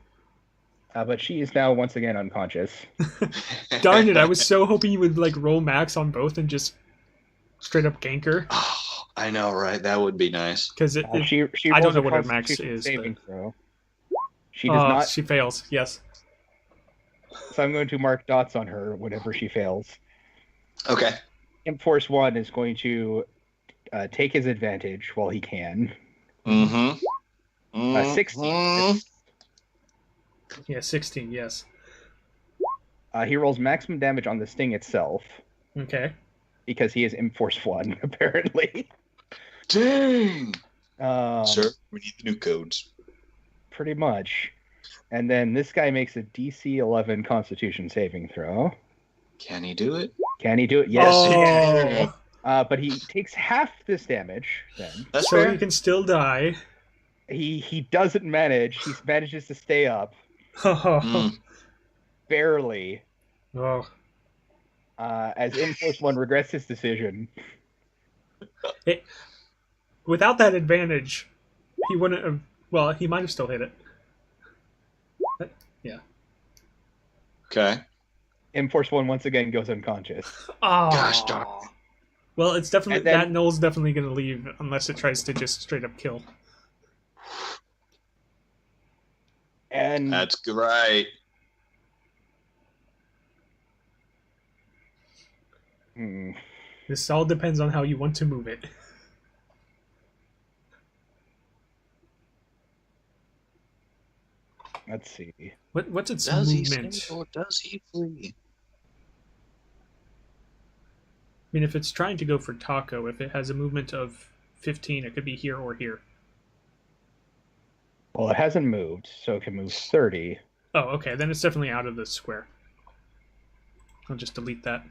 But she is now once again unconscious. Darn it, I was so hoping you would like roll max on both and just Straight up ganker. Oh, I know, right? That would be nice. Because she I don't rolls know a what her max Constitution is. saving But... throw. She does not. She fails. Yes. So I'm going to mark dots on her whenever she fails. Okay. Imp Force 1 is going to take his advantage while he can. Mm-hmm. 16. Yeah, 16, yes. He rolls maximum damage on the sting itself. Okay. Because he is Imp Force 1, apparently. Dang! Um, Sir, we need the new codes. Pretty much. And then this guy makes a DC 11 Constitution saving throw. Can he do it? Can he do it? Yes. Oh. But he takes half this damage then. That's so fair. he can still die. He doesn't manage. He manages to stay up. Barely. Oh. As Imp Force 1 regrets his decision. Without that advantage, he wouldn't have... Well, he might have still hit it. Yeah. Okay. Imp Force 1 once again goes unconscious. Oh. Gosh darn. Well, it's definitely... And then- that null's definitely going to leave unless it tries to just straight up kill. And That's right. This all depends on how you want to move it. let's see. What's its Does he movement? stay or does he flee? I mean, if it's trying to go for Taco, if it has a movement of 15, it could be here or here. Well, it hasn't moved, so it can move 30. Oh, okay. Then it's definitely out of the square. I'll just delete that.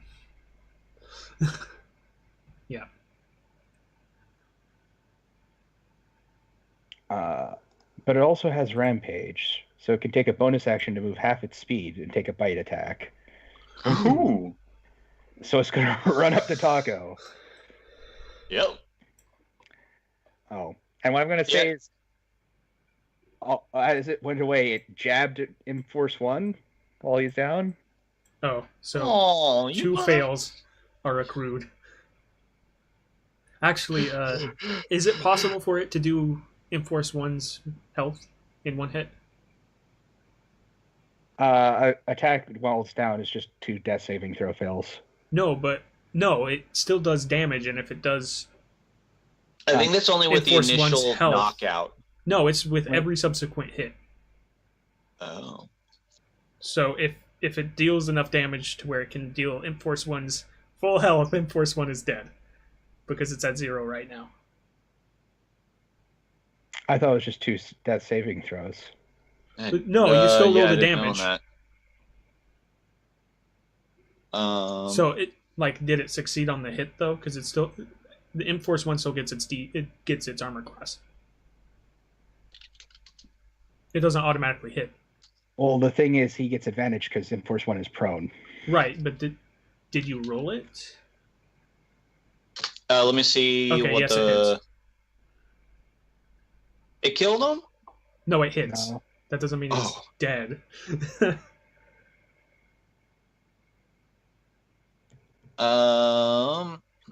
Yeah. But it also has Rampage, so it can take a bonus action to move half its speed and take a bite attack. Ooh. So it's going to run up to Taco. Yep. Oh. And what I'm going to say is, as it went away, it jabbed at Imp Force 1 while he's down. Oh, so 2 fails are accrued. Actually, is it possible for it to do Enforce 1's health in one hit? Attack while it's down is just 2 death saving throw fails. No, it still does damage, and if it does... I think that's only with the Enforce 1's initial health. knockout. No, it's with every subsequent hit. Oh. So if it deals enough damage to where it can deal Enforce 1's full health, Enforce 1 is dead. Because it's at 0 right now. I thought it was just 2 death saving throws. But no, you still roll the I didn't know damage. that. So did it succeed on the hit though? Because it's still the Enforce 1 still gets its armor class. It doesn't automatically hit. Well, the thing is, he gets advantage because Imp Force 1 is prone. Right, but did you roll it? Let me see Okay, what yes, the... It killed him? No, it hits. No. That doesn't mean it's dead.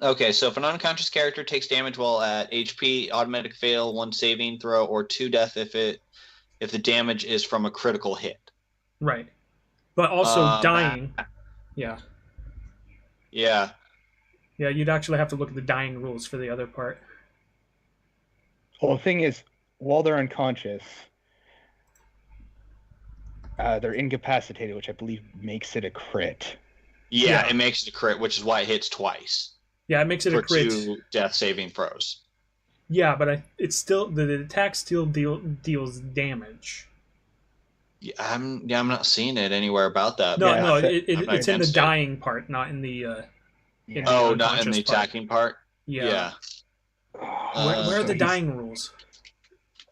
Okay, so if an unconscious character takes damage while at HP, automatic fail, 1 saving throw, or 2 death if the damage is from a critical hit. Right. But also dying. Yeah. Yeah. Yeah, you'd actually have to look at the dying rules for the other part. Well, the thing is, while they're unconscious, they're incapacitated, which I believe makes it a crit. Yeah, Yeah. it makes it a crit, which is why it hits twice. Yeah, it makes it for a crit. 2 death saving throws. Yeah, but it's still the attack still deals damage. Yeah, I'm not seeing it anywhere about that. No, Yeah, no, so- it's in the against it. dying part, not in the. Yeah. Oh, not in unconscious the part. attacking part? Yeah. Where are the dying rules?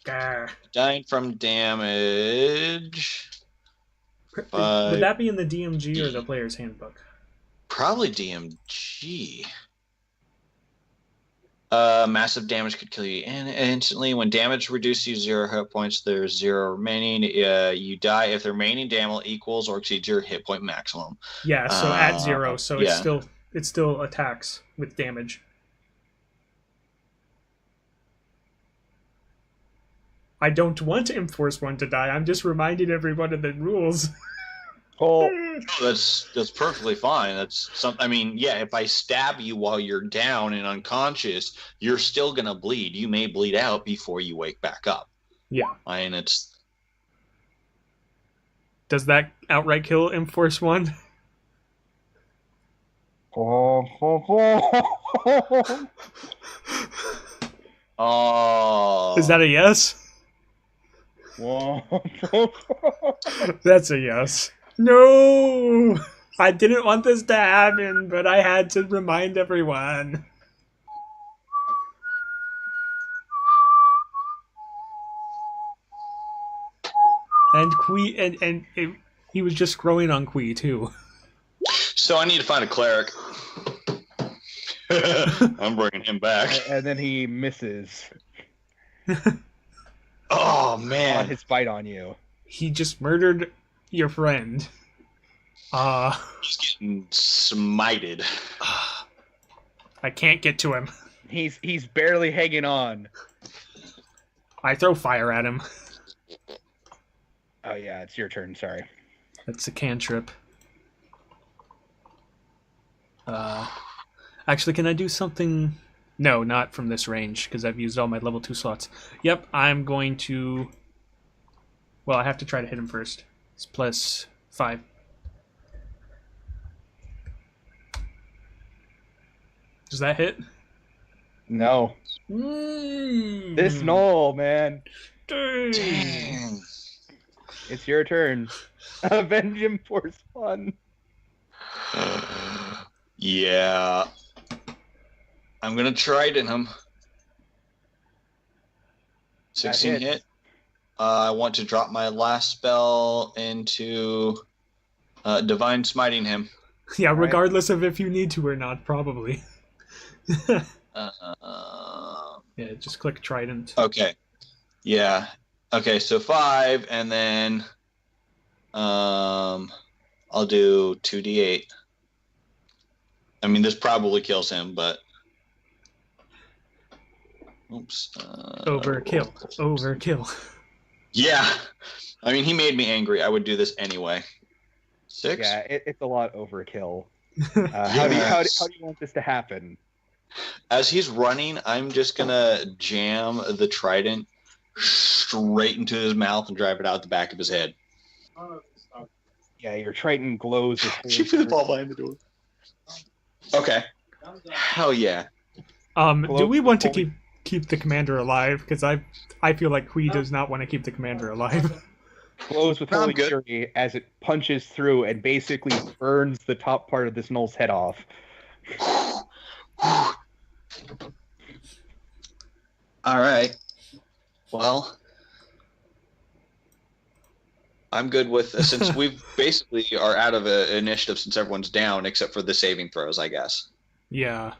Gah. Dying from damage. Would that be in the DMG or the player's handbook? Probably DMG. Massive damage could kill you instantly. When damage reduces you 0 hit points, there's 0 remaining. You die if the remaining damage equals or exceeds your hit point maximum. Yeah, so at 0, so yeah. it still attacks with damage. I don't want Enforce 1 to die. I'm just reminding everyone of the rules. Oh, No, that's perfectly fine. That's something. I mean, yeah, if I stab you while you're down and unconscious, you're still gonna bleed. You may bleed out before you wake back up. Yeah. I mean, it's Does that outright kill Enforce 1? oh. Is that a yes? That's a yes. No! I didn't want this to happen, but I had to remind everyone. And Quee, he was just growing on Quee too. So I need to find a cleric. I'm bringing him back. And then he misses Oh on man, his bite on you. He just murdered your friend. he's getting smited. I can't get to him. He's barely hanging on. I throw fire at him. Oh yeah, it's your turn. Sorry. That's a cantrip. Actually, can I do something? No, not from this range, because I've used all my level 2 slots. Yep, I'm going to... Well, I have to try to hit him first. It's plus 5. Does that hit? No. This knoll, man. Dang. It's your turn. Avenge him, Force 1. Yeah. I'm gonna trident him. 16 hit. I want to drop my last spell into Divine Smiting him. Yeah, regardless of if you need to or not, probably. Yeah, just click Trident. Okay. Yeah. Okay, so 5, and then I'll do 2d8. I mean, this probably kills him, but... Oops. Overkill. Overkill. Yeah. I mean, he made me angry. I would do this anyway. 6? Yeah, it's a lot overkill. How do you want this to happen? As he's running, I'm just gonna jam the trident straight into his mouth and drive it out the back of his head. Yeah, your Triton glows. She put the ball behind the door. Okay. Hell yeah. Do we want to keep the commander alive? Because I feel like Quee does not want to keep the commander alive. Glows with holy fury as it punches through and basically burns the top part of this gnoll's head off. All right. Well, I'm good with since we basically are out of initiative since everyone's down except for the saving throws, I guess. Yeah.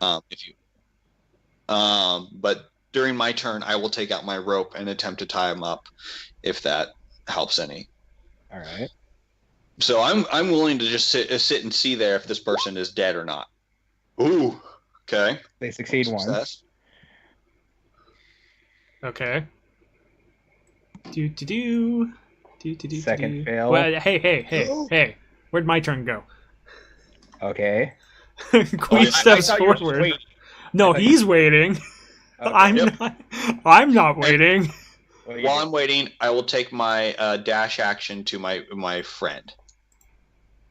But during my turn, I will take out my rope and attempt to tie him up, if that helps any. All right. So I'm willing to just sit and see there if this person is dead or not. Ooh. Okay. They succeed once. Okay. Second fail. Well, hey. Where'd my turn go? Okay. Queen steps forward. No, he's waiting. Okay. I'm not waiting. While I'm waiting, I will take my dash action to my friend.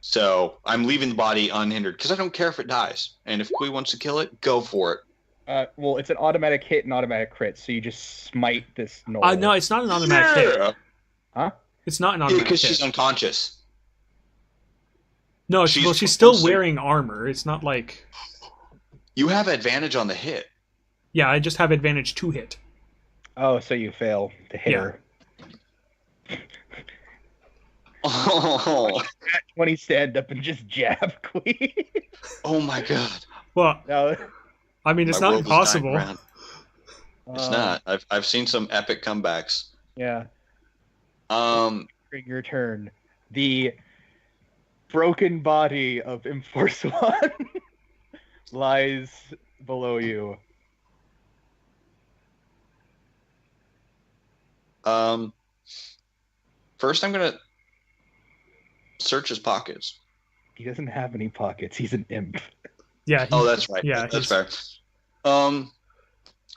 So I'm leaving the body unhindered because I don't care if it dies. And if Quee wants to kill it, go for it. Well, it's an automatic hit and automatic crit, so you just smite this gnoll. No, it's not an automatic hit. Huh? It's not an automatic hit. Because she's unconscious. No, she's still wearing armor. It's not like... You have advantage on the hit. Yeah, I just have advantage to hit. Oh, so you fail to hit her. Oh. 20 stand up and just jab Quee. Oh my god. Well, no. I mean, it's not impossible. It's not. I've seen some epic comebacks. Yeah. During your turn, the broken body of Enforce 1 lies below you. First, I'm gonna search his pockets. He doesn't have any pockets. He's an imp. Yeah. Oh, that's right. Yeah, That's fair.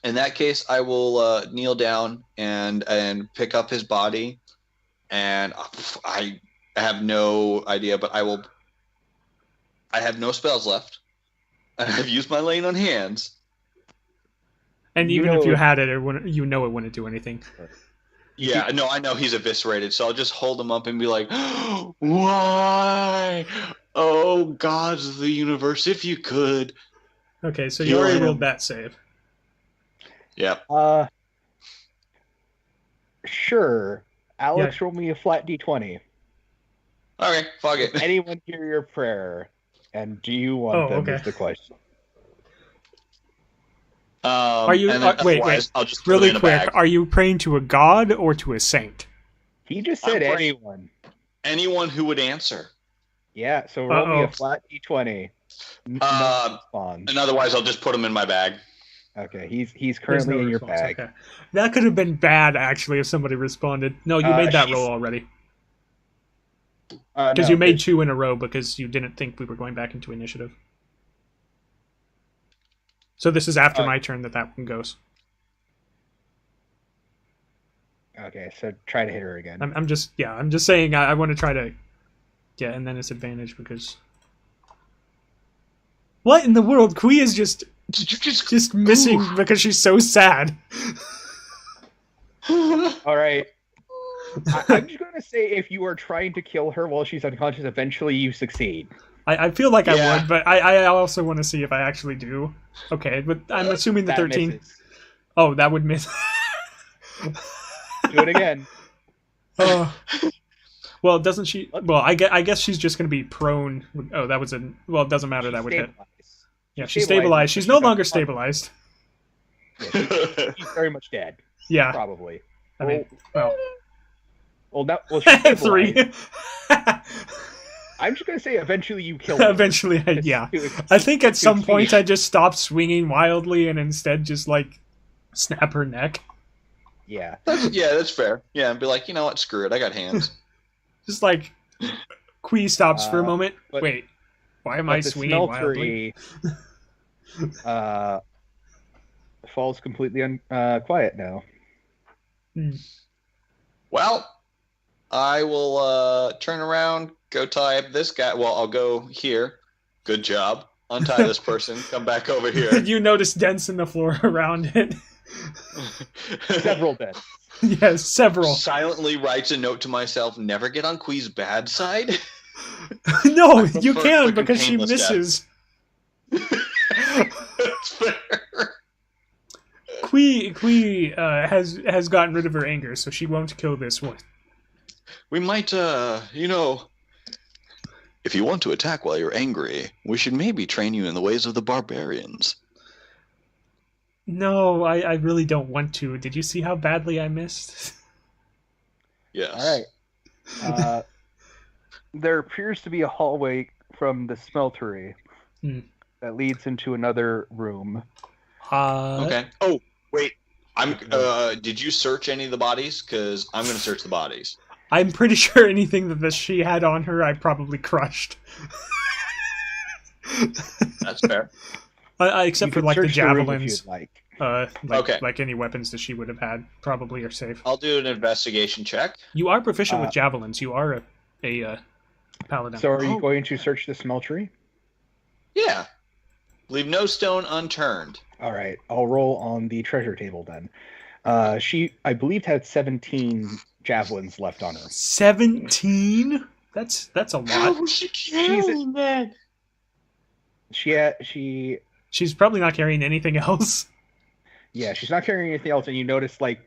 In that case, I will kneel down and pick up his body, and I have no idea, but I have no spells left. I have used my lane on hands. And You even know if you it- had it, it wouldn't do anything. Yeah, no, I know he's eviscerated, so I'll just hold him up and be like, "Why? Oh, gods of the universe, if you could." Okay, so you Kill already him. rolled that save. Yep. Sure. Alex, roll me a flat d20. Okay, fuck it. Anyone hear your prayer? And do you want them okay. is the question. Are you- And then wait. otherwise, I'll just put Really it in quick, a bag. are you praying to a god or to a saint? He just said I'm praying- anyone. Anyone who would answer. Yeah, so roll me Uh-oh. a flat d20. No Um, response. And otherwise, I'll just put him in my bag. Okay, he's There's currently no in your response, bag. okay. That could have been bad, actually, if somebody responded. No, you Uh, made that she's- roll already. No, Because you made 2 in a row because you didn't think we were going back into initiative. So this is after my turn that one goes. Okay, so try to hit her again. I'm just saying I want to try to... Yeah, and then it's advantage because... What in the world? Quee is just missing because she's so sad. All right. I'm just going to say if you are trying to kill her while she's unconscious, eventually you succeed. I feel like I Yeah. would, but I also want to see if I actually do. Okay, but I'm assuming the That 13... misses. Oh, that would miss. Do it again. Oh. Well, doesn't she... Well, I guess she's just going to be prone. Oh, that was a... Well, it doesn't matter. That would hit. Stabilized. Yeah, She's she's stabilized. She's no but longer she's stabilized. She's very much dead. Yeah. Probably. I mean, well... She's stabilized. 3. I'm just going to say eventually you kill her. Eventually, yeah. I think at some point I just stopped swinging wildly and instead just, like, snap her neck. Yeah. That's fair. Yeah, and be like, you know what? Screw it. I got hands. Just, like, Quee stops for a moment. but- Wait, why am I the swinging wildly? smeltery falls completely quiet now. Well, I will turn around, go tie up this guy. Well, I'll go here. Good job. Untie this person. Come back over here. You notice dents in the floor around it. Several dead. Yes, several. Silently writes a note to myself, never get on Quee's bad side. No, I you prefer can quick and because she painless death. misses. That's fair. Quee has gotten rid of her anger, so she won't kill this one. We might, if you want to attack while you're angry, we should maybe train you in the ways of the barbarians. No, I really don't want to. Did you see how badly I missed? Yes. All right. There appears to be a hallway from the smeltery that leads into another room. Okay. Oh, wait. Did you search any of the bodies? Because I'm going to search the bodies. I'm pretty sure anything that she had on her, I probably crushed. That's fair. Except You for could like the search room if javelins. you'd like. Okay. Like any weapons that she would have had, probably are safe. I'll do an investigation check. You are proficient with javelins. You are a paladin. So are you going to search the smeltery? Yeah. Leave no stone unturned. All right. I'll roll on the treasure table then. She, I believe, had 17 javelins left on her. 17? That's a lot. was she carrying that? She's probably not carrying anything else. Yeah, she's not carrying anything else, and you notice over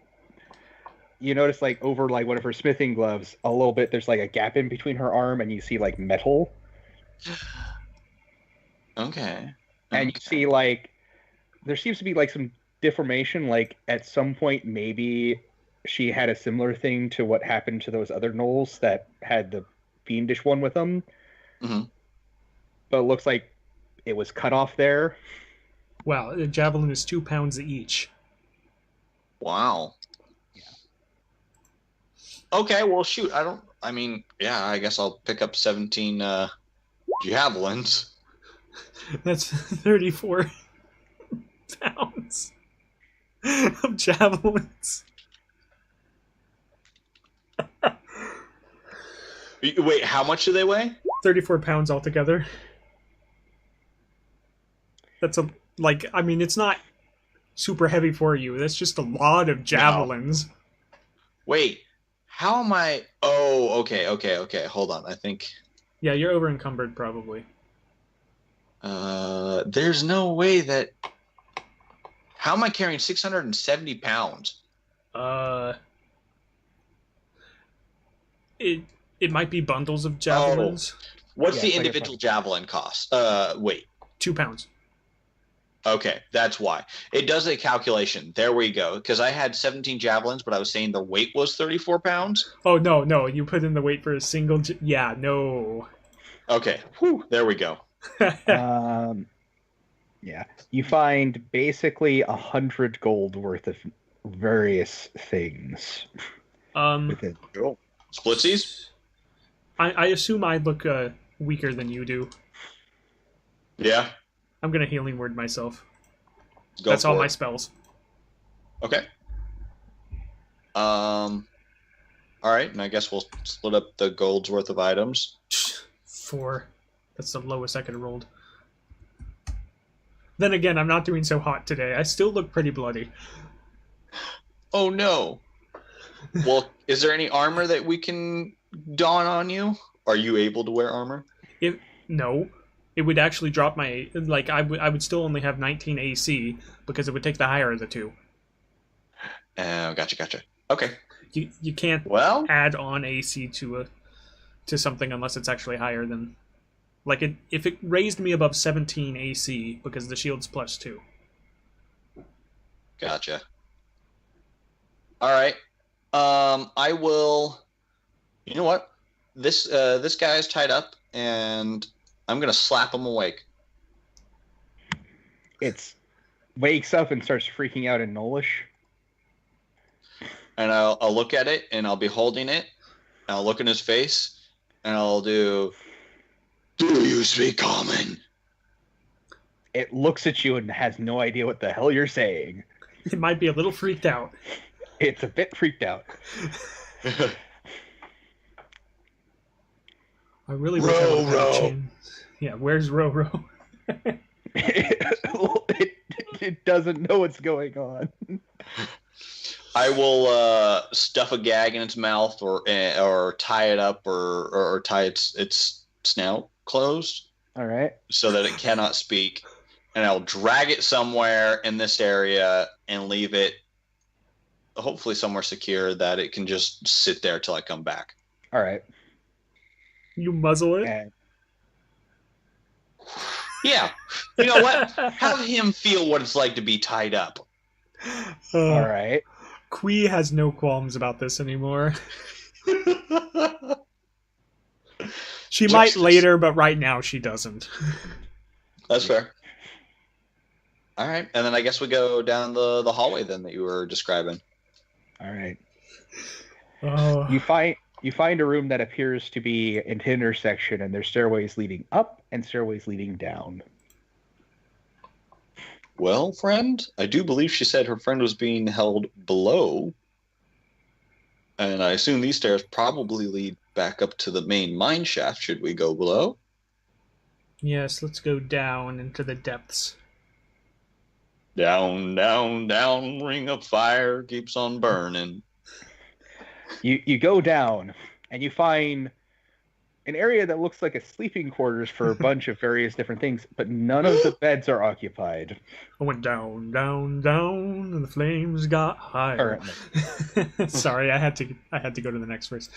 like one of her smithing gloves, a little bit. There's like a gap in between her arm, and you see like metal. Okay. And you see like there seems to be like some deformation. Like at some point, maybe she had a similar thing to what happened to those other gnolls that had the fiendish one with them. Mm-hmm. But it looks like it was cut off there. Wow, a javelin is 2 pounds each. Wow. Okay, well, shoot. I guess I'll pick up 17 javelins. That's 34 pounds of javelins. Wait, how much do they weigh? 34 pounds altogether. That's it's not super heavy for you. That's just a lot of javelins. No. Wait, how am I? Oh, okay. Hold on. I think. Yeah, you're over encumbered probably. There's no way that. How am I carrying 670 pounds? It might be bundles of javelins. What's the individual javelin cost? Wait. 2 pounds. Okay, that's why. It does a calculation. There we go. Because I had 17 javelins, but I was saying the weight was 34 pounds. Oh, no. You put in the weight for a single... yeah, no. Okay. Whew, there we go. Yeah. You find basically 100 gold worth of various things. Within. Splitsies? I assume I look weaker than you do. Yeah. I'm going to healing word myself. Go That's for all it. my spells. Okay. All right, and I guess we'll split up the gold's worth of items. 4. That's the lowest I could have rolled. Then again, I'm not doing so hot today. I still look pretty bloody. Oh no. Well, is there any armor that we can don on you? Are you able to wear armor? No. It would actually drop my... I would still only have 19 AC because it would take the higher of the two. Oh, gotcha. Okay. You can't add on AC to something unless it's actually higher than... if it raised me above 17 AC because the shield's +2. Gotcha. All right. I will... You know what? This guy is tied up, and I'm going to slap him awake. It wakes up and starts freaking out in Nolish. And I'll look at it, and I'll be holding it, and I'll look in his face, and I'll do you speak common? It looks at you and has no idea what the hell you're saying. It might be a little freaked out. It's a bit freaked out. I really wish I would have a chin. Yeah, where's Ro? It doesn't know what's going on. I will stuff a gag in its mouth, or tie it up, or tie its snout closed. All right. So that it cannot speak, and I'll drag it somewhere in this area and leave it, hopefully somewhere secure that it can just sit there till I come back. All right. You muzzle it? And... Yeah. You know what? Have him feel what it's like to be tied up. All right. Quee has no qualms about this anymore. She might later, but right now she doesn't. That's fair. All right. And then I guess we go down the hallway then that you were describing. All right. Oh. You find a room that appears to be an intersection, and there's stairways leading up and stairways leading down. Well, friend, I do believe she said her friend was being held below. And I assume these stairs probably lead back up to the main mine shaft, should we go below? Yes, let's go down into the depths. Down, ring of fire keeps on burning. You go down, and you find an area that looks like a sleeping quarters for a bunch of various different things, but none of the beds are occupied. I went down, and the flames got higher. Sorry, I had to go to the next verse.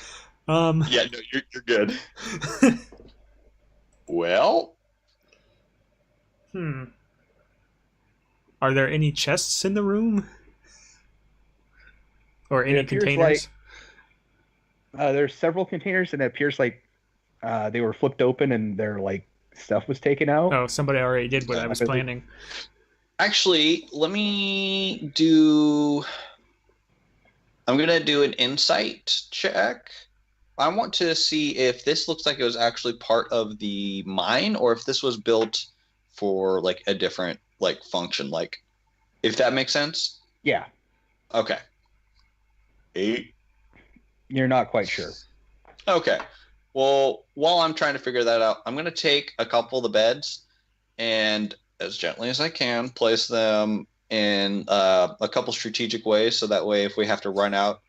Yeah, no, you're good. Well, are there any chests in the room, or any containers? There's several containers, and it appears like they were flipped open and their stuff was taken out. Oh, somebody already did what I was planning. Actually, let me do... I'm gonna do an insight check. I want to see if this looks like it was actually part of the mine, or if this was built for like a different like function. Like, if that makes sense. Yeah. Okay. 8. You're not quite sure. Okay. Well, while I'm trying to figure that out, I'm gonna take a couple of the beds and, as gently as I can, place them in a couple strategic ways, so that way if we have to run out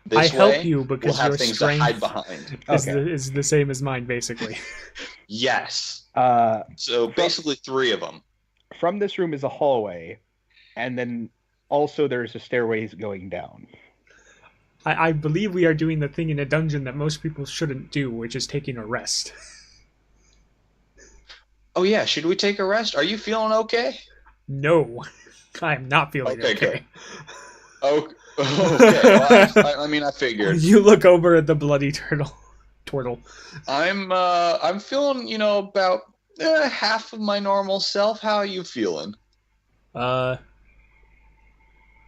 this way, help you because we'll have your things to hide strength behind. is the same as mine, basically. Yes. Uh, So basically 3 of them. from this room is a hallway, and then also there's a stairways going down. I believe we are doing the thing in a dungeon that most people shouldn't do, which is taking a rest. Oh yeah, should we take a rest? Are you feeling okay? No, I am not feeling Okay, okay. good. Okay. Well, I mean, I figured. You look over at the bloody Tortle. I'm feeling, about half of my normal self. How are you feeling?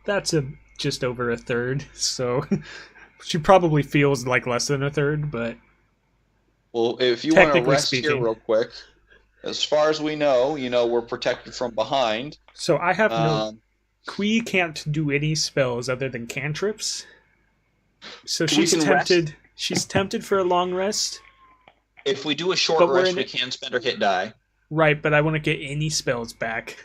That's just over a third, so she probably feels like less than a third, but Well, if you want to technically rest here speaking. real quick, as far as we know, we're protected from behind. So I have no. Um, Quee can't do any spells other than cantrips, so We she's can tempted. She's tempted for a long rest, if we do a short But we're rest, in we it- can spend our hit die. right? But I want to get any spells back,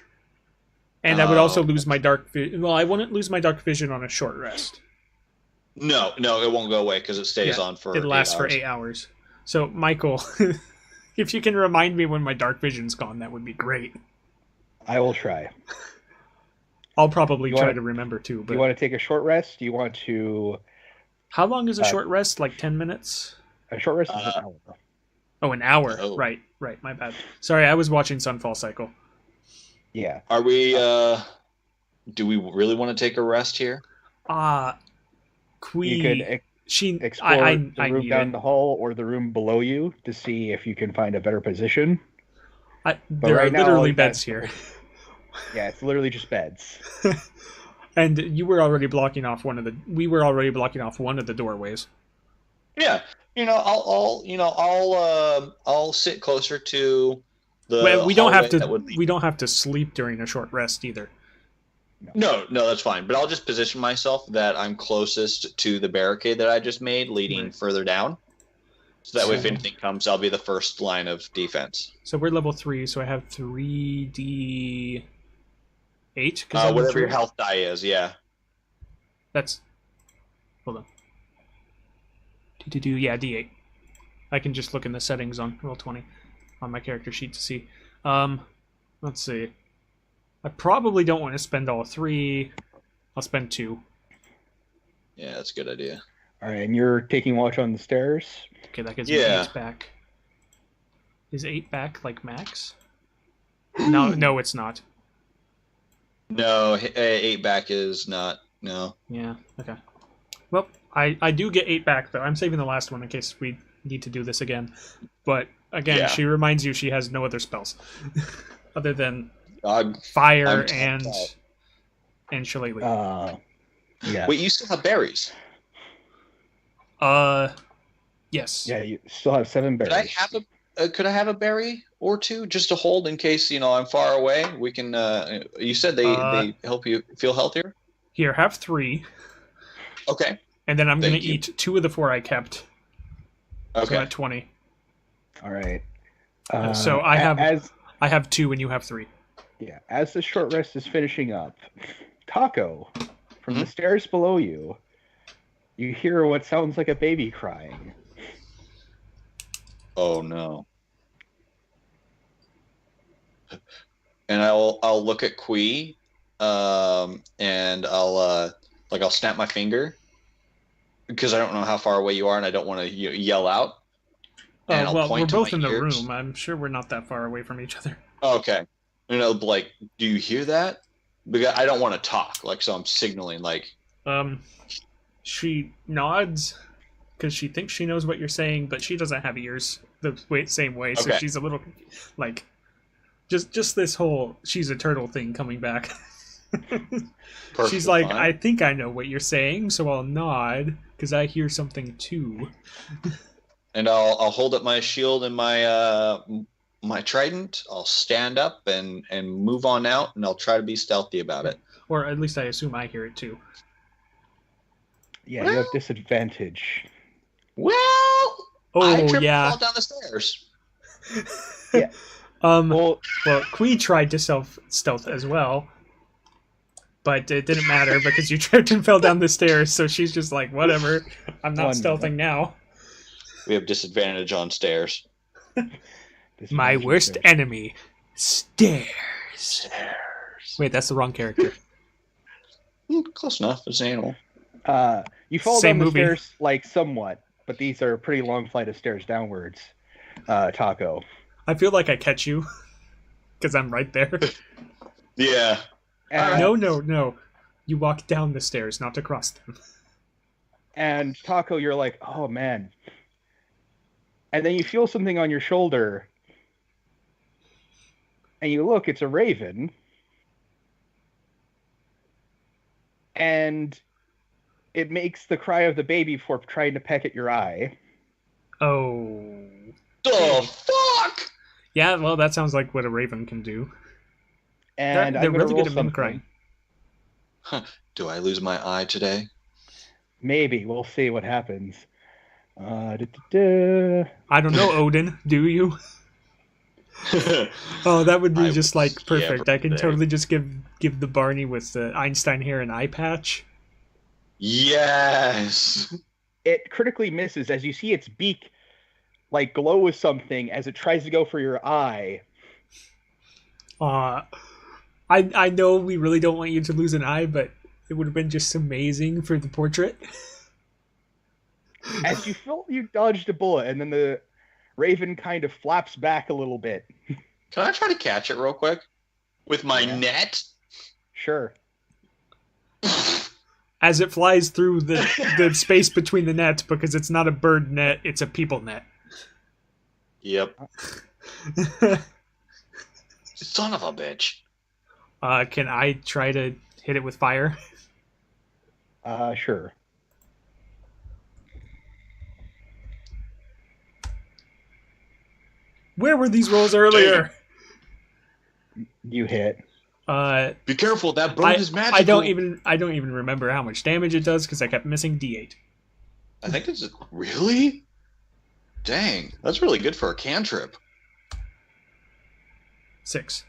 and I would also lose my dark. Well, I wouldn't lose my dark vision on a short rest. No, it won't go away because it stays Yeah, on for. It lasts 8 for hours. 8 hours. So, Michael, if you can remind me when my dark vision's gone, that would be great. I will try. I'll probably You try wanna- to remember too. Do But you want to take a short rest? Do you want to... how long is a short rest? Like 10 minutes? A short rest is an hour. Oh, an hour. Oh. Right. My bad. Sorry, I was watching Sunfall Cycle. Yeah. Are we? Do we really want to take a rest here? Quee. You could She. explore I the room need down it. the hall or the room below you to see if you can find a better position. There right are now, literally you got- beds here. Yeah, it's literally just beds. And you were already blocking off one of the. We were already blocking off one of the doorways. Yeah, I'll sit closer to the. Well, we don't have hallway that to. would lead- We don't have to sleep during a short rest either. No, that's fine. But I'll just position myself that I'm closest to the barricade that I just made, leading Right. further down. So that way, if So- anything comes, I'll be the first line of defense. So we're level 3. So I have 3d8. 'Cause I'm Whatever your Druid. health die is, yeah. That's. Hold on. Yeah, d8. I can just look in the settings on Roll20 on my character sheet to see. Let's see. I probably don't want to spend all 3. I'll spend 2. Yeah, that's a good idea. All right, and you're taking watch on the stairs. Okay, that gives me Yeah. 8 back. Is 8 back like max? No, it's not. No, 8 back is not. No. Yeah, okay. Well, I do get 8 back, though. I'm saving the last one in case we need to do this again. But, again, Yeah. she reminds you she has no other spells. Other than I'm fire tapped out. and shillelagh. Yeah. Wait, you still have berries? Yes. Yeah, you still have 7 berries. Could I have a berry or two just to hold in case I'm far away? We can. You said they help you feel healthier. Here, have 3, Okay. and then I'm going to Thank you. eat 2 of the 4 I kept. So Okay. I'm at 20. All right. So I have as 2 and you have 3. as the short rest is finishing up, Taco, from Hmm? the stairs below you, you hear what sounds like a baby crying. Oh no. And I'll look at Quee, and I'll snap my finger because I don't know how far away you are, and I don't want to yell out. And I'll Well, we're point to both my in the ears. room. I'm sure we're not that far away from each other. Okay. Like, do you hear that? Because I don't want to talk, so I'm signaling, She nods because she thinks she knows what you're saying, but she doesn't have ears the same way, so Okay. she's a little just this whole she's a turtle thing coming back. She's like, I think I know what you're saying, so I'll nod because I hear something too. And I'll hold up my shield and my trident. I'll stand up and move on out, and I'll try to be stealthy about it. Or at least I assume I hear it too. Yeah, you have disadvantage. Well, I tripped and fall down the stairs. Yeah. Well, Quee tried to stealth as well, but it didn't matter because you tripped and fell down the stairs. So she's just like, whatever. I'm not stealthing now. We have disadvantage on stairs. My worst enemy, stairs. Wait, that's the wrong character. Close enough. It's an animal. You fall down the stairs like somewhat, but these are a pretty long flight of stairs downwards. Taco. I feel like I catch you because I'm right there. Yeah. No. You walk down the stairs, not across them. And Taco, you're like, oh man. And then you feel something on your shoulder. And you look, it's a raven. And it makes the cry of the baby for trying to peck at your eye. Oh. The fuck? Yeah, well, that sounds like what a raven can do. And they're really good at mimicking. Huh. Do I lose my eye today? Maybe. We'll see what happens. I don't know, Odin. Do you? Oh, that would be just like perfect. I can totally just give the Barney with the Einstein hair an eye patch. Yes. It critically misses as you see its beak like glow with something as it tries to go for your eye. I know we really don't want you to lose an eye, but it would have been just amazing for the portrait. As you feel you dodged a bullet, and then the raven kind of flaps back a little bit. Can I try to catch it real quick? With my net? Sure. As it flies through the space between the nets, because it's not a bird net, it's a people net. Yep. Son of a bitch. Can I try to hit it with fire? Sure. Where were these rolls earlier? You hit. Be careful, that bird is magical. I don't even remember how much damage it does because I kept missing D8. I think it's really? Dang, that's really good for a cantrip. 6.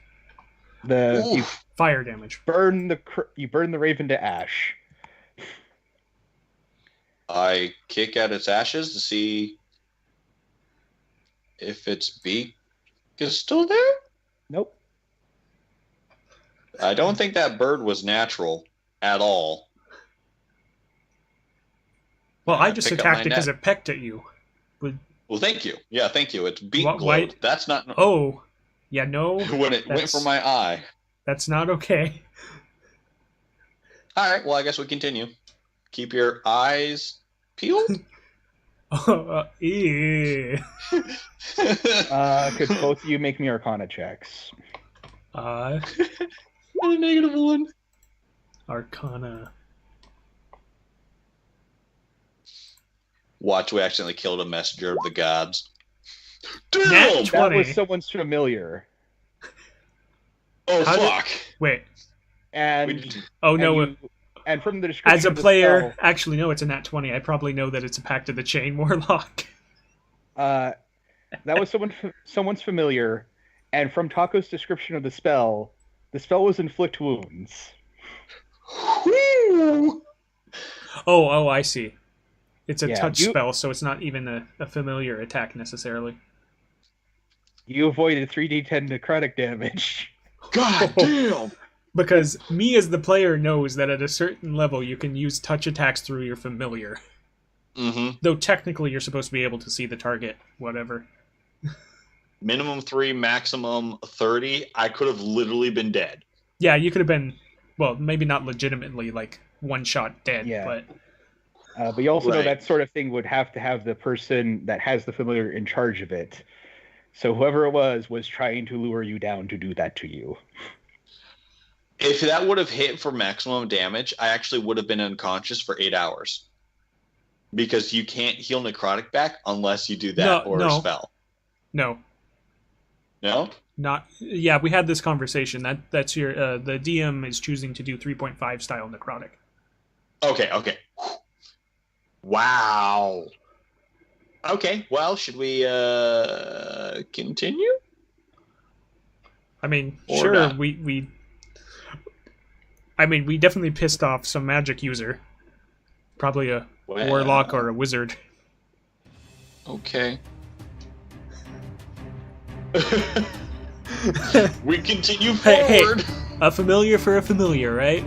You fire damage. You burn the raven to ash. I kick at its ashes to see if its beak is still there. Nope. I don't think that bird was natural at all. Well, I just attacked it because it pecked at you. Well, thank you. Yeah, thank you. It's beak glowed. Why? That's not... Oh. Yeah, no. When it went for my eye. That's not okay. All right, well, I guess we continue. Keep your eyes peeled? Ew. Could both of you make me Arcana checks? A -1. Arcana. Watch, we accidentally killed a messenger of the gods. Damn! That was someone's familiar. Oh, fuck. Wait. And and from the description as a of the player, spell, actually, no, it's a nat 20. I probably know that it's a Pact of the Chain Warlock. That was someone's familiar, and from Taco's description of the spell was inflict wounds. Oh, I see. It's a touch spell, so it's not even a familiar attack necessarily. You avoided 3d10 necrotic damage. God damn! Because me as the player knows that at a certain level you can use touch attacks through your familiar. Mm-hmm. Though technically you're supposed to be able to see the target, whatever. Minimum 3, maximum 30. I could have literally been dead. Yeah, you could have been, well, maybe not legitimately like one shot dead, but you also know that sort of thing would have to have the person that has the familiar in charge of it. So whoever it was trying to lure you down to do that to you. If that would have hit for maximum damage, I actually would have been unconscious for 8 hours. Because you can't heal necrotic back unless you do that a spell. No. No? Not. Yeah, we had this conversation. That's your. The DM is choosing to do 3.5 style necrotic. Okay. Wow. Okay, well, should we continue? I mean, Or sure, not? we definitely pissed off some magic user. Probably a warlock or a wizard. Okay. We continue Hey, forward. a familiar for a familiar, right?